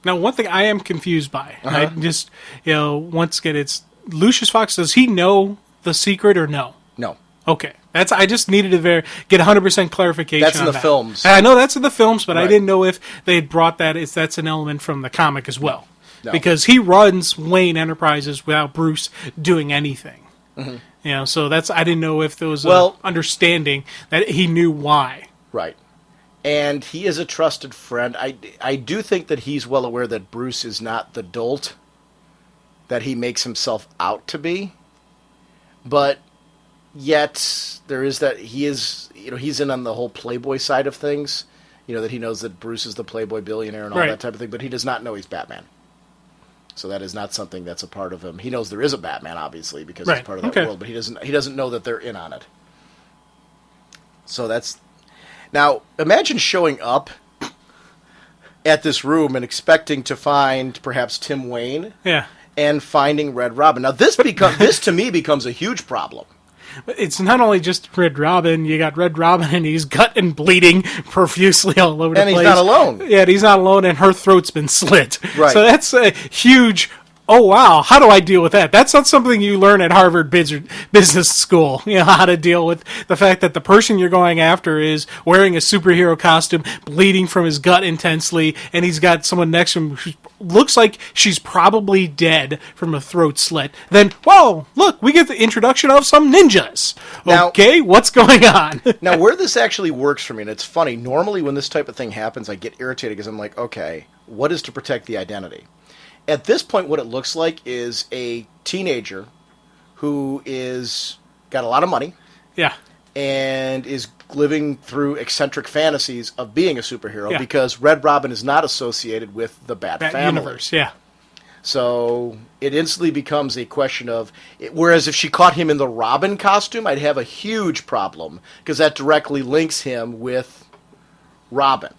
Now, one thing I am confused by, I just, once again, it's Lucius Fox, does he know the secret or no? No. Okay. I just needed to get 100% clarification That's in the films. And I know that's in the films, but I didn't know if they had brought that's an element from the comic as well. No. Because he runs Wayne Enterprises without Bruce doing anything. Mm-hmm. So I didn't know if there was an understanding that he knew why. Right. And he is a trusted friend. I do think that he's well aware that Bruce is not the dolt that he makes himself out to be. But yet there is that he is, he's in on the whole Playboy side of things. That he knows that Bruce is the Playboy billionaire and all that type of thing. But he does not know he's Batman. So that is not something that's a part of him. He knows there is a Batman, obviously, because he's part of that world. But he doesn't know that they're in on it. So that's... Now, imagine showing up at this room and expecting to find perhaps Tim Wayne and finding Red Robin. Now, this to me becomes a huge problem. It's not only just Red Robin. You got Red Robin, and he's gut and bleeding profusely all over the place. And he's not alone. Yeah, he's not alone, and her throat's been slit. Right. So that's a huge... Oh, wow, how do I deal with that? That's not something you learn at Harvard Business School, how to deal with the fact that the person you're going after is wearing a superhero costume, bleeding from his gut intensely, and he's got someone next to him who looks like she's probably dead from a throat slit. Then, whoa, look, we get the introduction of some ninjas. Now, okay, what's going on? Now, where this actually works for me, and it's funny, normally when this type of thing happens, I get irritated because I'm like, okay, what is to protect the identity? At this point, what it looks like is a teenager who is got a lot of money, and is living through eccentric fantasies of being a superhero because Red Robin is not associated with the Bat family. Universe, So it instantly becomes a question of, whereas if she caught him in the Robin costume, I'd have a huge problem because that directly links him with Robin.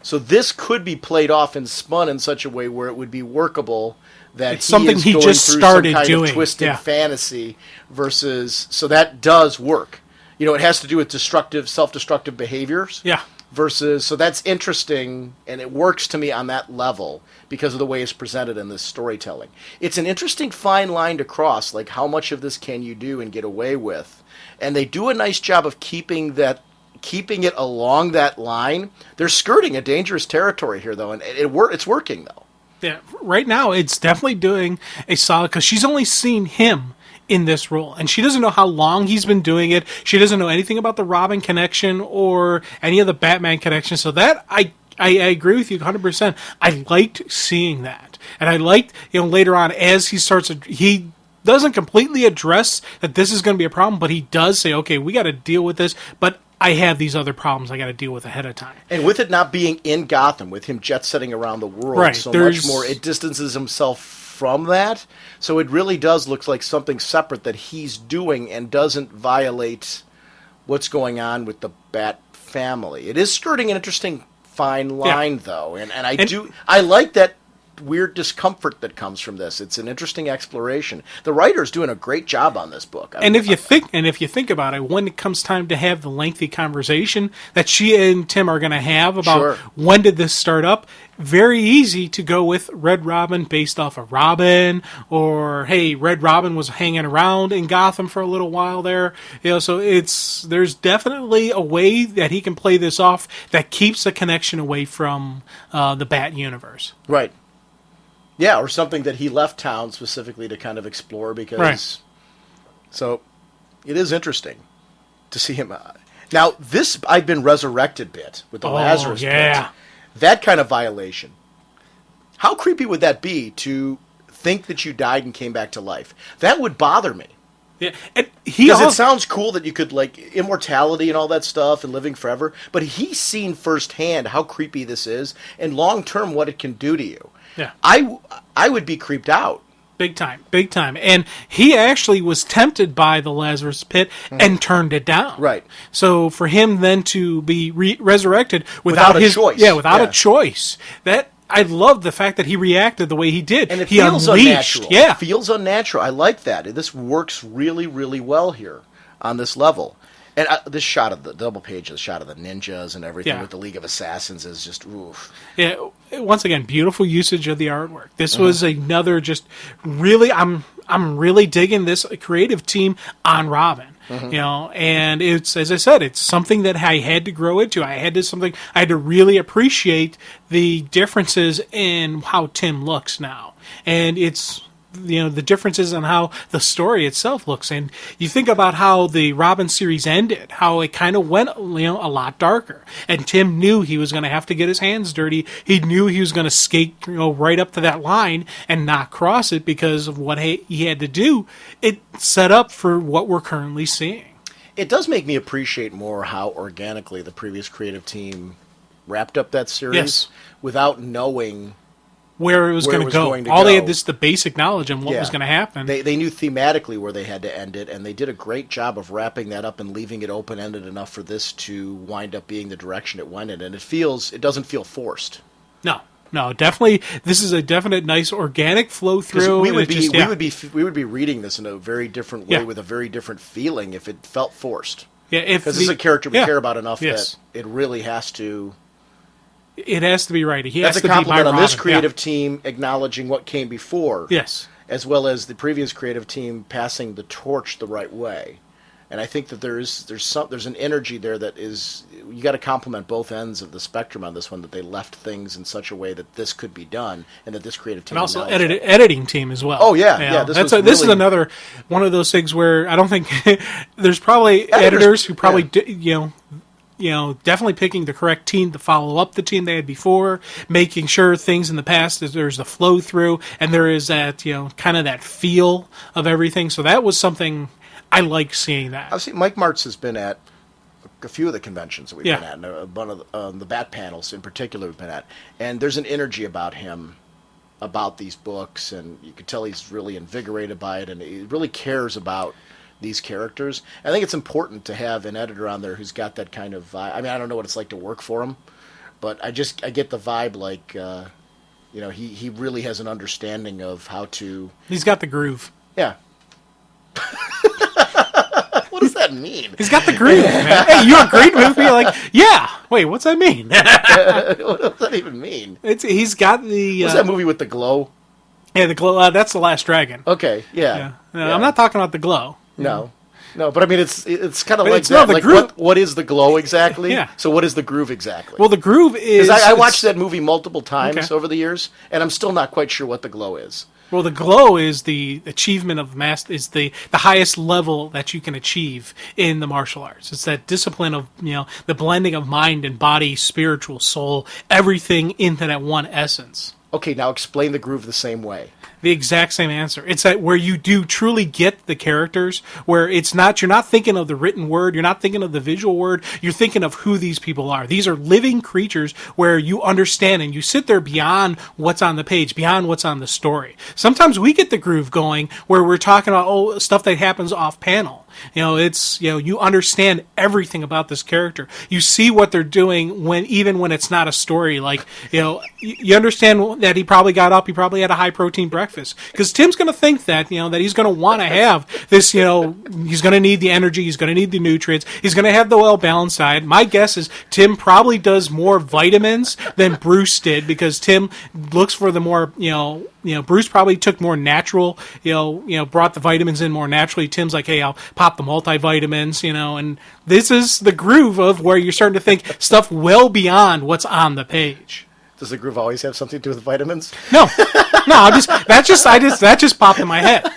So this could be played off and spun in such a way where it would be workable that it's something he going just through started some kind doing. Of twisted fantasy versus... So that does work. It has to do with self-destructive behaviors. Yeah. Versus... So that's interesting, and it works to me on that level because of the way it's presented in this storytelling. It's an interesting fine line to cross, like how much of this can you do and get away with. And they do a nice job of keeping it along that line. They're skirting a dangerous territory here, though, and it's working, though. Yeah, right now it's definitely doing a solid, because she's only seen him in this role, and she doesn't know how long he's been doing it. She doesn't know anything about the Robin connection or any of the Batman connection, so that I agree with you 100%. I liked seeing that, and I liked, later on as he doesn't completely address that this is going to be a problem, but he does say, okay, we got to deal with this, but I have these other problems I got to deal with ahead of time. And with it not being in Gotham, with him jet-setting around the world so much more, it distances himself from that. So it really does look like something separate that he's doing and doesn't violate what's going on with the Bat family. It is skirting an interesting fine line, though. And I like that weird discomfort that comes from this. It's an interesting exploration. The writer's doing a great job on this book. If you think about it, when it comes time to have the lengthy conversation that she and Tim are going to have about when did this start up, very easy to go with Red Robin based off of Robin, or hey, Red Robin was hanging around in Gotham for a little while there. So there's definitely a way that he can play this off that keeps the connection away from the Bat universe. Right. Yeah, or something that he left town specifically to kind of explore because... Right. So, it is interesting to see him... Now, this I've been resurrected bit with the Lazarus yeah. bit. That kind of violation. How creepy would that be to think that you died and came back to life? That would bother me. Yeah, because it sounds cool that you could, like, immortality and all that stuff and living forever, but he's seen firsthand how creepy this is and long-term what it can do to you. Yeah. I would be creeped out. Big time. And he actually was tempted by the Lazarus Pit and turned it down. Right. So for him then to be resurrected without his choice. Yeah, without a choice. I love the fact that he reacted the way he did. And it he feels unleashed. unnatural. Yeah. It feels unnatural. I like that. This works really, really well here on this level. And this shot of the double page, the shot of the ninjas and everything with the League of Assassins is just oof. Yeah. Once again, beautiful usage of the artwork. This was another just really. I'm really digging this creative team on Robin. And it's, as I said, it's something that I had to grow into. I had to really appreciate the differences in how Tim looks now, and it's the differences in how the story itself looks. And you think about how the Robin series ended, how it kind of went a lot darker, and Tim knew he was going to have to get his hands dirty. He knew he was going to skate right up to that line and not cross it because of what he had to do. It set up for what we're currently seeing. It does make me appreciate more how organically the previous creative team wrapped up that series without knowing where it was going to go. All they had the basic knowledge on what was going to happen. They knew thematically where they had to end it, and they did a great job of wrapping that up and leaving it open-ended enough for this to wind up being the direction it went in. And it doesn't feel forced. No, definitely. This is a definite, nice, organic flow through. We would be reading this in a very different way with a very different feeling if it felt forced. Yeah, because this is a character we care about enough that it really has to. It has to be right. That's a compliment on this creative team acknowledging what came before. Yes. As well as the previous creative team passing the torch the right way. And I think that there's an energy there that is, you got to compliment both ends of the spectrum on this one, that they left things in such a way that this could be done, and that this creative team and also editing team as well. Oh yeah. This is another one of those things where I don't think there's probably editors who probably definitely picking the correct team to follow up the team they had before, making sure things in the past, there's the flow through, and there is that, kind of that feel of everything. So that was something I like seeing that. I've seen Mike Martz has been at a few of the conventions that we've been at, and one of the Bat panels in particular we've been at, and there's an energy about him, about these books, and you can tell he's really invigorated by it, and he really cares about these characters. I think it's important to have an editor on there who's got that kind of vibe. I mean, I don't know what it's like to work for him, but I get the vibe like, he really has an understanding of how to... He's got the groove. Yeah. What does that mean? He's got the groove, man. Hey, you agreed with me? Like, yeah. Wait, what's that mean? What does that even mean? He's got the... What's that movie with the glow? Yeah, the glow. That's The Last Dragon. Okay, yeah. No, I'm not talking about the glow. No, but I mean, it's kind of like that. Like, what is the glow exactly? Yeah. So what is the groove exactly? Well, the groove is... Because I watched that movie multiple times over the years, and I'm still not quite sure what the glow is. Well, the glow is the achievement of is the highest level that you can achieve in the martial arts. It's that discipline of, the blending of mind and body, spiritual, soul, everything into that one essence. Okay, now explain the groove the same way. The exact same answer. It's that where you do truly get the characters, where you're not thinking of the written word, you're not thinking of the visual word, you're thinking of who these people are. These are living creatures where you understand and you sit there beyond what's on the page, beyond what's on the story. Sometimes we get the groove going where we're talking about stuff that happens off panel. You understand everything about this character. You see what they're doing even when it's not a story. Like, you understand that he probably got up, he probably had a high protein breakfast. Because Tim's going to think that, that he's going to want to have this, he's going to need the energy, he's going to need the nutrients, he's going to have the well-balanced diet. My guess is Tim probably does more vitamins than Bruce did, because Tim looks for the more, Bruce probably took more natural, brought the vitamins in more naturally. Tim's like, hey, I'll pop the multivitamins, and this is the groove of where you're starting to think stuff well beyond what's on the page. Does the groove always have something to do with vitamins? No, that just popped in my head.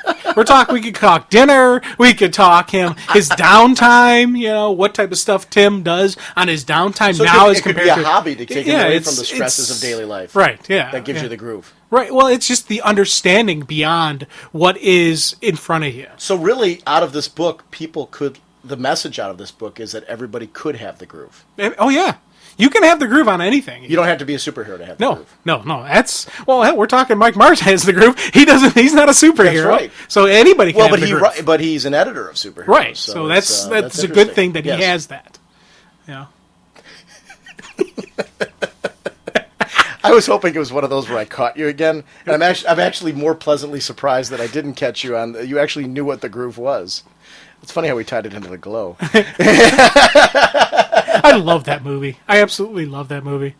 We could talk dinner. We could talk his downtime. You know, what type of stuff Tim does on his downtime so now it could be a hobby to take him away from the stresses of daily life. Right. Yeah. That gives you the groove. Right. Well, it's just the understanding beyond what is in front of you. So really, out of this book, the message out of this book is that everybody could have the groove. Oh yeah. You can have the groove on anything. You don't have to be a superhero to have the groove. No. We're talking Mike Mars has the groove. He's not a superhero. That's right. So anybody can have the groove. But he's an editor of superheroes. Right. So that's a good thing that he has that. Yeah. I was hoping it was one of those where I caught you again, and I'm actually more pleasantly surprised that I didn't catch you on. You actually knew what the groove was. It's funny how we tied it into the glow. I love that movie. I absolutely love that movie.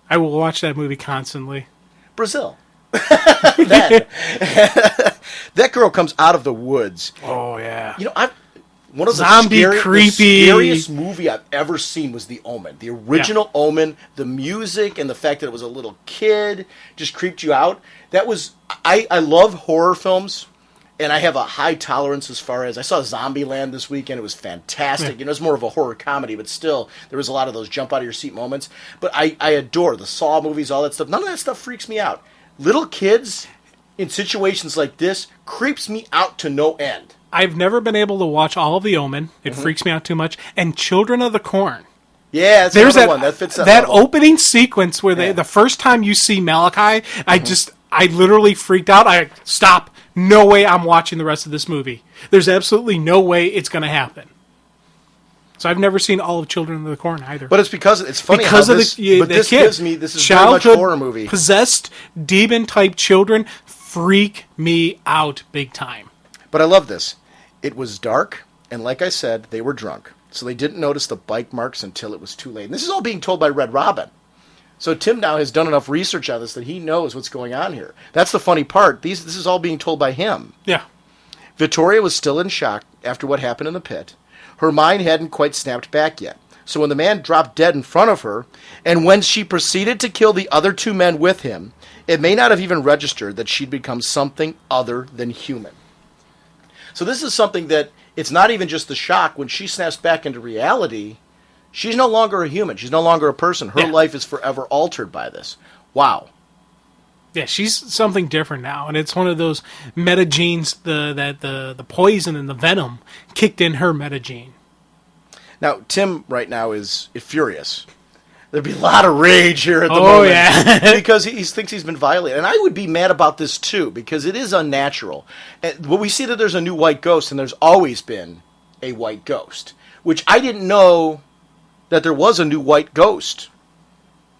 I will watch that movie constantly. Brazil. That girl comes out of the woods. Oh yeah. You know, one of the scariest movie I've ever seen was The Omen. The original Omen, the music and the fact that it was a little kid just creeped you out. I love horror films. And I have a high tolerance as far as... I saw Zombieland this weekend. It was fantastic. Yeah. You know, it's more of a horror comedy, but still, there was a lot of those jump-out-of-your-seat moments. But I adore the Saw movies, all that stuff. None of that stuff freaks me out. Little kids in situations like this creeps me out to no end. I've never been able to watch all of The Omen. It freaks me out too much. And Children of the Corn. Yeah, there's another one. That fits that level. Opening sequence where the first time you see Malachi, I literally freaked out. Stop. No way I'm watching the rest of this movie. There's absolutely no way it's going to happen. So I've never seen all of Children of the Corn either. But it's because it's funny because how of this kid. Gives me this is very much a horror movie. Possessed demon type children freak me out big time. But I love this. It was dark, and like I said, they were drunk. So they didn't notice the bike marks until it was too late. And this is all being told by Red Robin. So Tim now has done enough research on this that he knows what's going on here. That's the funny part. This is all being told by him. Yeah. Victoria was still in shock after what happened in the pit. Her mind hadn't quite snapped back yet. So when the man dropped dead in front of her, and when she proceeded to kill the other two men with him, it may not have even registered that she'd become something other than human. So this is something that it's not even just the shock. When she snaps back into reality, she's no longer a human. She's no longer a person. Her life is forever altered by this. Wow. Yeah, she's something different now, and it's one of those metagenes that the poison and the venom kicked in her metagene. Now, Tim right now is furious. There'd be a lot of rage here at the moment. Oh, yeah. Because he thinks he's been violated. And I would be mad about this, too, because it is unnatural. But we see that there's a new white ghost, and there's always been a white ghost, which I didn't know that there was a new white ghost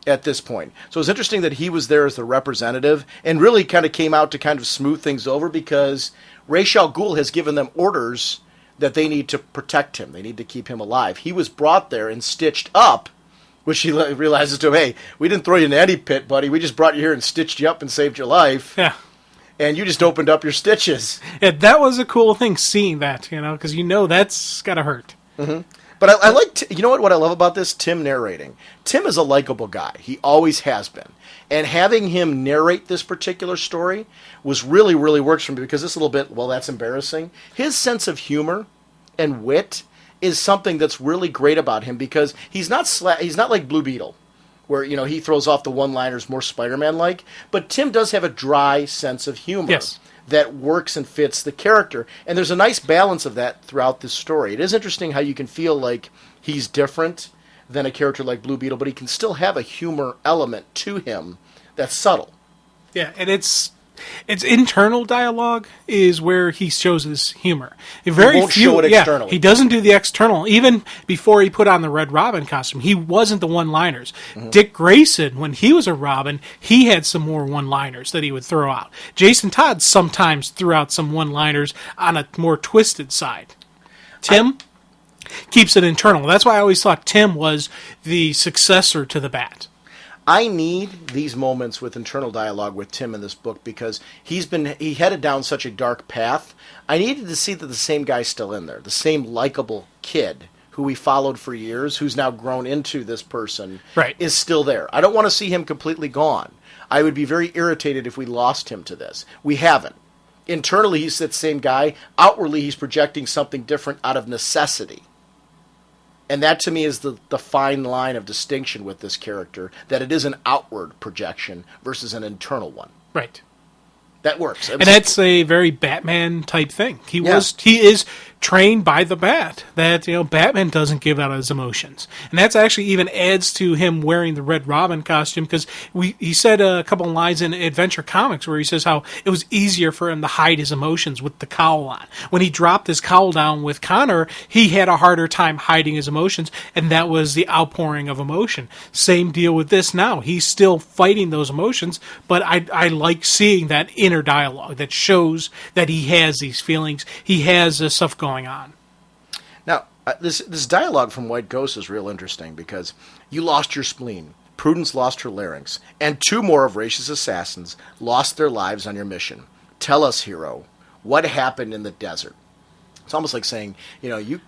at this point. So it's interesting that he was there as the representative and really kind of came out to kind of smooth things over because Ra's al Ghul has given them orders that they need to protect him. They need to keep him alive. He was brought there and stitched up, which he realizes to him, hey, we didn't throw you in any pit, buddy. We just brought you here and stitched you up and saved your life. Yeah. And you just opened up your stitches. Yeah, that was a cool thing, seeing that, because that's got to hurt. Mm-hmm. But I like, you know what I love about this? Tim narrating. Tim is a likable guy. He always has been. And having him narrate this particular story was really, really works for me because this little bit, well, that's embarrassing. His sense of humor and wit is something that's really great about him because he's not like Blue Beetle, where, he throws off the one-liners more Spider-Man-like. But Tim does have a dry sense of humor. Yes. That works and fits the character. And there's a nice balance of that throughout this story. It is interesting how you can feel like he's different than a character like Blue Beetle, but he can still have a humor element to him that's subtle. Yeah, and it's internal dialogue is where he shows his humor. He won't show it externally. He doesn't do the external. Even before he put on the Red Robin costume, he wasn't the one-liners. Mm-hmm. Dick Grayson, when he was a Robin, he had some more one-liners that he would throw out. Jason Todd sometimes threw out some one-liners on a more twisted side. Tim keeps it internal. That's why I always thought Tim was the successor to the Bat. I need these moments with internal dialogue with Tim in this book because he headed down such a dark path. I needed to see that the same guy's still in there, the same likable kid who we followed for years, who's now grown into this person, Right. is still there. I don't want to see him completely gone. I would be very irritated if we lost him to this. We haven't. Internally, he's that same guy. Outwardly, he's projecting something different out of necessity. And that, to me, is the fine line of distinction with this character, that it is an outward projection versus an internal one. Right. That works. And that's a very Batman type thing. He is trained by the Bat, that Batman doesn't give out his emotions, and that's actually even adds to him wearing the Red Robin costume, because he said a couple of lines in Adventure Comics where he says how it was easier for him to hide his emotions with the cowl on. When he dropped his cowl down with Connor, he had a harder time hiding his emotions, and that was the outpouring of emotion. Same deal with this now. He's still fighting those emotions, but I like seeing that inner dialogue that shows that he has these feelings, he has this stuff going on. Now, this dialogue from White Ghost is real interesting, because you lost your spleen, Prudence lost her larynx, and 2 more of Raish's assassins lost their lives on your mission. Tell us, hero, what happened in the desert? It's almost like saying, you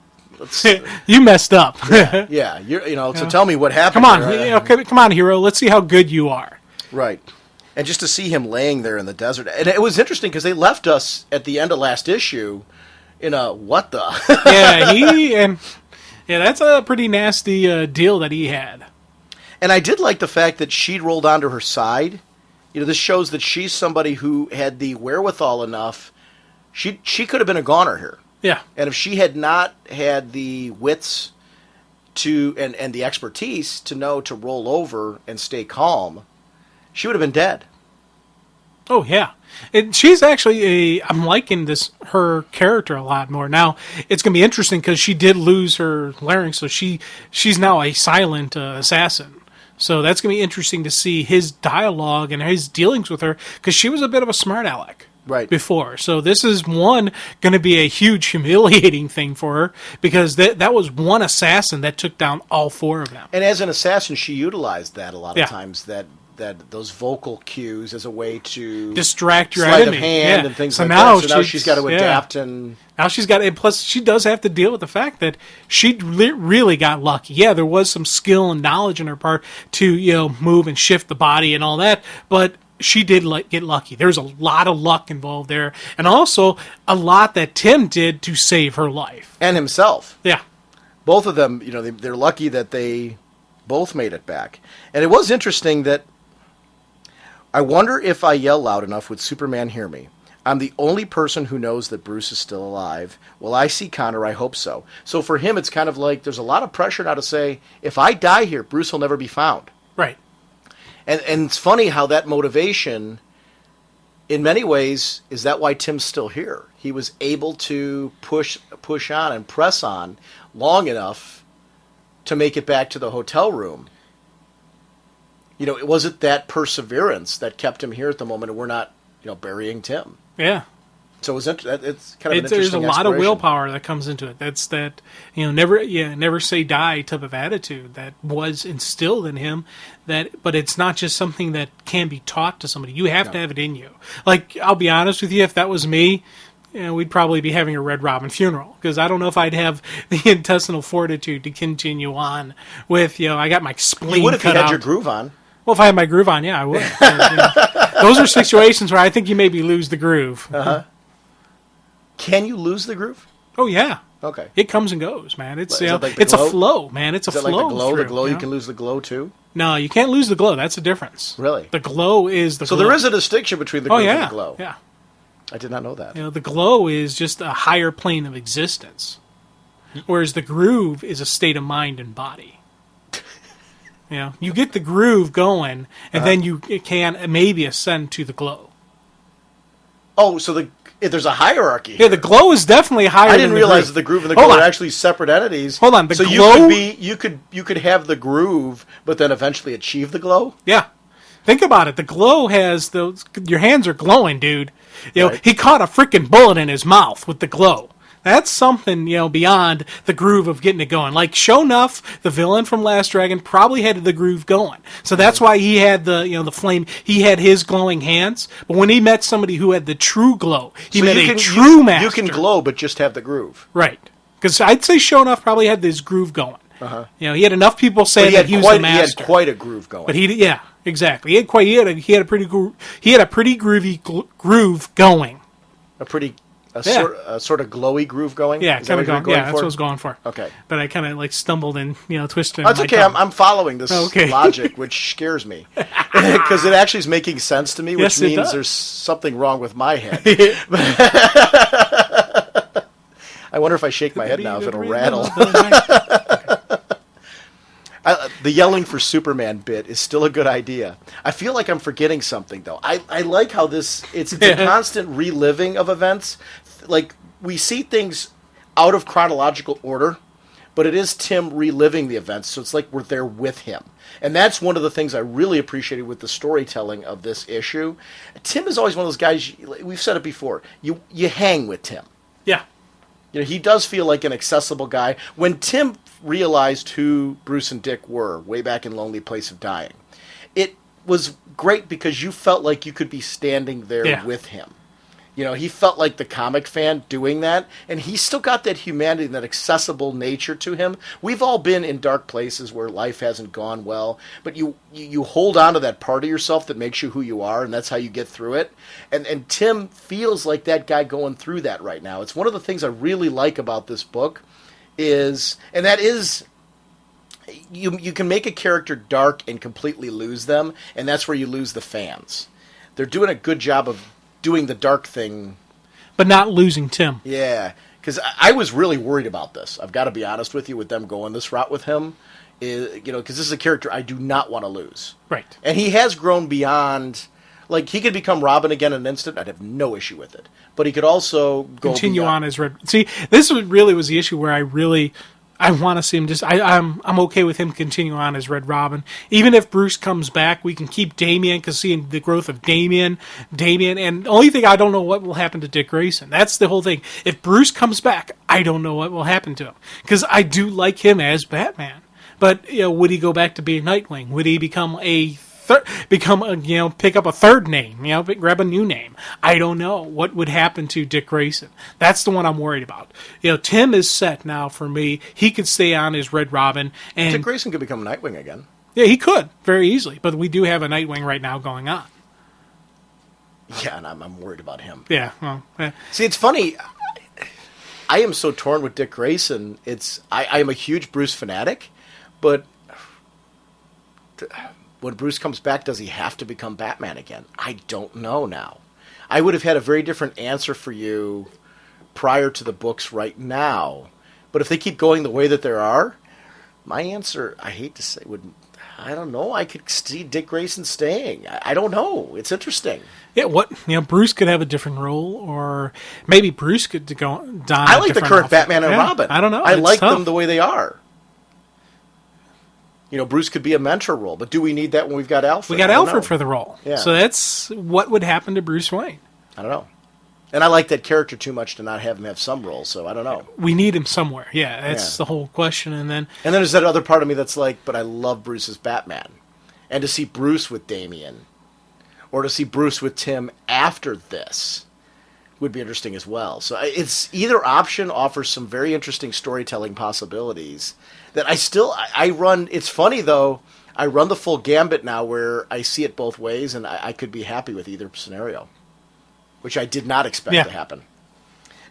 messed up. So tell me what happened. Come on, come on, hero. Let's see how good you are. Right. And just to see him laying there in the desert. And it was interesting because they left us at the end of last issue in a what the? That's a pretty nasty deal that he had. And I did like the fact that she'd rolled onto her side. This shows that she's somebody who had the wherewithal enough. She could have been a goner here. Yeah. And if she had not had the wits and the expertise to know to roll over and stay calm, she would have been dead. Oh, yeah. She's actually I'm liking her character a lot more. Now, it's going to be interesting because she did lose her larynx, so she's now a silent assassin. So that's going to be interesting to see his dialogue and his dealings with her, because she was a bit of a smart aleck. Right. Before. So this is going to be a huge humiliating thing for her, because that was one assassin that took down all 4 of them. And as an assassin, she utilized that a lot of times, that those vocal cues as a way to distract your sleight enemy. of hand and things like now that. So now she's got to adapt, and now she's got. And plus, she does have to deal with the fact that she really got lucky. Yeah, there was some skill and knowledge in her part to move and shift the body and all that, but she did get lucky. There's a lot of luck involved there, and also a lot that Tim did to save her life and himself. Yeah, both of them. They're lucky that they both made it back. And it was interesting that. I wonder if I yell loud enough would Superman hear me. I'm the only person who knows that Bruce is still alive. Will I see Connor? I hope so. So for him, it's kind of like there's a lot of pressure now to say, if I die here, Bruce will never be found. Right. And it's funny how that motivation, in many ways, is that why Tim's still here. He was able to push on and press on long enough to make it back to the hotel room. It wasn't that perseverance that kept him here at the moment, and we're not, burying Tim. Yeah. So it's kind of an interesting There's a lot of willpower that comes into it. That's that, never say die type of attitude that was instilled in him. But it's not just something that can be taught to somebody. You have to have it in you. Like, I'll be honest with you, if that was me, we'd probably be having a Red Robin funeral, because I don't know if I'd have the intestinal fortitude to continue on with, I got my spleen cut out. You would if you had your groove on. Well, if I had my groove on, yeah, I would. Those are situations where I think you maybe lose the groove. Uh-huh. Can you lose the groove? Oh, yeah. Okay. It comes and goes, man. It's like it's a flow, man. It's a flow. Like the glow? Through, the glow, you can lose the glow too? No, you can't lose the glow. That's the difference. Really? The glow is the glow. So there is a distinction between the groove and the glow. Yeah. I did not know that. The glow is just a higher plane of existence, whereas the groove is a state of mind and body. You get the groove going, and then you can maybe ascend to the glow. Oh, so there's a hierarchy here. Yeah, the glow is definitely higher. I didn't realize that the groove and the glow are actually separate entities. Hold on, the so glow... you could have the groove, but then eventually achieve the glow? Yeah. Think about it. The glow has those... Your hands are glowing, dude. Right. He caught a freaking bullet in his mouth with the glow. That's something, beyond the groove of getting it going. Like, sure enough, the villain from Last Dragon probably had the groove going. So that's why he had the flame. He had his glowing hands. But when he met somebody who had the true glow, he met a true master. You can glow, but just have the groove. Right. Because I'd say Sho'nuff probably had this groove going. Uh-huh. He had enough people saying that he was the master. He had quite a groove going. But yeah, exactly. He had a pretty groovy groove going. Sort of glowy groove going. Yeah, kind of going. Yeah, that's what I was going for. Okay, but I kind of stumbled and twisted. That's okay. I'm following this logic, which scares me because it actually is making sense to me, which means there's something wrong with my head. I wonder if I shake my head now if it'll rattle. The yelling for Superman bit is still a good idea. I feel like I'm forgetting something, though. I like how it's a constant reliving of events. Like, we see things out of chronological order, but it is Tim reliving the events, so it's like we're there with him. And that's one of the things I really appreciated with the storytelling of this issue. Tim is always one of those guys, we've said it before, you hang with Tim. Yeah. He does feel like an accessible guy. When Tim realized who Bruce and Dick were way back in Lonely Place of Dying, it was great because you felt like you could be standing there with him. He felt like the comic fan doing that, and he still got that humanity and that accessible nature to him. We've all been in dark places where life hasn't gone well, but you hold on to that part of yourself that makes you who you are, and that's how you get through it. And Tim feels like that guy going through that right now. It's one of the things I really like about this book is you can make a character dark and completely lose them, and that's where you lose the fans. They're doing a good job of doing the dark thing. But not losing Tim. Yeah, because I was really worried about this. I've got to be honest with you, with them going this route with him, because this is a character I do not want to lose. Right. And he has grown beyond, like, he could become Robin again in an instant. I'd have no issue with it. But he could also continue on as Red. See, this really was the issue where I want to see him I'm okay with him continuing on as Red Robin. Even if Bruce comes back, we can keep Damian, because seeing the growth of Damian, and the only thing I don't know what will happen to Dick Grayson. That's the whole thing. If Bruce comes back, I don't know what will happen to him, because I do like him as Batman. But would he go back to being Nightwing? Would he become pick up a third name, grab a new name? I don't know what would happen to Dick Grayson. That's the one I'm worried about. Tim is set now for me. He could stay on as Red Robin, and Dick Grayson could become Nightwing again. Yeah, he could very easily. But we do have a Nightwing right now going on. Yeah, and I'm worried about him. Yeah. Well, See, it's funny. I am so torn with Dick Grayson. I am a huge Bruce fanatic, but when Bruce comes back, does he have to become Batman again? I don't know now. I would have had a very different answer for you prior to the books right now. But if they keep going the way that they are, my answer, I hate to say, I don't know. I could see Dick Grayson staying. I don't know. It's interesting. Yeah, Bruce could have a different role, or maybe Bruce could go on. I like the current Batman and Robin. I don't know. I like them the way they are. Bruce could be a mentor role, but do we need that when we've got Alfred? We got Alfred for the role. Yeah. So that's what would happen to Bruce Wayne. I don't know. And I like that character too much to not have him have some role, so I don't know. We need him somewhere. Yeah, that's the whole question. And then there's that other part of me that's like, but I love Bruce as Batman. And to see Bruce with Damian, or to see Bruce with Tim after this, would be interesting as well. So it's either option offers some very interesting storytelling possibilities that I run. It's funny, though. I run the full gambit now where I see it both ways, and I could be happy with either scenario, which I did not expect to happen.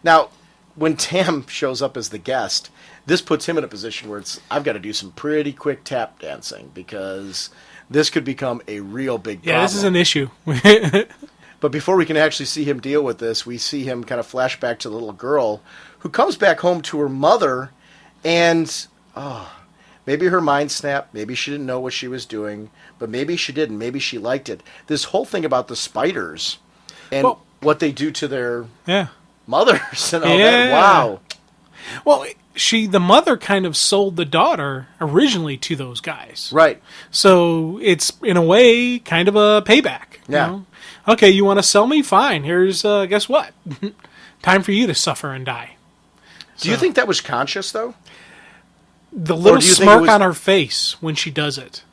Now, when Tam shows up as the guest, this puts him in a position where I've got to do some pretty quick tap dancing, because this could become a real big problem. Yeah, this is an issue. But before we can actually see him deal with this, we see him kind of flash back to the little girl who comes back home to her mother, and maybe her mind snapped. Maybe she didn't know what she was doing, but maybe she didn't. Maybe she liked it. This whole thing about the spiders and what they do to their mothers and all that. Wow. Well, the mother kind of sold the daughter originally to those guys. Right. So it's, in a way, kind of a payback. Yeah. You know? Okay, you want to sell me? Fine. Here's, guess what? Time for you to suffer and die. Do you think that was conscious, though? The little smirk on her face when she does it.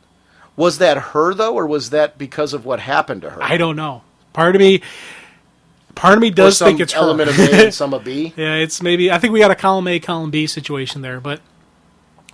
Was that her, though, or was that because of what happened to her? I don't know. Part of me... Part of me does think it's element her. of A and some of B. Yeah, it's maybe. I think we got a column A, column B situation there, but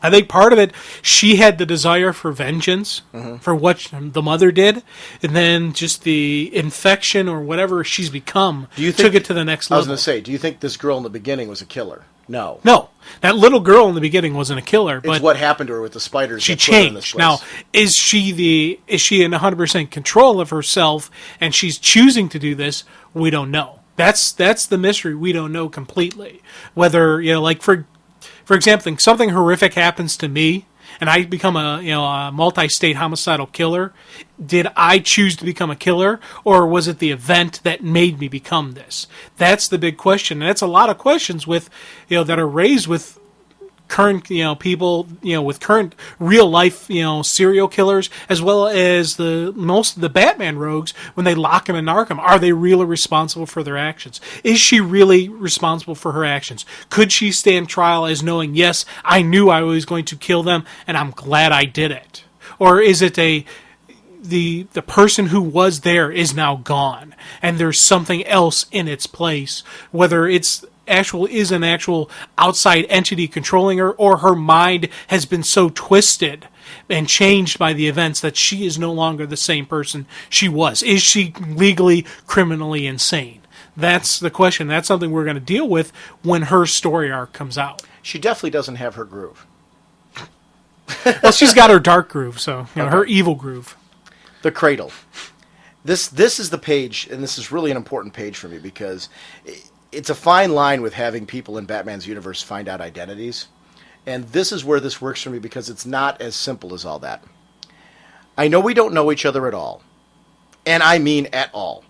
I think part of it, she had the desire for vengeance for what the mother did, and then just the infection or whatever she's become took it to the next level. I was going to say, do you think this girl in the beginning was a killer? No. No. That little girl in the beginning wasn't a killer, but it's what happened to her with the spiders. She changed. Now, is she in 100% control of herself and she's choosing to do this? We don't know. That's the mystery. We don't know completely. Whether, like for example, something horrific happens to me, and I become a multi-state homicidal killer. Did I choose to become a killer, or was it the event that made me become this? That's the big question, and that's a lot of questions with that are raised with current people with current real life serial killers, as well as most of the Batman rogues. When they lock him in Arkham, are they really responsible for their actions? Is she really responsible for her actions? Could she stand trial as knowing, yes, I knew I was going to kill them and I'm glad I did it? Or is it the person who was there is now gone and there's something else in its place, whether it's an actual outside entity controlling her, or her mind has been so twisted and changed by the events that she is no longer the same person she was. Is she legally, criminally insane? That's the question. That's something we're going to deal with when her story arc comes out. She definitely doesn't have her groove. Well, she's got her dark groove, so her evil groove. The Cradle. This is the page, and this is really an important page for me because it's a fine line with having people in Batman's universe find out identities. And this is where this works for me because it's not as simple as all that. I know we don't know each other at all. And I mean at all.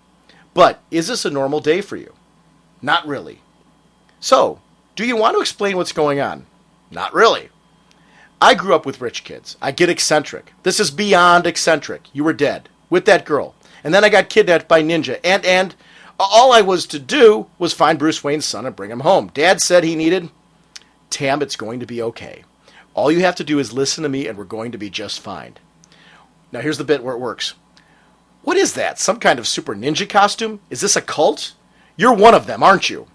But is this a normal day for you? Not really. So, do you want to explain what's going on? Not really. I grew up with rich kids. I get eccentric. This is beyond eccentric. You were dead. With that girl. And then I got kidnapped by Ninja. And all I was to do was find Bruce Wayne's son and bring him home. Dad said he needed... Tam, it's going to be okay. All you have to do is listen to me and we're going to be just fine. Now here's the bit where it works. What is that? Some kind of super ninja costume? Is this a cult? You're one of them, aren't you?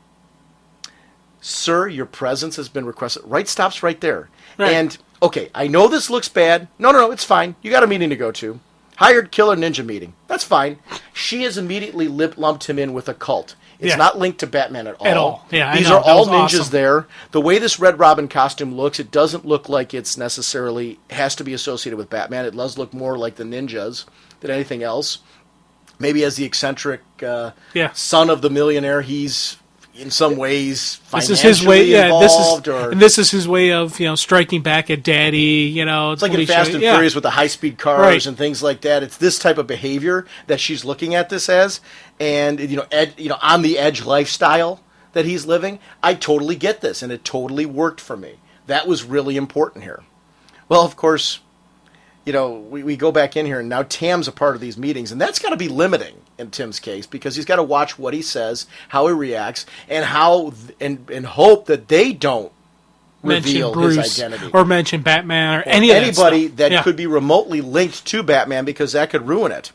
Sir, your presence has been requested. Right stops right there. Right. And, okay, I know this looks bad. No, it's fine. You got a meeting to go to. Hired killer ninja meeting. That's fine. She has immediately lumped him in with a cult. It's not linked to Batman at all. At all. Yeah, These are all ninjas awesome. There. The way this Red Robin costume looks, it doesn't look like it's necessarily has to be associated with Batman. It does look more like the ninjas than anything else. Maybe as the eccentric son of the millionaire, he's in some ways financially involved. This is his way of striking back at Daddy. It's like in Fast and Furious with the high-speed cars and things like that. It's this type of behavior that she's looking at this as, and on the edge lifestyle that he's living. I totally get this, and it totally worked for me. That was really important here. Well, of course, we go back in here, and now Tam's a part of these meetings, and that's got to be limiting in Tim's case because he's got to watch what he says, how he reacts, and and hope that they don't reveal his identity or mention Batman or anybody that could be remotely linked to Batman because that could ruin it.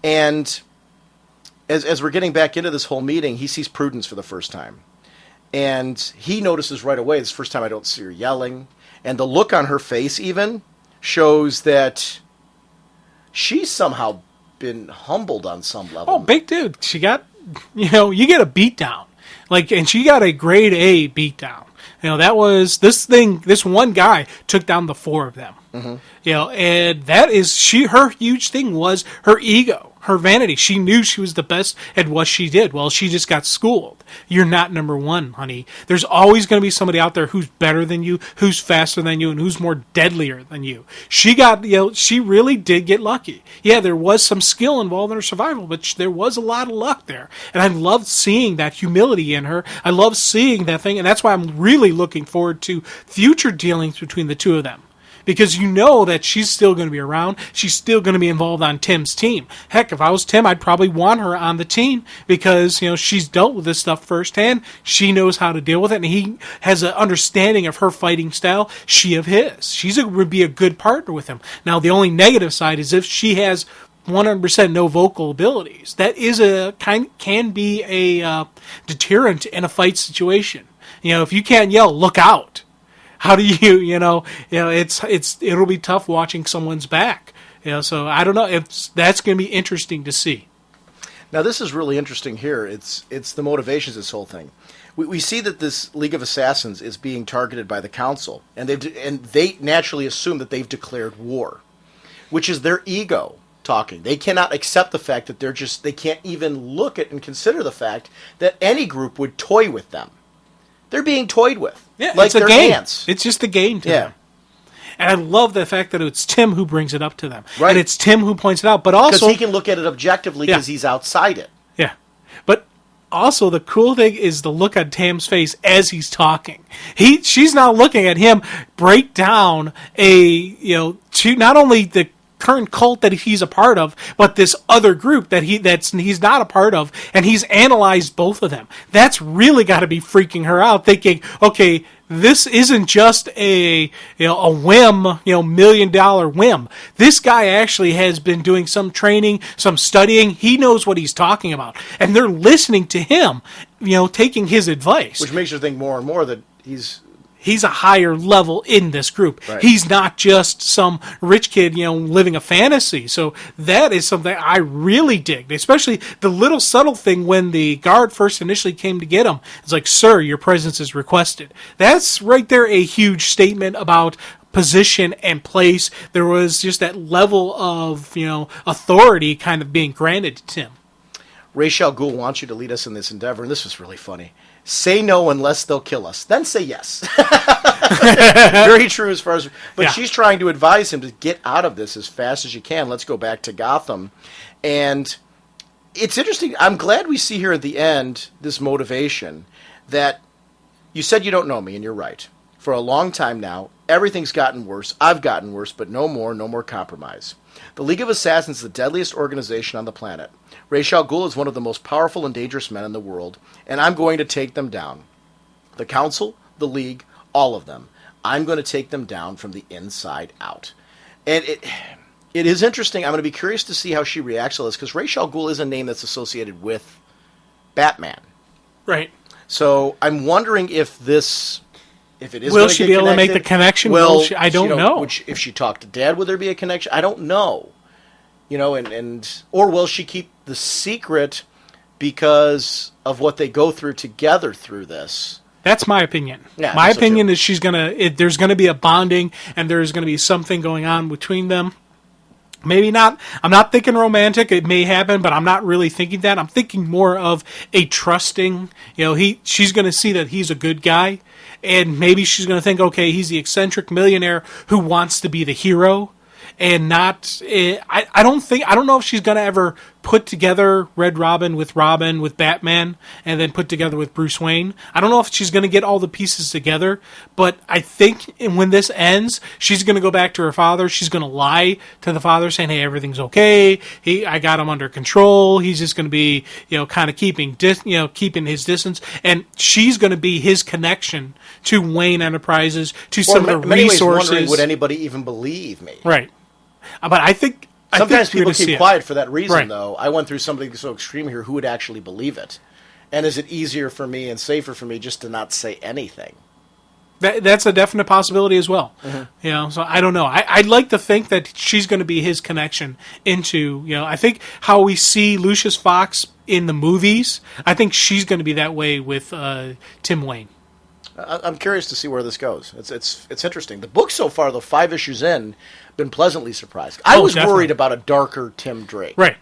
And as we're getting back into this whole meeting, he sees Prudence for the first time, and he notices right away. This is the first time I don't see her yelling, and the look on her face even shows that she's somehow been humbled on some level. Oh, big dude. She got, you get a beat down. And she got a grade A beat down. That was, this one guy took down the four of them. Mm-hmm. And that is, her huge thing was her ego. Her vanity. She knew she was the best at what she did. Well, she just got schooled. You're not number one, honey. There's always going to be somebody out there who's better than you, who's faster than you, and who's more deadlier than you. She got, she really did get lucky. Yeah, there was some skill involved in her survival, but there was a lot of luck there. And I loved seeing that humility in her. I love seeing that thing, and that's why I'm really looking forward to future dealings between the two of them. Because that she's still going to be around. She's still going to be involved on Tim's team. Heck, if I was Tim, I'd probably want her on the team because, she's dealt with this stuff firsthand. She knows how to deal with it, and he has an understanding of her fighting style, she of his. Would be a good partner with him. Now, the only negative side is if she has 100% no vocal abilities, that is can be a deterrent in a fight situation. If you can't yell, look out. How do it'll be tough watching someone's back. So I don't know if that's going to be interesting to see. Now, this is really interesting here. It's the motivations of this whole thing. We see that this League of Assassins is being targeted by the Council, and they naturally assume that they've declared war, which is their ego talking. They cannot accept the fact that they can't even look at and consider the fact that any group would toy with them. They're being toyed with. Yeah, like it's a they're game. ants. It's just a game to them. And I love the fact that it's Tim who brings it up to them. Right. And it's Tim who points it out. But also, because he can look at it objectively because he's outside it. Yeah. But also the cool thing is the look on Tam's face as he's talking. She's not looking at him break down to not only the current cult that he's a part of, but this other group that he's not a part of, and he's analyzed both of them. That's really got to be freaking her out, thinking, okay, this isn't just a whim, $1 million whim. This guy actually has been doing some training, some studying. He knows what he's talking about, and they're listening to him, taking his advice. Which makes you think more and more that he's a higher level in this group. Right. He's not just some rich kid, living a fantasy. So that is something I really dig, especially the little subtle thing when the guard first initially came to get him. It's like, sir, your presence is requested. That's right there a huge statement about position and place. There was just that level of, authority kind of being granted to Tim. Rachel Gould wants you to lead us in this endeavor, and this was really funny. Say no unless they'll kill us. Then say yes. Very true as far as... But she's trying to advise him to get out of this as fast as you can. Let's go back to Gotham. And it's interesting. I'm glad we see here at the end this motivation that you said you don't know me, and you're right. For a long time now, everything's gotten worse. I've gotten worse, but no more compromise. The League of Assassins is the deadliest organization on the planet. Ra's al Ghul is one of the most powerful and dangerous men in the world, and I'm going to take them down. The Council, the League, all of them. I'm going to take them down from the inside out. And it is interesting. I'm going to be curious to see how she reacts to this, because Ra's al Ghul is a name that's associated with Batman. Right. So I'm wondering if it is. Will she be able to make the connection? Well, I don't know. If she talked to Dad, would there be a connection? I don't know. Or will she keep the secret because of what they go through together through this? That's my opinion. Yeah, my opinion is there's gonna be a bonding, and there's gonna be something going on between them. Maybe not. I'm not thinking romantic. It may happen, but I'm not really thinking that. I'm thinking more of a trusting. She's going to see that he's a good guy, and maybe she's going to think, okay, he's the eccentric millionaire who wants to be the hero, and not. I don't know if she's going to ever put together Red Robin with Batman, and then put together with Bruce Wayne. I don't know if she's going to get all the pieces together, but I think when this ends, she's going to go back to her father. She's going to lie to the father, saying, "Hey, everything's okay. I got him under control. He's just going to be, kind of keeping his distance." And she's going to be his connection to Wayne Enterprises, to some of the resources. Wondering, would anybody even believe me? Right. But I think sometimes people keep quiet for that reason, right. Though. I went through something so extreme here. Who would actually believe it? And is it easier for me and safer for me just to not say anything? That's a definite possibility as well. Mm-hmm. So I don't know. I'd like to think that she's going to be his connection into, I think how we see Lucius Fox in the movies, I think she's going to be that way with Tim Wayne. I'm curious to see where this goes. It's interesting. The book so far, though, 5 issues in, been pleasantly surprised. I was definitely worried about a darker Tim Drake. Right.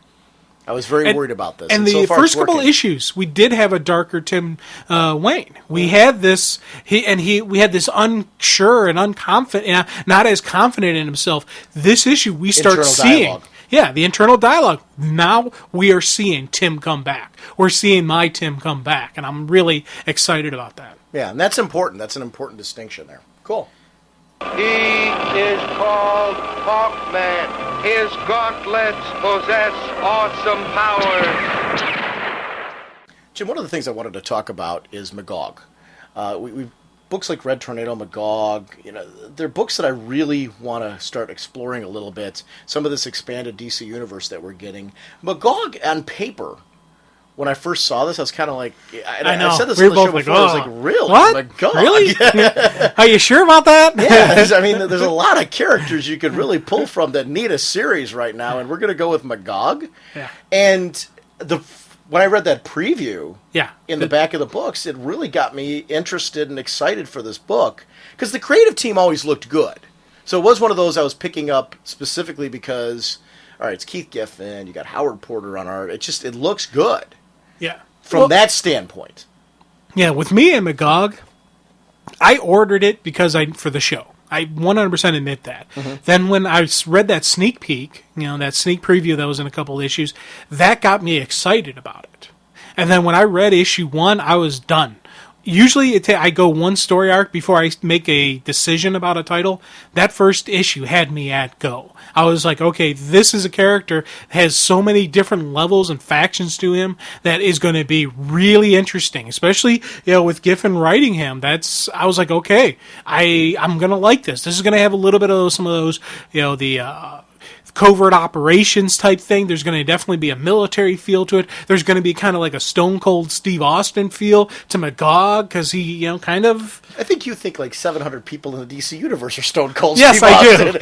I was very worried about this. And so the far first it's couple working. issues, we did have a darker Tim Wayne. We had this, we had this unsure and unconfident, not as confident in himself. This issue, we start Internal seeing. dialogue. Yeah, the internal dialogue. Now we are seeing Tim come back. We're seeing my Tim come back, and I'm really excited about that. Yeah, and that's important. That's an important distinction there. Cool. He is called Hawkman. His gauntlets possess awesome powers. Jim, one of the things I wanted to talk about is Magog. books like Red Tornado, Magog, they're books that I really want to start exploring a little bit. Some of this expanded DC universe that we're getting. Magog on paper, when I first saw this, I was kind of like, I know. I said this We on were the show both before, like, I was like, really? What? Magog? Really? Are you sure about that? Yeah, I mean, there's a lot of characters you could really pull from that need a series right now, and we're going to go with Magog. Yeah. And when I read that preview Yeah. in the back of the books, it really got me interested and excited for this book, because the creative team always looked good. So it was one of those I was picking up specifically because, all right, it's Keith Giffen, you got Howard Porter on art. It looks good. Yeah. From that standpoint. Yeah, with me and Magog, I ordered it for the show. I 100% admit that. Mm-hmm. Then when I read that sneak peek, that sneak preview that was in a couple issues, that got me excited about it. And then when I read issue 1, I was done. Usually I go one story arc before I make a decision about a title. That first issue had me at go. I was like, okay, this is a character that has so many different levels and factions to him that is going to be really interesting, especially with Giffen writing him. I was like, okay, I'm going to like this. This is going to have a little bit of some of those, the covert operations type thing. There's going to definitely be a military feel to it. There's going to be kind of like a Stone Cold Steve Austin feel to Magog, because he, kind of... I think you think like 700 people in the DC universe are Stone Cold Yes, Steve I Austin. do.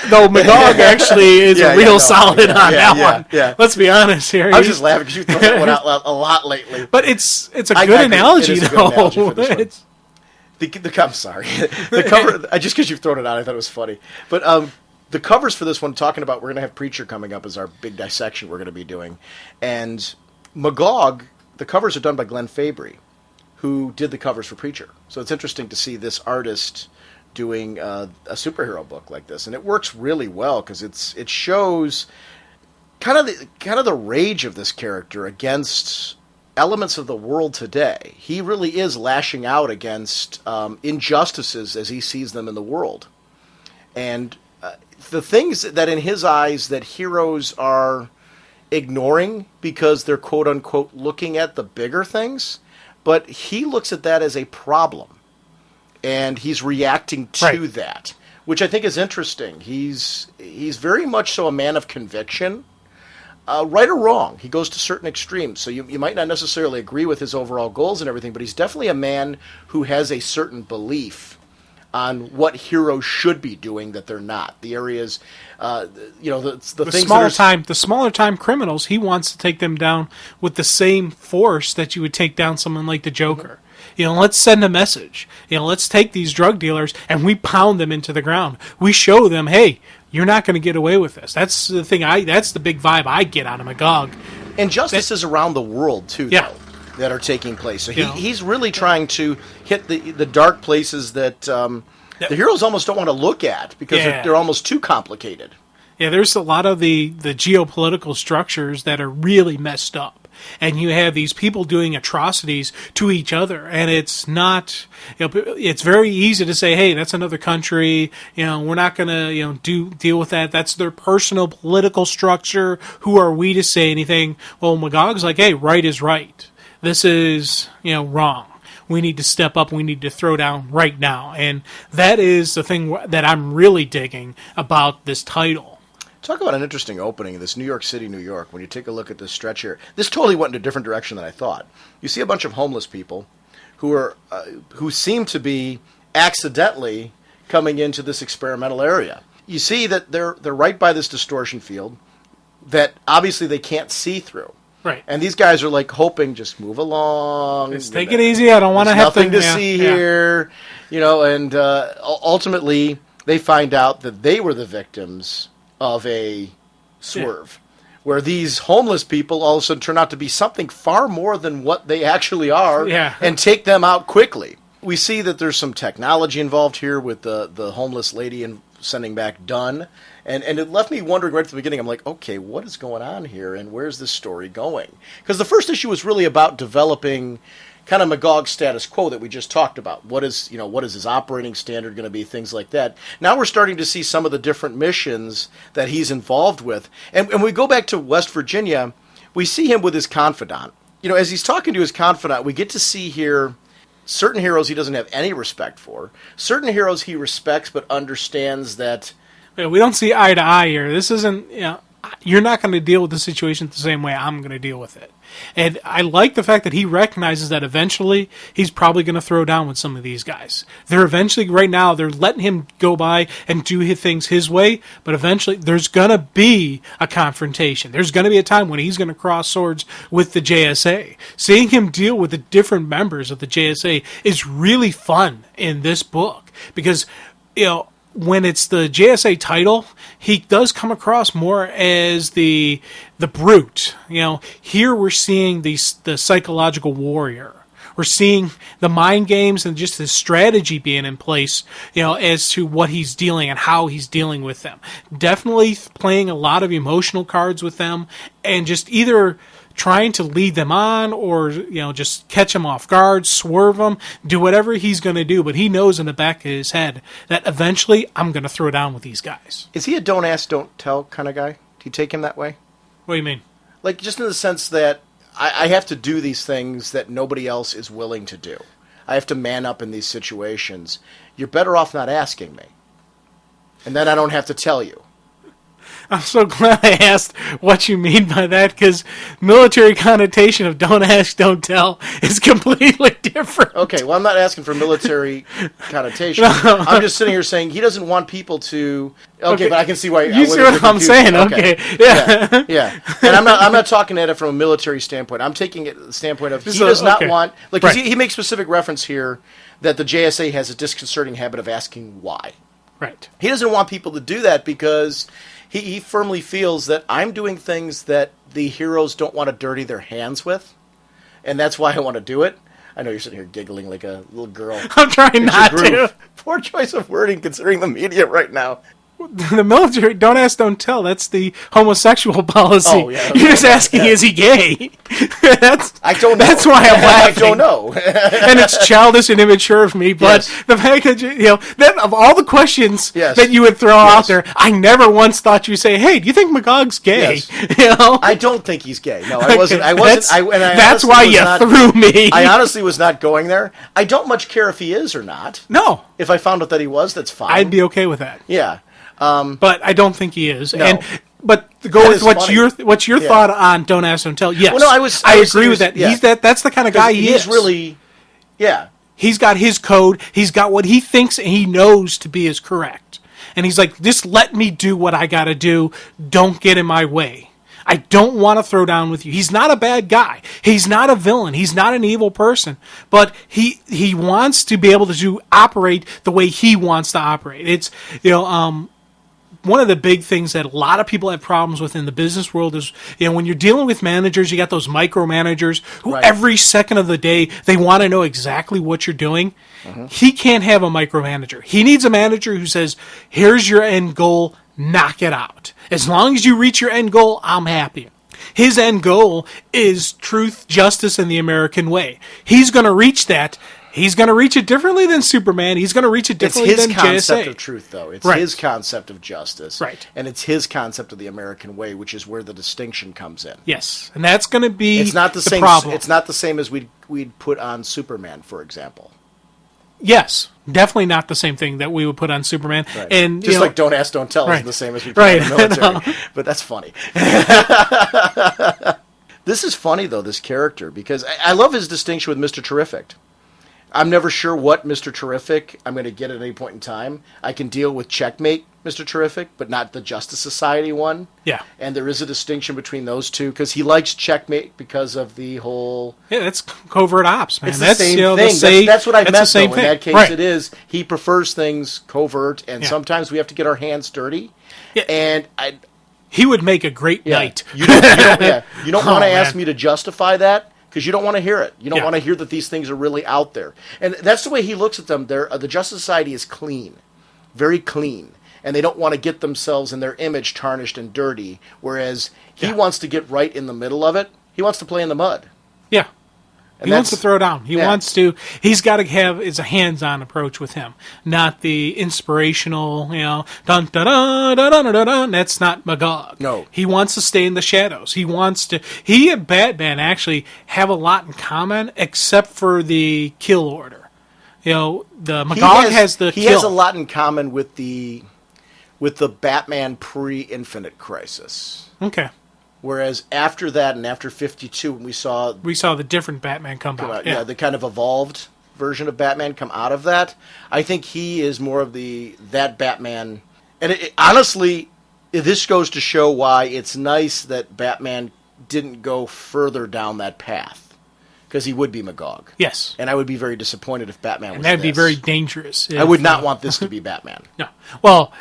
Though Magog actually is solid on that one. Yeah. Let's be honest here. I was just laughing because you've thrown that one out a lot lately. But it's a good analogy, though. It is a good analogy for this one. I'm sorry. The cover, just because you've thrown it out, I thought it was funny. But the covers for this one, talking about, we're going to have Preacher coming up as our big dissection we're going to be doing. And Magog, the covers are done by Glenn Fabry, who did the covers for Preacher. So it's interesting to see this artist doing a superhero book like this. And it works really well because it shows kind of the rage of this character against elements of the world today. He really is lashing out against injustices as he sees them in the world. And the things that in his eyes that heroes are ignoring because they're quote-unquote looking at the bigger things, but he looks at that as a problem. And he's reacting to that, which I think is interesting. He's very much so a man of conviction. Right or wrong, he goes to certain extremes. So you might not necessarily agree with his overall goals and everything, but he's definitely a man who has a certain belief on what heroes should be doing that they're not. The areas, the things the smaller time criminals, he wants to take them down with the same force that you would take down someone like the Joker. Mm-hmm. Let's send a message. Let's take these drug dealers and we pound them into the ground. We show them, hey, you're not going to get away with this. That's the thing. That's the big vibe I get out of Magog. Injustices around the world too, though, that are taking place. So he's really trying to hit the dark places that the heroes almost don't want to look at because they're almost too complicated. Yeah, there's a lot of the geopolitical structures that are really messed up. And you have these people doing atrocities to each other, and it's not. It's very easy to say, "Hey, that's another country. We're not going to deal with that. That's their personal political structure. Who are we to say anything?" Well, Magog's like, "Hey, right is right. This is wrong. We need to step up. We need to throw down right now." And that is the thing that I'm really digging about this title. Talk about an interesting opening in this New York City, New York. When you take a look at this stretch here, this totally went in a different direction than I thought. You see a bunch of homeless people who seem to be accidentally coming into this experimental area. You see that they're right by this distortion field that obviously they can't see through. Right. And these guys are like hoping, just move along. Just take it easy. I don't want to have nothing to see here. And ultimately they find out that they were the victims of a swerve, where these homeless people all of a sudden turn out to be something far more than what they actually are, and take them out quickly. We see that there's some technology involved here with the homeless lady and sending back Dunn, and it left me wondering right at the beginning. I'm like, okay, what is going on here, and where's this story going? Because the first issue was really about developing kind of Magog's status quo that we just talked about. What is his operating standard going to be, things like that. Now we're starting to see some of the different missions that he's involved with. And when we go back to West Virginia, we see him with his confidant, as he's talking to his confidant, we get to see here certain heroes he doesn't have any respect for, certain heroes he respects but understands that... Yeah, we don't see eye to eye here. This isn't, you're not going to deal with the situation the same way I'm going to deal with it. And I like the fact that he recognizes that eventually he's probably going to throw down with some of these guys. They're eventually, right now, they're letting him go by and do things his way, but eventually there's going to be a confrontation. There's going to be a time when he's going to cross swords with the JSA. Seeing him deal with the different members of the JSA is really fun in this book because, when it's the JSA title, he does come across more as the brute. Here we're seeing the psychological warrior. We're seeing the mind games and just the strategy being in place, as to what he's dealing and how he's dealing with them. Definitely playing a lot of emotional cards with them and just either trying to lead them on or, just catch them off guard, swerve them, do whatever he's going to do. But he knows in the back of his head that eventually I'm going to throw down with these guys. Is he a don't ask, don't tell kind of guy? Do you take him that way? What do you mean? Like, just in the sense that I have to do these things that nobody else is willing to do. I have to man up in these situations. You're better off not asking me. And then I don't have to tell you. I'm so glad I asked what you mean by that, because military connotation of don't ask, don't tell is completely different. Okay, well, I'm not asking for military connotation. I'm just sitting here saying he doesn't want people to... Okay, but I can see why... You see what I'm saying, okay. Yeah. And I'm not talking at it from a military standpoint. I'm taking it the standpoint of he does not want... Like, right. He makes specific reference here that the JSA has a disconcerting habit of asking why. Right. He doesn't want people to do that because... He firmly feels that I'm doing things that the heroes don't want to dirty their hands with, and that's why I want to do it. I know you're sitting here giggling like a little girl. I'm trying not to. Poor choice of wording considering the media right now. The military, don't ask, don't tell. That's the homosexual policy. Oh, yeah. You're just asking, is he gay? I don't know. That's why I'm laughing. I don't know. And it's childish and immature of me, but the fact that, that of all the questions that you would throw out there, I never once thought you'd say, hey, do you think Magog's gay? Yes. I don't think he's gay. No, I wasn't. That's why you threw me. I honestly was not going there. I don't much care if he is or not. No. If I found out that he was, that's fine. I'd be okay with that. Yeah. But I don't think he is. No. But to go with what's your thought on don't ask, don't tell? Yes. Well, no, I agree with that. Yeah. That's the kind of guy he is. He's really, He's got his code. He's got what he thinks and he knows to be is correct. And he's like, just let me do what I got to do. Don't get in my way. I don't want to throw down with you. He's not a bad guy. He's not a villain. He's not an evil person. But he wants to be able to operate the way he wants to operate. It's, one of the big things that a lot of people have problems with in the business world is, when you're dealing with managers, you got those micromanagers who every second of the day, they want to know exactly what you're doing. Mm-hmm. He can't have a micromanager. He needs a manager who says, here's your end goal, knock it out. As long as you reach your end goal, I'm happy. His end goal is truth, justice, and the American way. He's going to reach that. He's going to reach it differently than Superman. He's going to reach it differently than JSA. It's his concept of truth, though. It's his concept of justice. Right. And it's his concept of the American way, which is where the distinction comes in. Yes. And that's going to be it's not the same problem. It's not the same as we'd put on Superman, for example. Yes. Definitely not the same thing that we would put on Superman. Right. And just like don't ask, don't tell is the same as we put on the military. No. But that's funny. This is funny, though, this character, because I love his distinction with Mr. Terrific. I'm never sure what Mr. Terrific I'm going to get at any point in time. I can deal with Checkmate, Mr. Terrific, but not the Justice Society one. Yeah. And there is a distinction between those two, because he likes Checkmate because of the whole... Yeah, that's covert ops, man. It's the same thing. That's what I meant, though. In that case, it is. He prefers things covert, and sometimes we have to get our hands dirty. Yeah. And he would make a great knight. You don't want to ask me to justify that, because you don't want to hear it. You don't want to hear that these things are really out there. And that's the way he looks at them. The Justice Society is clean, very clean. And they don't want to get themselves and their image tarnished and dirty, whereas he wants to get right in the middle of it. He wants to play in the mud. Yeah. And he wants to throw down. He yeah. wants to. He's got to have. It's a hands-on approach with him, not the inspirational. Dun dun dun dun dun dun dun. That's not Magog. No. He wants to stay in the shadows. He wants to. He and Batman actually have a lot in common, except for the kill order. The Magog has the. He has a lot in common with the Batman pre-Infinite Crisis. Okay. Whereas after that and after 52, when we saw the different Batman come out. Yeah, the kind of evolved version of Batman come out of that, I think he is more of that Batman. And honestly, this goes to show why it's nice that Batman didn't go further down that path, because he would be Magog. Yes. And I would be very disappointed if Batman was that'd be this. very dangerous. I would not want this to be Batman. No. Well,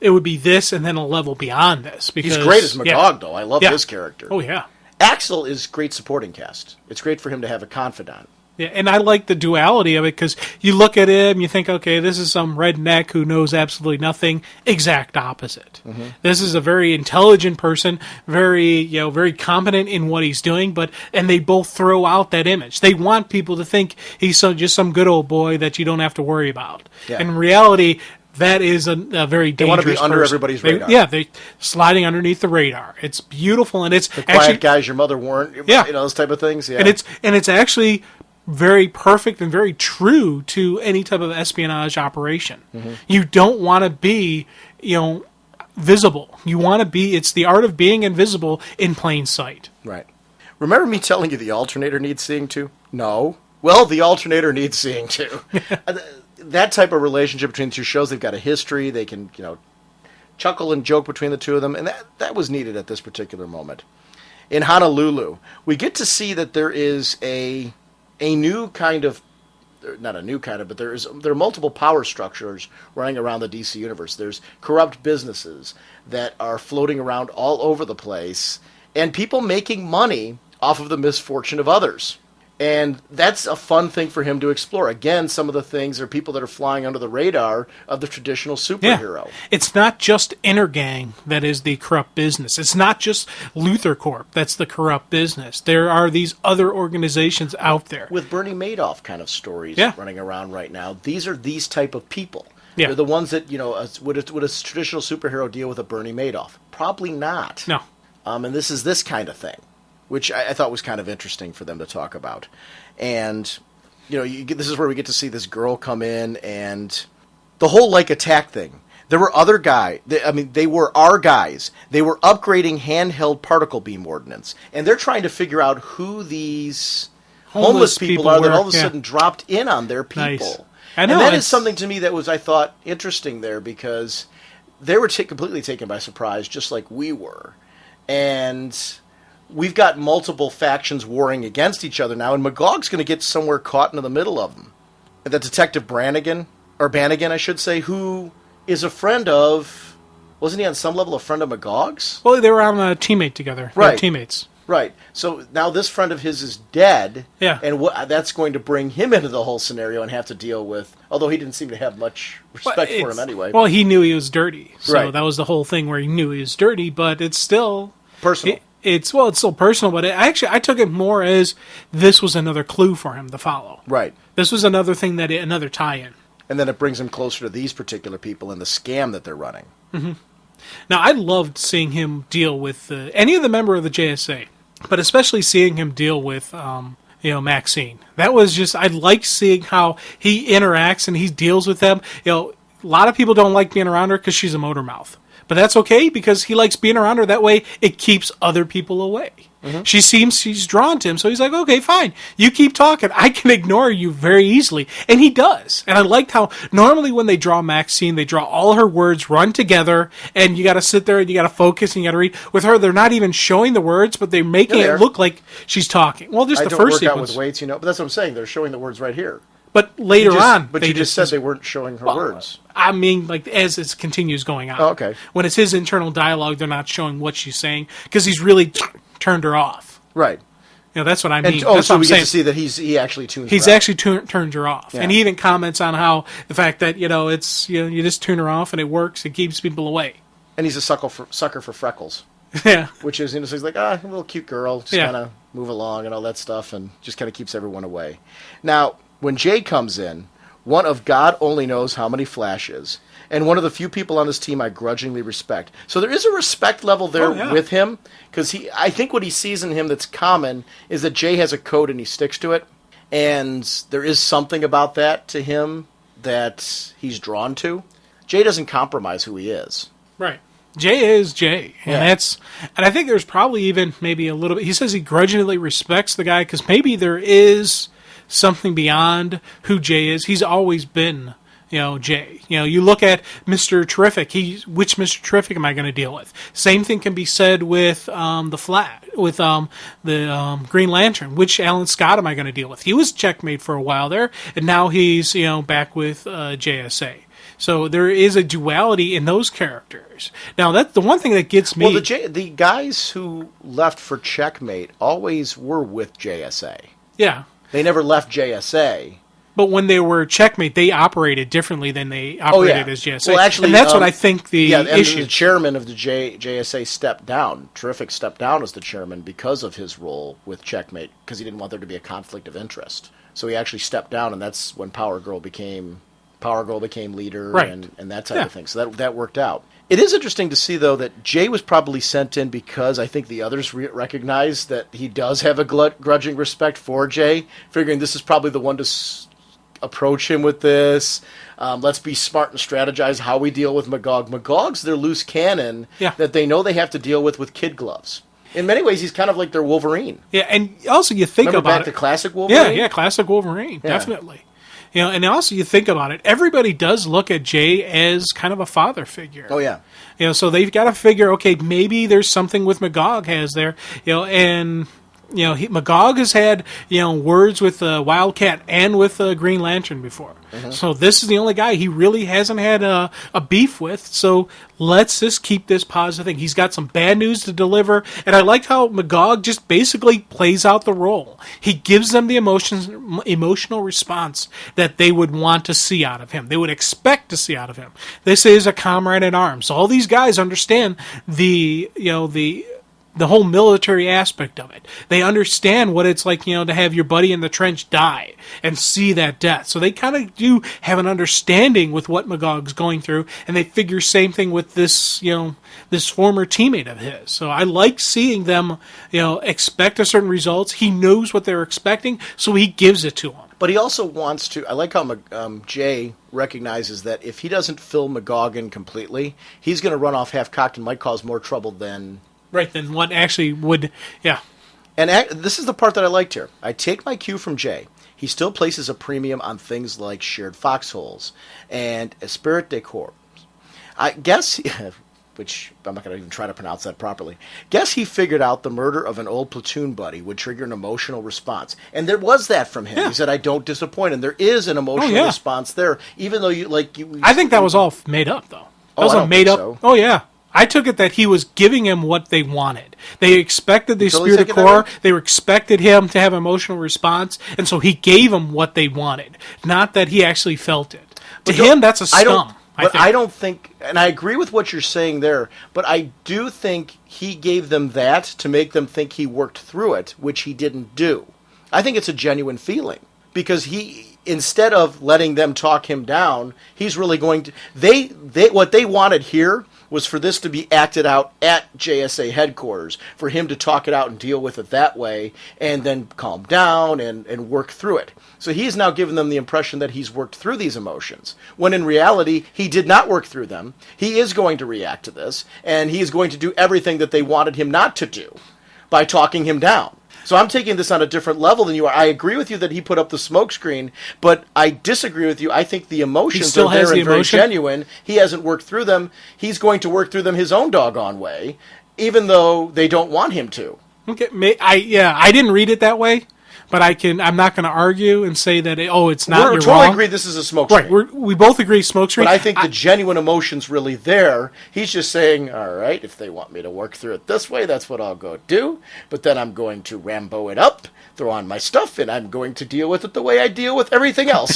it would be this and then a level beyond this. Because, he's great as Magog, though. I love his character. Oh, yeah. Axel is great supporting cast. It's great for him to have a confidant. Yeah, and I like the duality of it, because you look at him, you think, okay, this is some redneck who knows absolutely nothing. Exact opposite. Mm-hmm. This is a very intelligent person, very competent in what he's doing, and they both throw out that image. They want people to think he's just some good old boy that you don't have to worry about. Yeah. In reality, that is a very dangerous They want to be under person. everybody's radar. They're sliding underneath the radar. It's beautiful, and it's the quiet actually, guys your mother warned. Yeah. Those type of things. Yeah, and it's actually very perfect and very true to any type of espionage operation. Mm-hmm. You don't want to be, visible. You want to be. It's the art of being invisible in plain sight. Right. Remember me telling you the alternator needs seeing too? No. Well, the alternator needs seeing too. That type of relationship between the two shows, they've got a history. They can, chuckle and joke between the two of them, and that was needed at this particular moment. In Honolulu, we get to see that there is a new kind of, not a new kind of, but there are multiple power structures running around the DC universe. There's corrupt businesses that are floating around all over the place, and people making money off of the misfortune of others. And that's a fun thing for him to explore. Again, some of the things are people that are flying under the radar of the traditional superhero. Yeah. It's not just Intergang that is the corrupt business. It's not just Luthor Corp that's the corrupt business. There are these other organizations out there. With Bernie Madoff kind of stories running around right now, these are these type of people. Yeah. They're the ones that, would a traditional superhero deal with a Bernie Madoff? Probably not. No. And this is this kind of thing, which I thought was kind of interesting for them to talk about. And, this is where we get to see this girl come in, and the whole, attack thing. There were other guys. They were our guys. They were upgrading handheld particle beam ordnance. And they're trying to figure out who these homeless people are that all of a sudden dropped in on their people. Nice. And that is something to me that was, I thought, interesting there, because they were completely taken by surprise, just like we were. And we've got multiple factions warring against each other now, and Magog's going to get somewhere caught in the middle of them. The Detective Bannigan, I should say, who is a friend of... Wasn't he on some level a friend of Magog's? Well, they were on a teammate together. Right. They were teammates. Right. So now this friend of his is dead, yeah. And that's going to bring him into the whole scenario and have to deal with... Although he didn't seem to have much respect for him anyway. Well, he knew he was dirty. So right. That was the whole thing where he knew he was dirty, but it's still... Personal. It's still personal, but I took it more as this was another clue for him to follow. Right. This was another thing another tie-in. And then it brings him closer to these particular people and the scam that they're running. Mm-hmm. Now, I loved seeing him deal with any of the member of the JSA, but especially seeing him deal with, Maxine. That was just, I like seeing how he interacts and he deals with them. A lot of people don't like being around her because she's a motor mouth. But that's okay, because he likes being around her. That way, it keeps other people away. Mm-hmm. She's drawn to him, so he's like, okay, fine. You keep talking. I can ignore you very easily. And he does. And I liked how, normally when they draw Maxine, they draw all her words run together, and you got to sit there, and you got to focus, and you got to read. With her, they're not even showing the words, but they're making it look like she's talking. Well, just the first sequence. I don't work out with weights, but that's what I'm saying. They're showing the words right here. But later on... But you just said they weren't showing her words. I mean, as it continues going on. Oh, okay. When it's his internal dialogue, they're not showing what she's saying, because he's really turned her off. Right. That's what I mean. And, so we get to see that he actually tunes her off. He's actually turned her off. Yeah. And he even comments on how the fact that, it's you just tune her off and it works, it keeps people away. And he's a sucker for freckles. Yeah. Which is, so he's like, a little cute girl, just Yeah. kind of move along and all that stuff, and just kind of keeps everyone away. Now, when Jay comes in, one of God only knows how many flashes, and one of the few people on this team I grudgingly respect. So there is a respect level there with him, because I think what he sees in him that's common is that Jay has a code and he sticks to it, and there is something about that to him that he's drawn to. Jay doesn't compromise who he is. Right. Jay is Jay, and and I think there's probably even maybe a little bit. He says he grudgingly respects the guy because maybe there is something beyond who Jay is. He's always been, Jay. You look at Mr. Terrific. Which Mr. Terrific am I going to deal with? Same thing can be said with the Green Lantern. Which Alan Scott am I going to deal with? He was checkmate for a while there, and now he's back with JSA. So there is a duality in those characters. Now, that's the one thing that gets me. Well, the guys who left for Checkmate always were with JSA. Yeah. They never left JSA. But when they were Checkmate, they operated differently than they operated as JSA. Well, actually, and that's what I think the issue. The chairman of the JSA stepped down. Terrific stepped down as the chairman because of his role with Checkmate, because he didn't want there to be a conflict of interest. So he actually stepped down, and that's when Power Girl became leader, right, and that type of thing. So that worked out. It is interesting to see, though, that Jay was probably sent in because I think the others recognize that he does have a grudging respect for Jay, figuring this is probably the one to approach him with this. Let's be smart and strategize how we deal with Magog. Magog's their loose cannon that they know they have to deal with kid gloves. In many ways, he's kind of like their Wolverine. Yeah, and also you think Remember about back to classic Wolverine? Yeah, classic Wolverine, definitely. And also you think about it, everybody does look at Jay as kind of a father figure. Oh, yeah. So they've got to figure, okay, maybe there's something with Magog has there, and Magog has had words with Wildcat and with Green Lantern before. Mm-hmm. So this is the only guy he really hasn't had a beef with. So let's just keep this positive thing. He's got some bad news to deliver, and I like how Magog just basically plays out the role. He gives them the emotional response that they would want to see out of him. They would expect to see out of him. This is a comrade in arms. All these guys understand the whole military aspect of it. They understand what it's like, to have your buddy in the trench die and see that death. So they kind of do have an understanding with what Magog's going through, and they figure same thing with this, this former teammate of his. So I like seeing them, expect a certain results. He knows what they're expecting, so he gives it to them. But he also wants to. I like how Jay recognizes that if he doesn't fill Magog in completely, he's going to run off half-cocked and might cause more trouble than... Right, than what actually would, And this is the part that I liked here. I take my cue from Jay. He still places a premium on things like shared foxholes and esprit de corps. I guess, which I'm not going to even try to pronounce that properly. Guess he figured out the murder of an old platoon buddy would trigger an emotional response. And there was that from him. Yeah. He said, I don't disappoint. And there is an emotional response there, even though I think that was all made up, though. That was a made up. So. Oh, yeah. I took it that he was giving him what they wanted. They expected the Esprit de Corps. They expected him to have an emotional response, and so he gave them what they wanted. Not that he actually felt it. To him, that's a scum. I don't think, and I agree with what you're saying there, but I do think he gave them that to make them think he worked through it, which he didn't do. I think it's a genuine feeling, because he... Instead of letting them talk him down, he's really going to... What they wanted here was for this to be acted out at JSA headquarters, for him to talk it out and deal with it that way, and then calm down and work through it. So he's now given them the impression that he's worked through these emotions, when in reality, he did not work through them. He is going to react to this, and he is going to do everything that they wanted him not to do by talking him down. So I'm taking this on a different level than you are. I agree with you that he put up the smoke screen, but I disagree with you. I think the emotions are there and very genuine. He hasn't worked through them. He's going to work through them his own doggone way, even though they don't want him to. Okay, I didn't read it that way, but I'm not going to argue and say that it's not. We're totally agree this is a smoke screen. Right, we both agree smoke screen. But I think the genuine emotion's really there. He's just saying, all right, if they want me to work through it this way, that's what I'll go do. But then I'm going to Rambo it up, throw on my stuff, and I'm going to deal with it the way I deal with everything else.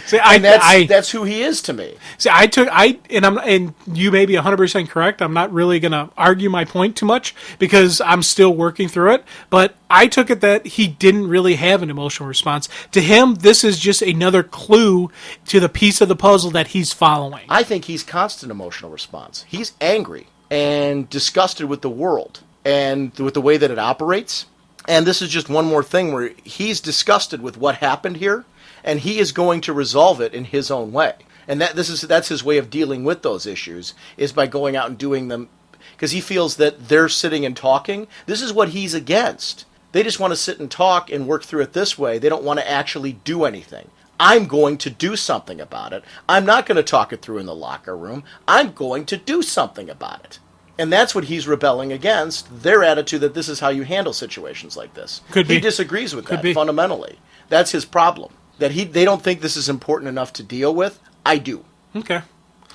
See, and that's who he is to me. See, and you may be 100% correct. I'm not really going to argue my point too much because I'm still working through it. But I took it that he didn't really have an emotional response. To him, this is just another clue to the piece of the puzzle that he's following. I think he's constant emotional response. He's angry and disgusted with the world and with the way that it operates. And this is just one more thing where he's disgusted with what happened here, and he is going to resolve it in his own way. And that's his way of dealing with those issues, is by going out and doing them, because he feels that they're sitting and talking. This is what he's against. They just want to sit and talk and work through it this way. They don't want to actually do anything. I'm going to do something about it. I'm not going to talk it through in the locker room. I'm going to do something about it. And that's what he's rebelling against, their attitude that this is how you handle situations like this. He disagrees with that fundamentally. That's his problem. That they don't think this is important enough to deal with. I do. Okay.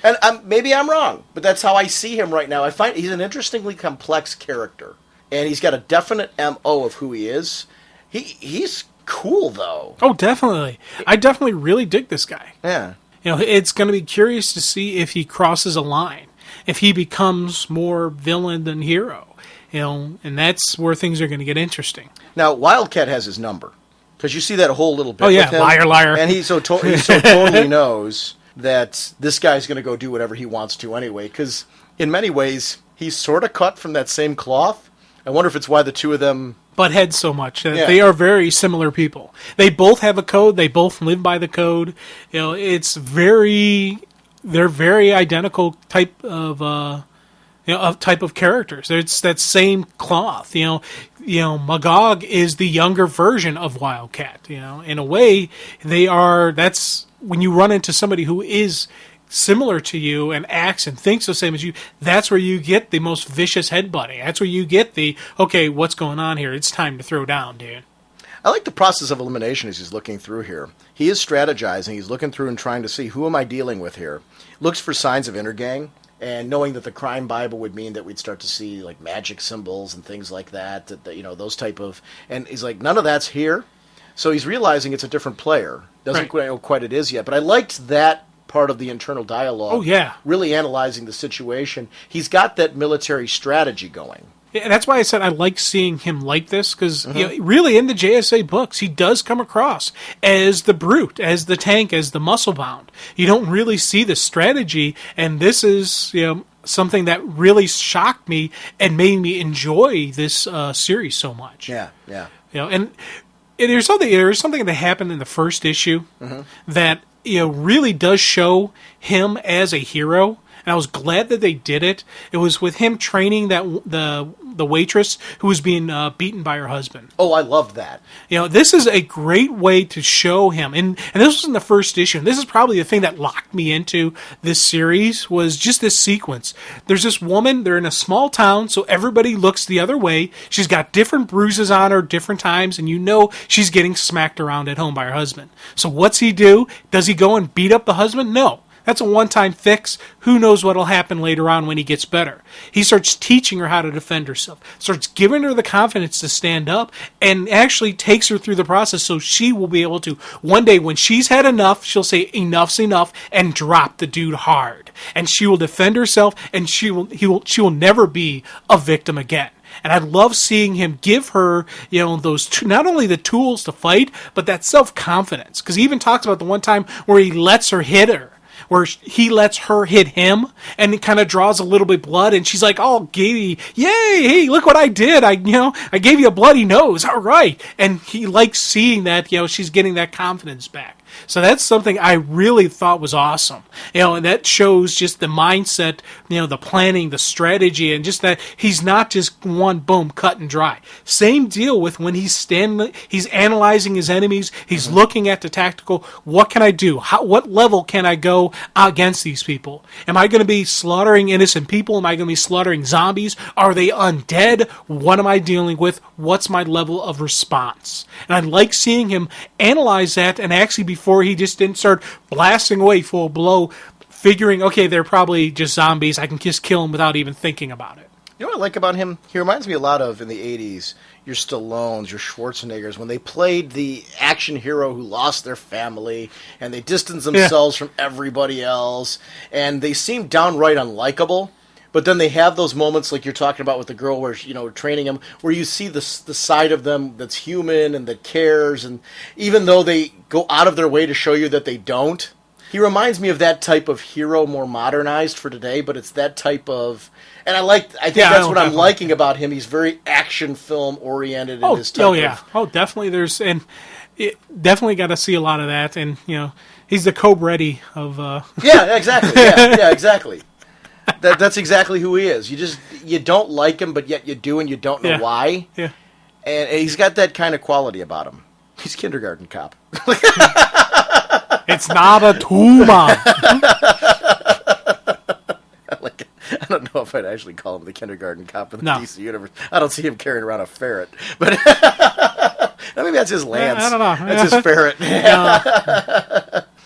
And maybe I'm wrong, but that's how I see him right now. I find he's an interestingly complex character, and he's got a definite MO of who he is. He's cool, though. Oh, definitely. I definitely really dig this guy. Yeah. It's going to be curious to see if he crosses a line, if he becomes more villain than hero, and that's where things are going to get interesting. Now, Wildcat has his number, because you see that whole little bit. Oh yeah, with him, liar, liar, and he so totally knows that this guy's going to go do whatever he wants to anyway. Because in many ways, he's sort of cut from that same cloth. I wonder if it's why the two of them butt heads so much. They are very similar people. They both have a code. They both live by the code. They're very identical type of characters. It's that same cloth. Magog is the younger version of Wildcat. In a way, they are. That's when you run into somebody who is similar to you and acts and thinks the same as you. That's where you get the most vicious headbutting. That's where you get the what's going on here? It's time to throw down, dude. I like the process of elimination as he's looking through here. He is strategizing. He's looking through and trying to see, who am I dealing with here? Looks for signs of intergang, and knowing that the crime Bible would mean that we'd start to see like magic symbols and things like that, those type of... And he's like, none of that's here. So he's realizing it's a different player. Doesn't quite know quite it is yet. But I liked that part of the internal dialogue. Oh, yeah. Really analyzing the situation. He's got that military strategy going. Yeah, that's why I said I like seeing him like this, because really in the JSA books, he does come across as the brute, as the tank, as the muscle bound. You don't really see the strategy, and this is something that really shocked me and made me enjoy this series so much. Yeah. And there's something that happened in the first issue that really does show him as a hero. And I was glad that they did it. It was with him training the waitress who was being beaten by her husband. Oh, I loved that. This is a great way to show him. And this was in the first issue. And this is probably the thing that locked me into this series, was just this sequence. There's this woman. They're in a small town, so everybody looks the other way. She's got different bruises on her, different times, and she's getting smacked around at home by her husband. So what's he do? Does he go and beat up the husband? No. That's a one-time fix. Who knows what'll happen later on when he gets better? He starts teaching her how to defend herself, starts giving her the confidence to stand up, and actually takes her through the process so she will be able to, one day when she's had enough, she'll say enough's enough and drop the dude hard. And she will defend herself, and she will never be a victim again. And I love seeing him give her, those not only the tools to fight, but that self-confidence. Because he even talks about the one time where he lets her hit her, where he lets her hit him, and it kind of draws a little bit of blood, and she's like, "Oh, Gady, yay! Hey, look what I did! I gave you a bloody nose. All right." And he likes seeing that, she's getting that confidence back. So that's something I really thought was awesome. And that shows just the mindset, the planning, the strategy, and just that he's not just one boom, cut and dry. Same deal with when he's analyzing his enemies, he's looking at the tactical, what can I do? What level can I go against these people? Am I going to be slaughtering innocent people? Am I going to be slaughtering zombies? Are they undead? What am I dealing with? What's my level of response? And I like seeing him analyze that, and actually before he just didn't start blasting away full blow, figuring, okay, they're probably just zombies. I can just kill them without even thinking about it. You know what I like about him? He reminds me a lot of, in the 80s, your Stallones, your Schwarzeneggers, when they played the action hero who lost their family, and they distanced themselves from everybody else, and they seem downright unlikable. But then they have those moments like you're talking about with the girl where, training them, where you see the side of them that's human and that cares, and even though they go out of their way to show you that they don't, he reminds me of that type of hero, more modernized for today, but it's that type of... And I think that's what I'm liking about him. He's very action film oriented in his type of... Oh, definitely. Definitely got to see a lot of that, and, he's the Cobretti of... Yeah, exactly. Yeah, exactly. That's exactly who he is. You don't like him, but yet you do, and you don't know why. Yeah. And he's got that kind of quality about him. He's kindergarten cop. It's not a tumor. I don't know if I'd actually call him the kindergarten cop in the DC universe. I don't see him carrying around a ferret, but maybe that's his lance. I don't know. That's his ferret.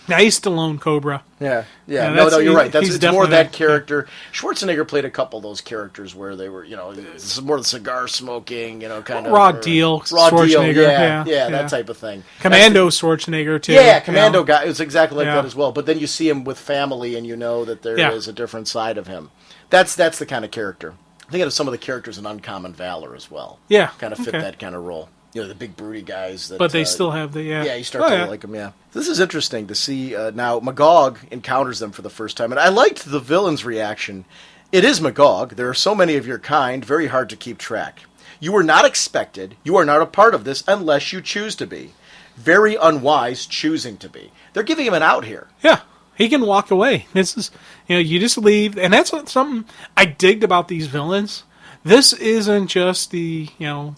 Now he's Stallone Cobra. Yeah. No, you're right. It's more that character. Schwarzenegger played a couple of those characters where they were, this is more the cigar smoking, kind of raw deal. Schwarzenegger. Yeah, that type of thing. Commando Schwarzenegger too. Yeah, Commando guy. It's exactly like that as well. But then you see him with family, and you know that there is a different side of him. That's the kind of character. I think of some of the characters in Uncommon Valor as well. Yeah, kind of fit that kind of role. The big broody guys. That, but they still have the you start to like them. Yeah, this is interesting to see. Now Magog encounters them for the first time, and I liked the villain's reaction. It is Magog. There are so many of your kind. Very hard to keep track. You are not expected. You are not a part of this unless you choose to be. Very unwise choosing to be. They're giving him an out here. Yeah. He can walk away. This is, you just leave, and that's something I digged about these villains. This isn't just the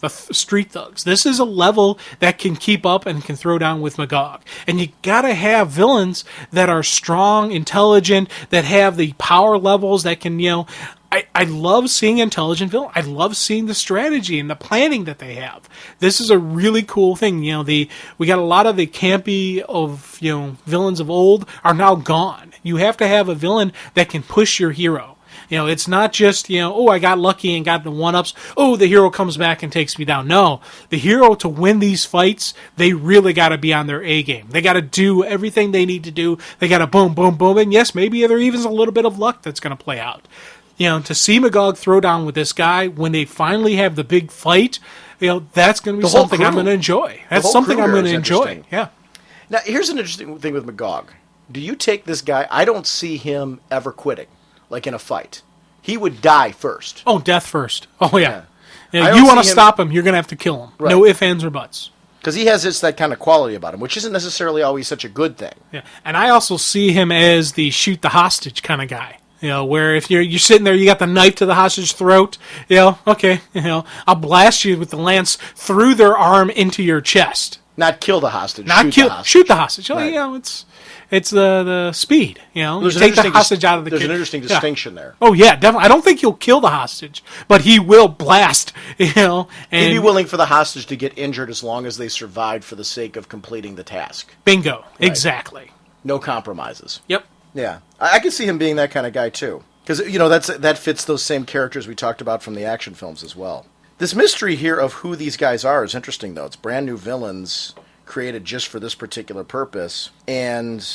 street thugs. This is a level that can keep up and can throw down with Magog. And you gotta have villains that are strong, intelligent, that have the power levels that can, I love seeing intelligent villains. I love seeing the strategy and the planning that they have. This is a really cool thing. We got a lot of the campy of villains of old are now gone. You have to have a villain that can push your hero. It's not just, I got lucky and got the one-ups. Oh, the hero comes back and takes me down. No, the hero, to win these fights, they really got to be on their A game. They got to do everything they need to do. They got to boom, boom, boom. And yes, maybe there even is a little bit of luck that's going to play out. To see Magog throw down with this guy when they finally have the big fight, that's going to be something I'm going to enjoy. That's something I'm going to enjoy. Yeah. Now, here's an interesting thing with Magog. Do you take this guy? I don't see him ever quitting, like in a fight. He would die first. Oh, death first. Oh, yeah. You want to stop him, you're going to have to kill him. Right. No ifs, ands, or buts. Because he has that kind of quality about him, which isn't necessarily always such a good thing. Yeah, and I also see him as the shoot the hostage kind of guy. Where if you're sitting there, you got the knife to the hostage throat. Okay, I'll blast you with the lance through their arm into your chest. Not kill the hostage. Shoot the hostage. Right. It's the speed. Take the hostage out of the. There's an interesting distinction there. Oh yeah, definitely. I don't think he'll kill the hostage, but he will blast. And he'd be willing for the hostage to get injured as long as they survived for the sake of completing the task. Bingo. Right. Exactly. No compromises. Yep. Yeah, I could see him being that kind of guy too, because that fits those same characters we talked about from the action films as well. This mystery here of who these guys are is interesting, though. It's brand new villains created just for this particular purpose, and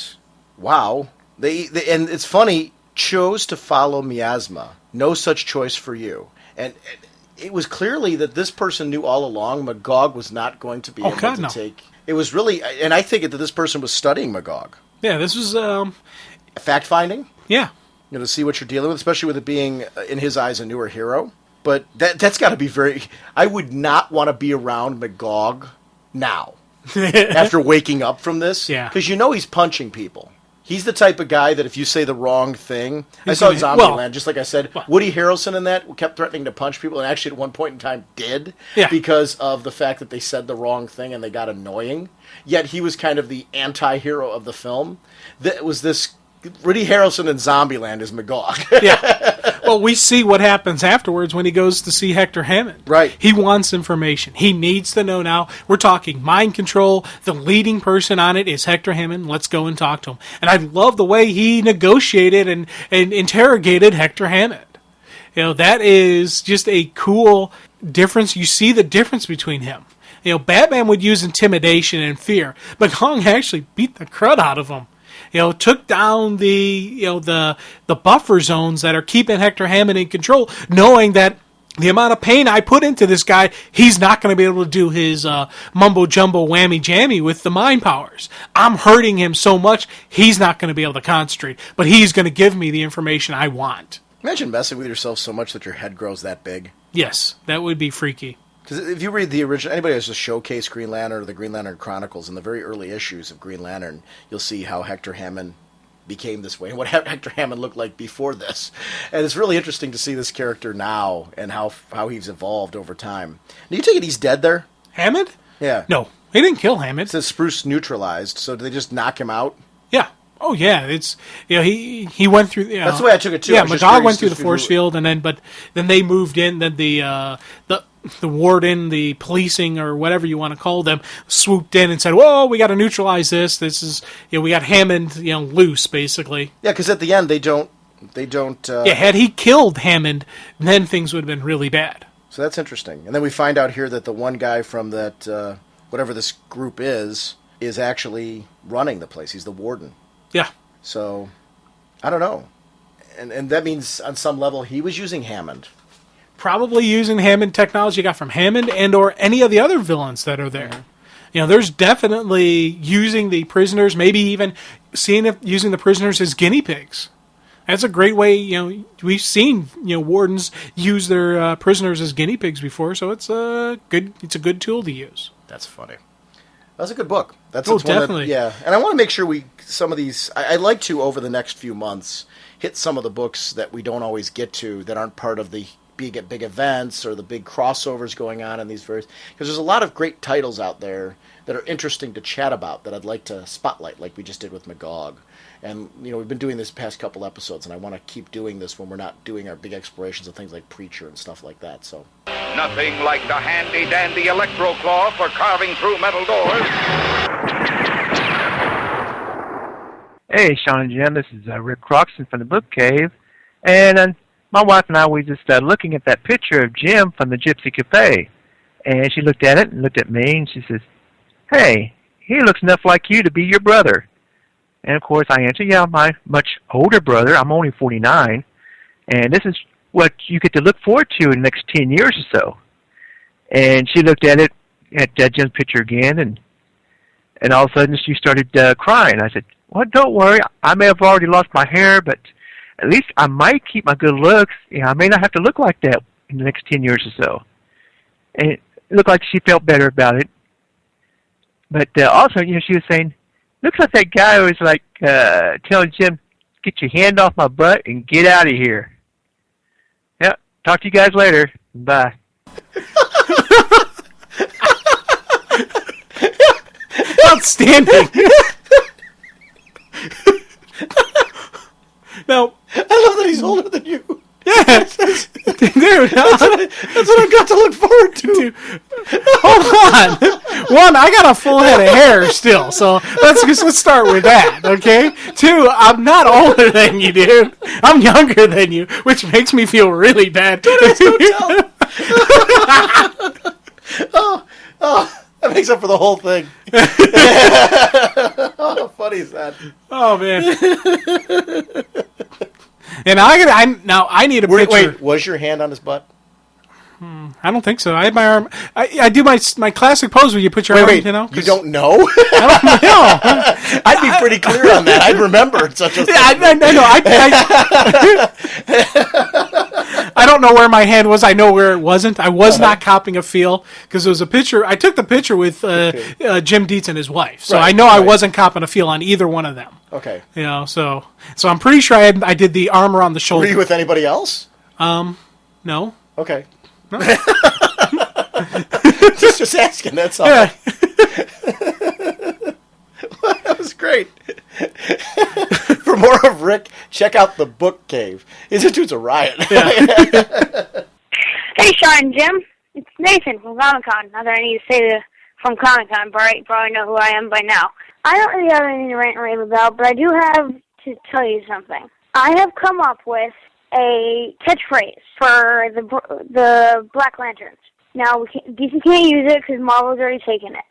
wow, they and it's funny, chose to follow miasma. No such choice for you, and it was clearly that this person knew all along Magog was not going to be able to take. It was really, and I think that this person was studying Magog. Yeah, this was fact-finding. Yeah. To see what you're dealing with, especially with it being, in his eyes, a newer hero. But that's got to be very... I would not want to be around Magog now, after waking up from this. Yeah. Because he's punching people. He's the type of guy that if you say the wrong thing... I saw Zombieland, just like I said. Woody Harrelson in that kept threatening to punch people, and actually at one point in time did, because of the fact that they said the wrong thing and they got annoying. Yet he was kind of the anti-hero of the film. That was this... Woody Harrelson in Zombieland is Magog. Yeah. Well, we see what happens afterwards when he goes to see Hector Hammond. Right. He wants information. He needs to know now. We're talking mind control. The leading person on it is Hector Hammond. Let's go and talk to him. And I love the way he negotiated and interrogated Hector Hammond. That is just a cool difference. You see the difference between him. Batman would use intimidation and fear. Magog actually beat the crud out of him. Took down the buffer zones that are keeping Hector Hammond in control, knowing that the amount of pain I put into this guy, he's not going to be able to do his mumbo-jumbo whammy-jammy with the mind powers. I'm hurting him so much, he's not going to be able to concentrate, but he's going to give me the information I want. Imagine messing with yourself so much that your head grows that big. Yes, that would be freaky. Because if you read the original, anybody who's just showcased Green Lantern or the Green Lantern Chronicles, in the very early issues of Green Lantern, you'll see how Hector Hammond became this way and what Hector Hammond looked like before this. And it's really interesting to see this character now and how he's evolved over time. Do you take it he's dead there? Hammond? Yeah. No, they didn't kill Hammond. It says Spruce neutralized, so did they just knock him out? Yeah. Oh yeah, it's he went through. That's the way I took it too. Yeah, Magog went through the force field, and then they moved in. Then the warden, the policing or whatever you want to call them, swooped in and said, "Whoa, we got to neutralize this. This is we got Hammond loose basically." Yeah, because at the end they don't. Had he killed Hammond, then things would have been really bad. So that's interesting. And then we find out here that the one guy from that whatever this group is actually running the place. He's the warden. Yeah. So, I don't know. And that means on some level he was using Hammond. Probably using Hammond technology he got from Hammond and or any of the other villains that are there. Mm-hmm. There's definitely using the prisoners, maybe even using the prisoners as guinea pigs. That's a great way, we've seen, wardens use their prisoners as guinea pigs before, so it's a good tool to use. That's funny. That's a good book. That's definitely. And I want to make sure some of these, I'd like to, over the next few months, hit some of the books that we don't always get to, that aren't part of the big events or the big crossovers going on in these various, because there's a lot of great titles out there that are interesting to chat about that I'd like to spotlight, like we just did with Magog. And, we've been doing this past couple episodes, and I want to keep doing this when we're not doing our big explorations of things like Preacher and stuff like that, so. Nothing like the handy-dandy electro claw for carving through metal doors. Hey, Sean and Jim, this is Rick Croxton from the Book Cave, and my wife and I were just looking at that picture of Jim from the Gypsy Cafe, and she looked at it and looked at me, and she says, "Hey, he looks enough like you to be your brother." And, of course, I answered, "Yeah, my much older brother. I'm only 49, and this is what you get to look forward to in the next 10 years or so." And she looked at it, at Jim's picture again, and all of a sudden she started crying. I said, "Well, don't worry. I may have already lost my hair, but at least I might keep my good looks. I may not have to look like that in the next 10 years or so." And it looked like she felt better about it. But also, she was saying, "Looks like that guy was like telling Jim, 'Get your hand off my butt and get out of here.'" Yep. Talk to you guys later. Bye. Outstanding. Now, I love that he's older than you. Yeah, dude, that's what I've got to look forward to. Hold on. One, I got a full head of hair still, so let's start with that, okay? Two, I'm not older than you, dude. I'm younger than you, which makes me feel really bad. Don't tell. Oh, that makes up for the whole thing. How funny is that? Oh man. And I need a picture. Wait, was your hand on his butt? I don't think so. I had my arm. I do my classic pose where you put your arm. Wait, you don't know? I don't know. I'd be pretty clear on that. I'd remember such a thing. I know. I don't know where my hand was. I know where it wasn't. I was not copping a feel because there was a picture. I took the picture with Jim Dietz and his wife, so I know I wasn't copping a feel on either one of them. Okay. So I'm pretty sure I did the arm around the shoulder. Were you with anybody else? No. Okay. No. just asking, that's all. Yeah. Well, that was great. For more of Rick, check out the Book Cave. This dude's a riot. Yeah. Hey, Sean and Jim. It's Nathan from Comic-Con. Not that I need to say from Comic-Con, but you probably know who I am by now. I don't really have anything to rant and rave about, but I do have to tell you something. I have come up with a catchphrase for the Black Lanterns. Now, DC can't use it because Marvel's already taken it.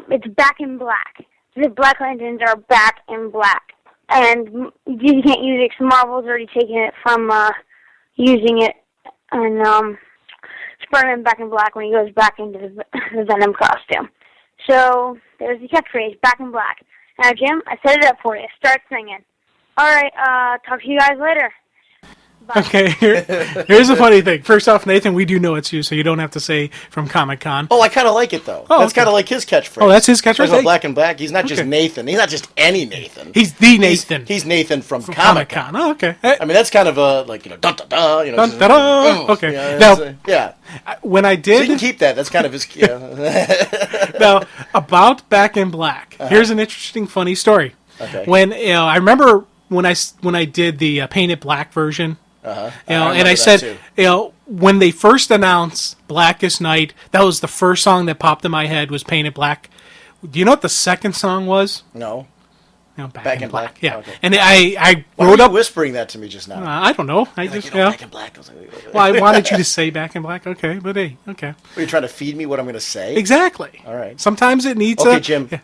It's back in black. The Black Lanterns are back in black. And DC can't use it because Marvel's already taken it from using it in Spider-Man Back in Black when he goes back into the Venom costume. So, there's the catchphrase, back in black. Now, Jim, I set it up for you. Start singing. All right, talk to you guys later. Bye. Okay, here's the funny thing. First off, Nathan, we do know it's you, so you don't have to say from Comic-Con. Oh, I kind of like it, though. Oh, that's okay. kind of like his catchphrase. Oh, that's his catchphrase? About Black and Black. He's not just Nathan. He's not just any Nathan. He's the Nathan. He's Nathan from Comic-Con. Oh, okay. I mean, that's kind of a, like, dun-da-da, Dun-da-da. Okay. Now, when I did... So you can keep that. That's kind of his... Now, about Back in Black, here's an interesting, funny story. Okay. When, I remember when I did the Painted Black version... and I said, when they first announced Blackest Night, that was the first song that popped in my head was Painted Black. Do you know what the second song was? No. Back in Black. Yeah. Okay. And I Why wrote were up you whispering that to me just now. I don't know. I just Back in Black. I was like, well, I wanted you to say Back in Black. Okay, but hey, okay. Were you trying to feed me what I'm going to say? Exactly. All right. Sometimes it needs Okay, Jim. Yeah.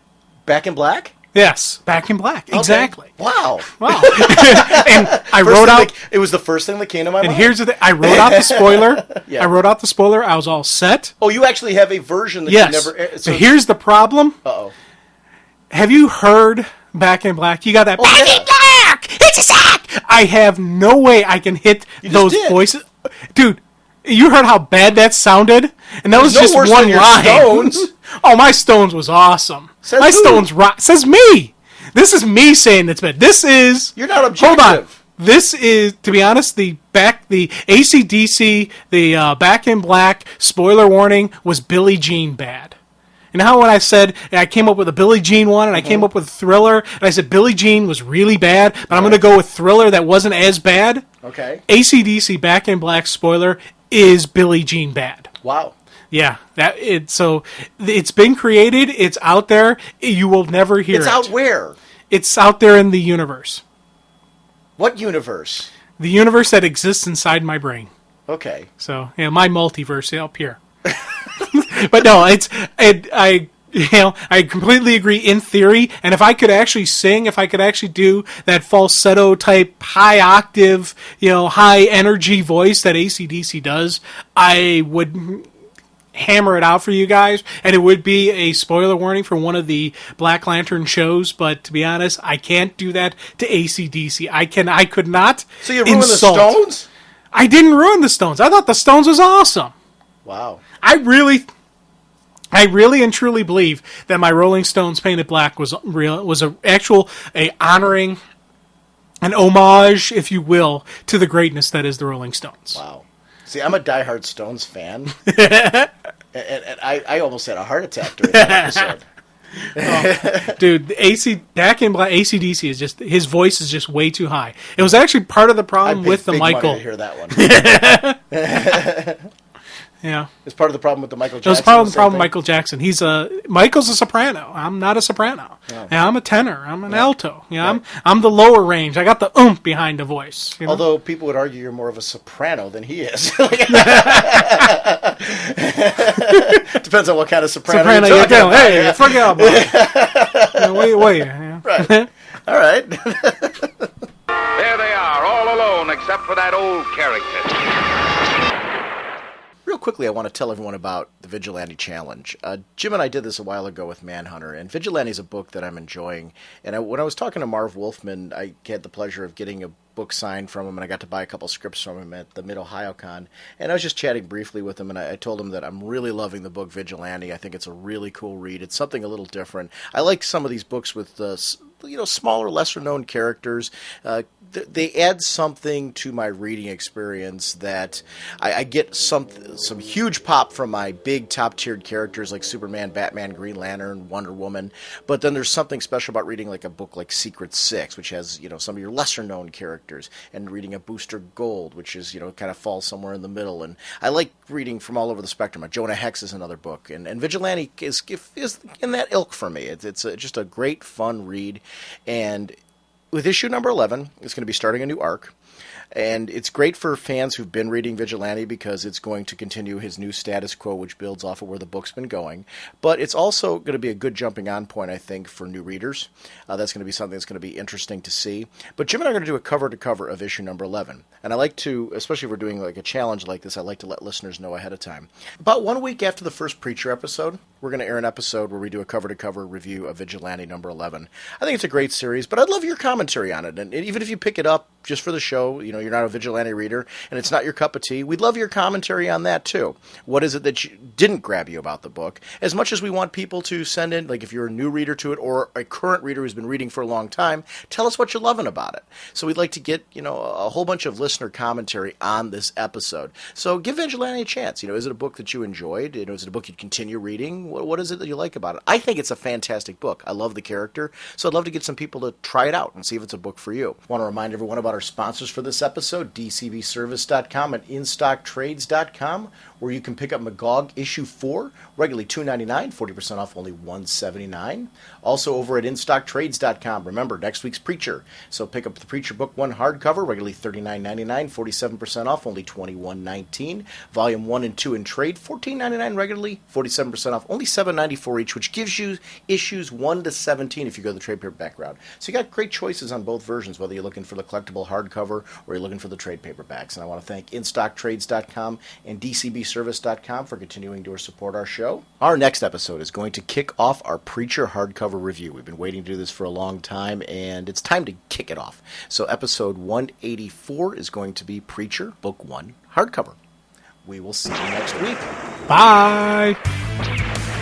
Back in Black? Yes, Back in Black. Okay. Exactly. Wow. And I wrote out... it was the first thing that came to my mind. And here's the thing. I wrote out the spoiler. Yeah. I wrote out the spoiler. I was all set. Oh, you actually have a version that you never... So here's the problem. Uh-oh. Have you heard Back in Black? You got that... Back in Black! It's a sack! I have no way I can hit those voices. Dude, you heard how bad that sounded? And that was just one line. Stones. Oh, my Stones was awesome. Says my who? Stones rock. Says me. This is me saying that's bad. This is... You're not objective. Hold on. This is, to be honest, the AC/DC, the Back in Black, spoiler warning, was Billie Jean bad. And how when I said, I came up with a Billie Jean one, and I came up with Thriller, and I said Billie Jean was really bad, but I'm going to go with Thriller that wasn't as bad. Okay. AC/DC Back in Black spoiler is Billie Jean bad. Wow. Yeah, so it's been created. It's out there. You will never hear it. It's out where? It's out there in the universe. What universe? The universe that exists inside my brain. Okay. So, my multiverse up here. But no, I completely agree in theory. And if I could actually sing, if I could actually do that falsetto type, high octave, high energy voice that AC/DC does, I would hammer it out for you guys, and it would be a spoiler warning for one of the Black Lantern shows, but to be honest, I can't do that to AC/DC. I could not. So you ruined the Stones? I didn't ruin the Stones. I thought the Stones was awesome. Wow. I really and truly believe that my Rolling Stones Painted Black was a honoring, an homage, if you will, to the greatness that is the Rolling Stones. Wow. See, I'm a diehard Stones fan, and I almost had a heart attack during that episode. Dude, Back in Black, AC/DC is just, his voice is just way too high. It was actually part of the problem with the Michael. Money to hear that one. Yeah, it's part of the problem with the Michael Jackson. It was part of the problem with Michael Jackson. Michael's a soprano. I'm not a soprano. Oh. Yeah, I'm a tenor. I'm an alto. Yeah, right. I'm the lower range. I got the oomph behind the voice. Although people would argue you're more of a soprano than he is. Depends on what kind of soprano you're talking about. Hey, forget about it. Wait. Yeah. Right. All right. There they are, all alone except for that old character. Real quickly, I want to tell everyone about the Vigilante Challenge. Jim and I did this a while ago with Manhunter, and Vigilante is a book that I'm enjoying. And when I was talking to Marv Wolfman, I had the pleasure of getting a book signed from him, and I got to buy a couple scripts from him at the Mid-Ohio Con. And I was just chatting briefly with him, and I told him that I'm really loving the book Vigilante. I think it's a really cool read. It's something a little different. I like some of these books with smaller, lesser-known characters. They add something to my reading experience that I get some huge pop from my big top-tiered characters like Superman, Batman, Green Lantern, Wonder Woman. But then there's something special about reading like a book like Secret Six, which has some of your lesser-known characters, and reading a Booster Gold, which is kind of falls somewhere in the middle. And I like reading from all over the spectrum. Jonah Hex is another book, and Vigilante is in that ilk for me. It's just a great, fun read. And with issue number 11, it's going to be starting a new arc. And it's great for fans who've been reading Vigilante because it's going to continue his new status quo, which builds off of where the book's been going. But it's also going to be a good jumping on point, I think, for new readers. That's going to be something that's going to be interesting to see. But Jim and I are going to do a cover-to-cover of issue number 11. And I like to, especially if we're doing like a challenge like this, I like to let listeners know ahead of time. About 1 week after the first Preacher episode, we're going to air an episode where we do a cover-to-cover review of Vigilante number 11. I think it's a great series, but I'd love your commentary on it. And even if you pick it up just for the show, you know, you're not a Vigilante reader, and it's not your cup of tea, we'd love your commentary on that too. What is it that didn't grab you about the book? As much as we want people to send in, like if you're a new reader to it or a current reader who's been reading for a long time, tell us what you're loving about it. So we'd like to get, you know, a whole bunch of listener commentary on this episode. So give Vigilante a chance. You know, is it a book that you enjoyed? You know, is it a book you'd continue reading? What is it that you like about it? I think it's a fantastic book. I love the character, so I'd love to get some people to try it out and see if it's a book for you. I want to remind everyone about our sponsors for this episode, dcbservice.com and instocktrades.com, where you can pick up Magog issue 4, regularly $2.99, 40% off only $1.79. Also over at instocktrades.com. Remember, next week's Preacher. So pick up the Preacher Book 1 hardcover, regularly $39.99, 47% off only $21.19. Volume 1 and 2 in trade, $14.99 regularly, 47% off only $7.94 each, which gives you issues 1 to 17 if you go the trade paperback route. So you got great choices on both versions, whether you're looking for the collectible hardcover or you're looking for the trade paperbacks. And I want to thank instocktrades.com and dcbservice.com for continuing to support our show. Our next episode is going to kick off our Preacher hardcover review. We've been waiting to do this for a long time, and it's time to kick it off. So episode 184 is going to be Preacher Book 1 hardcover. We will see you next week. Bye!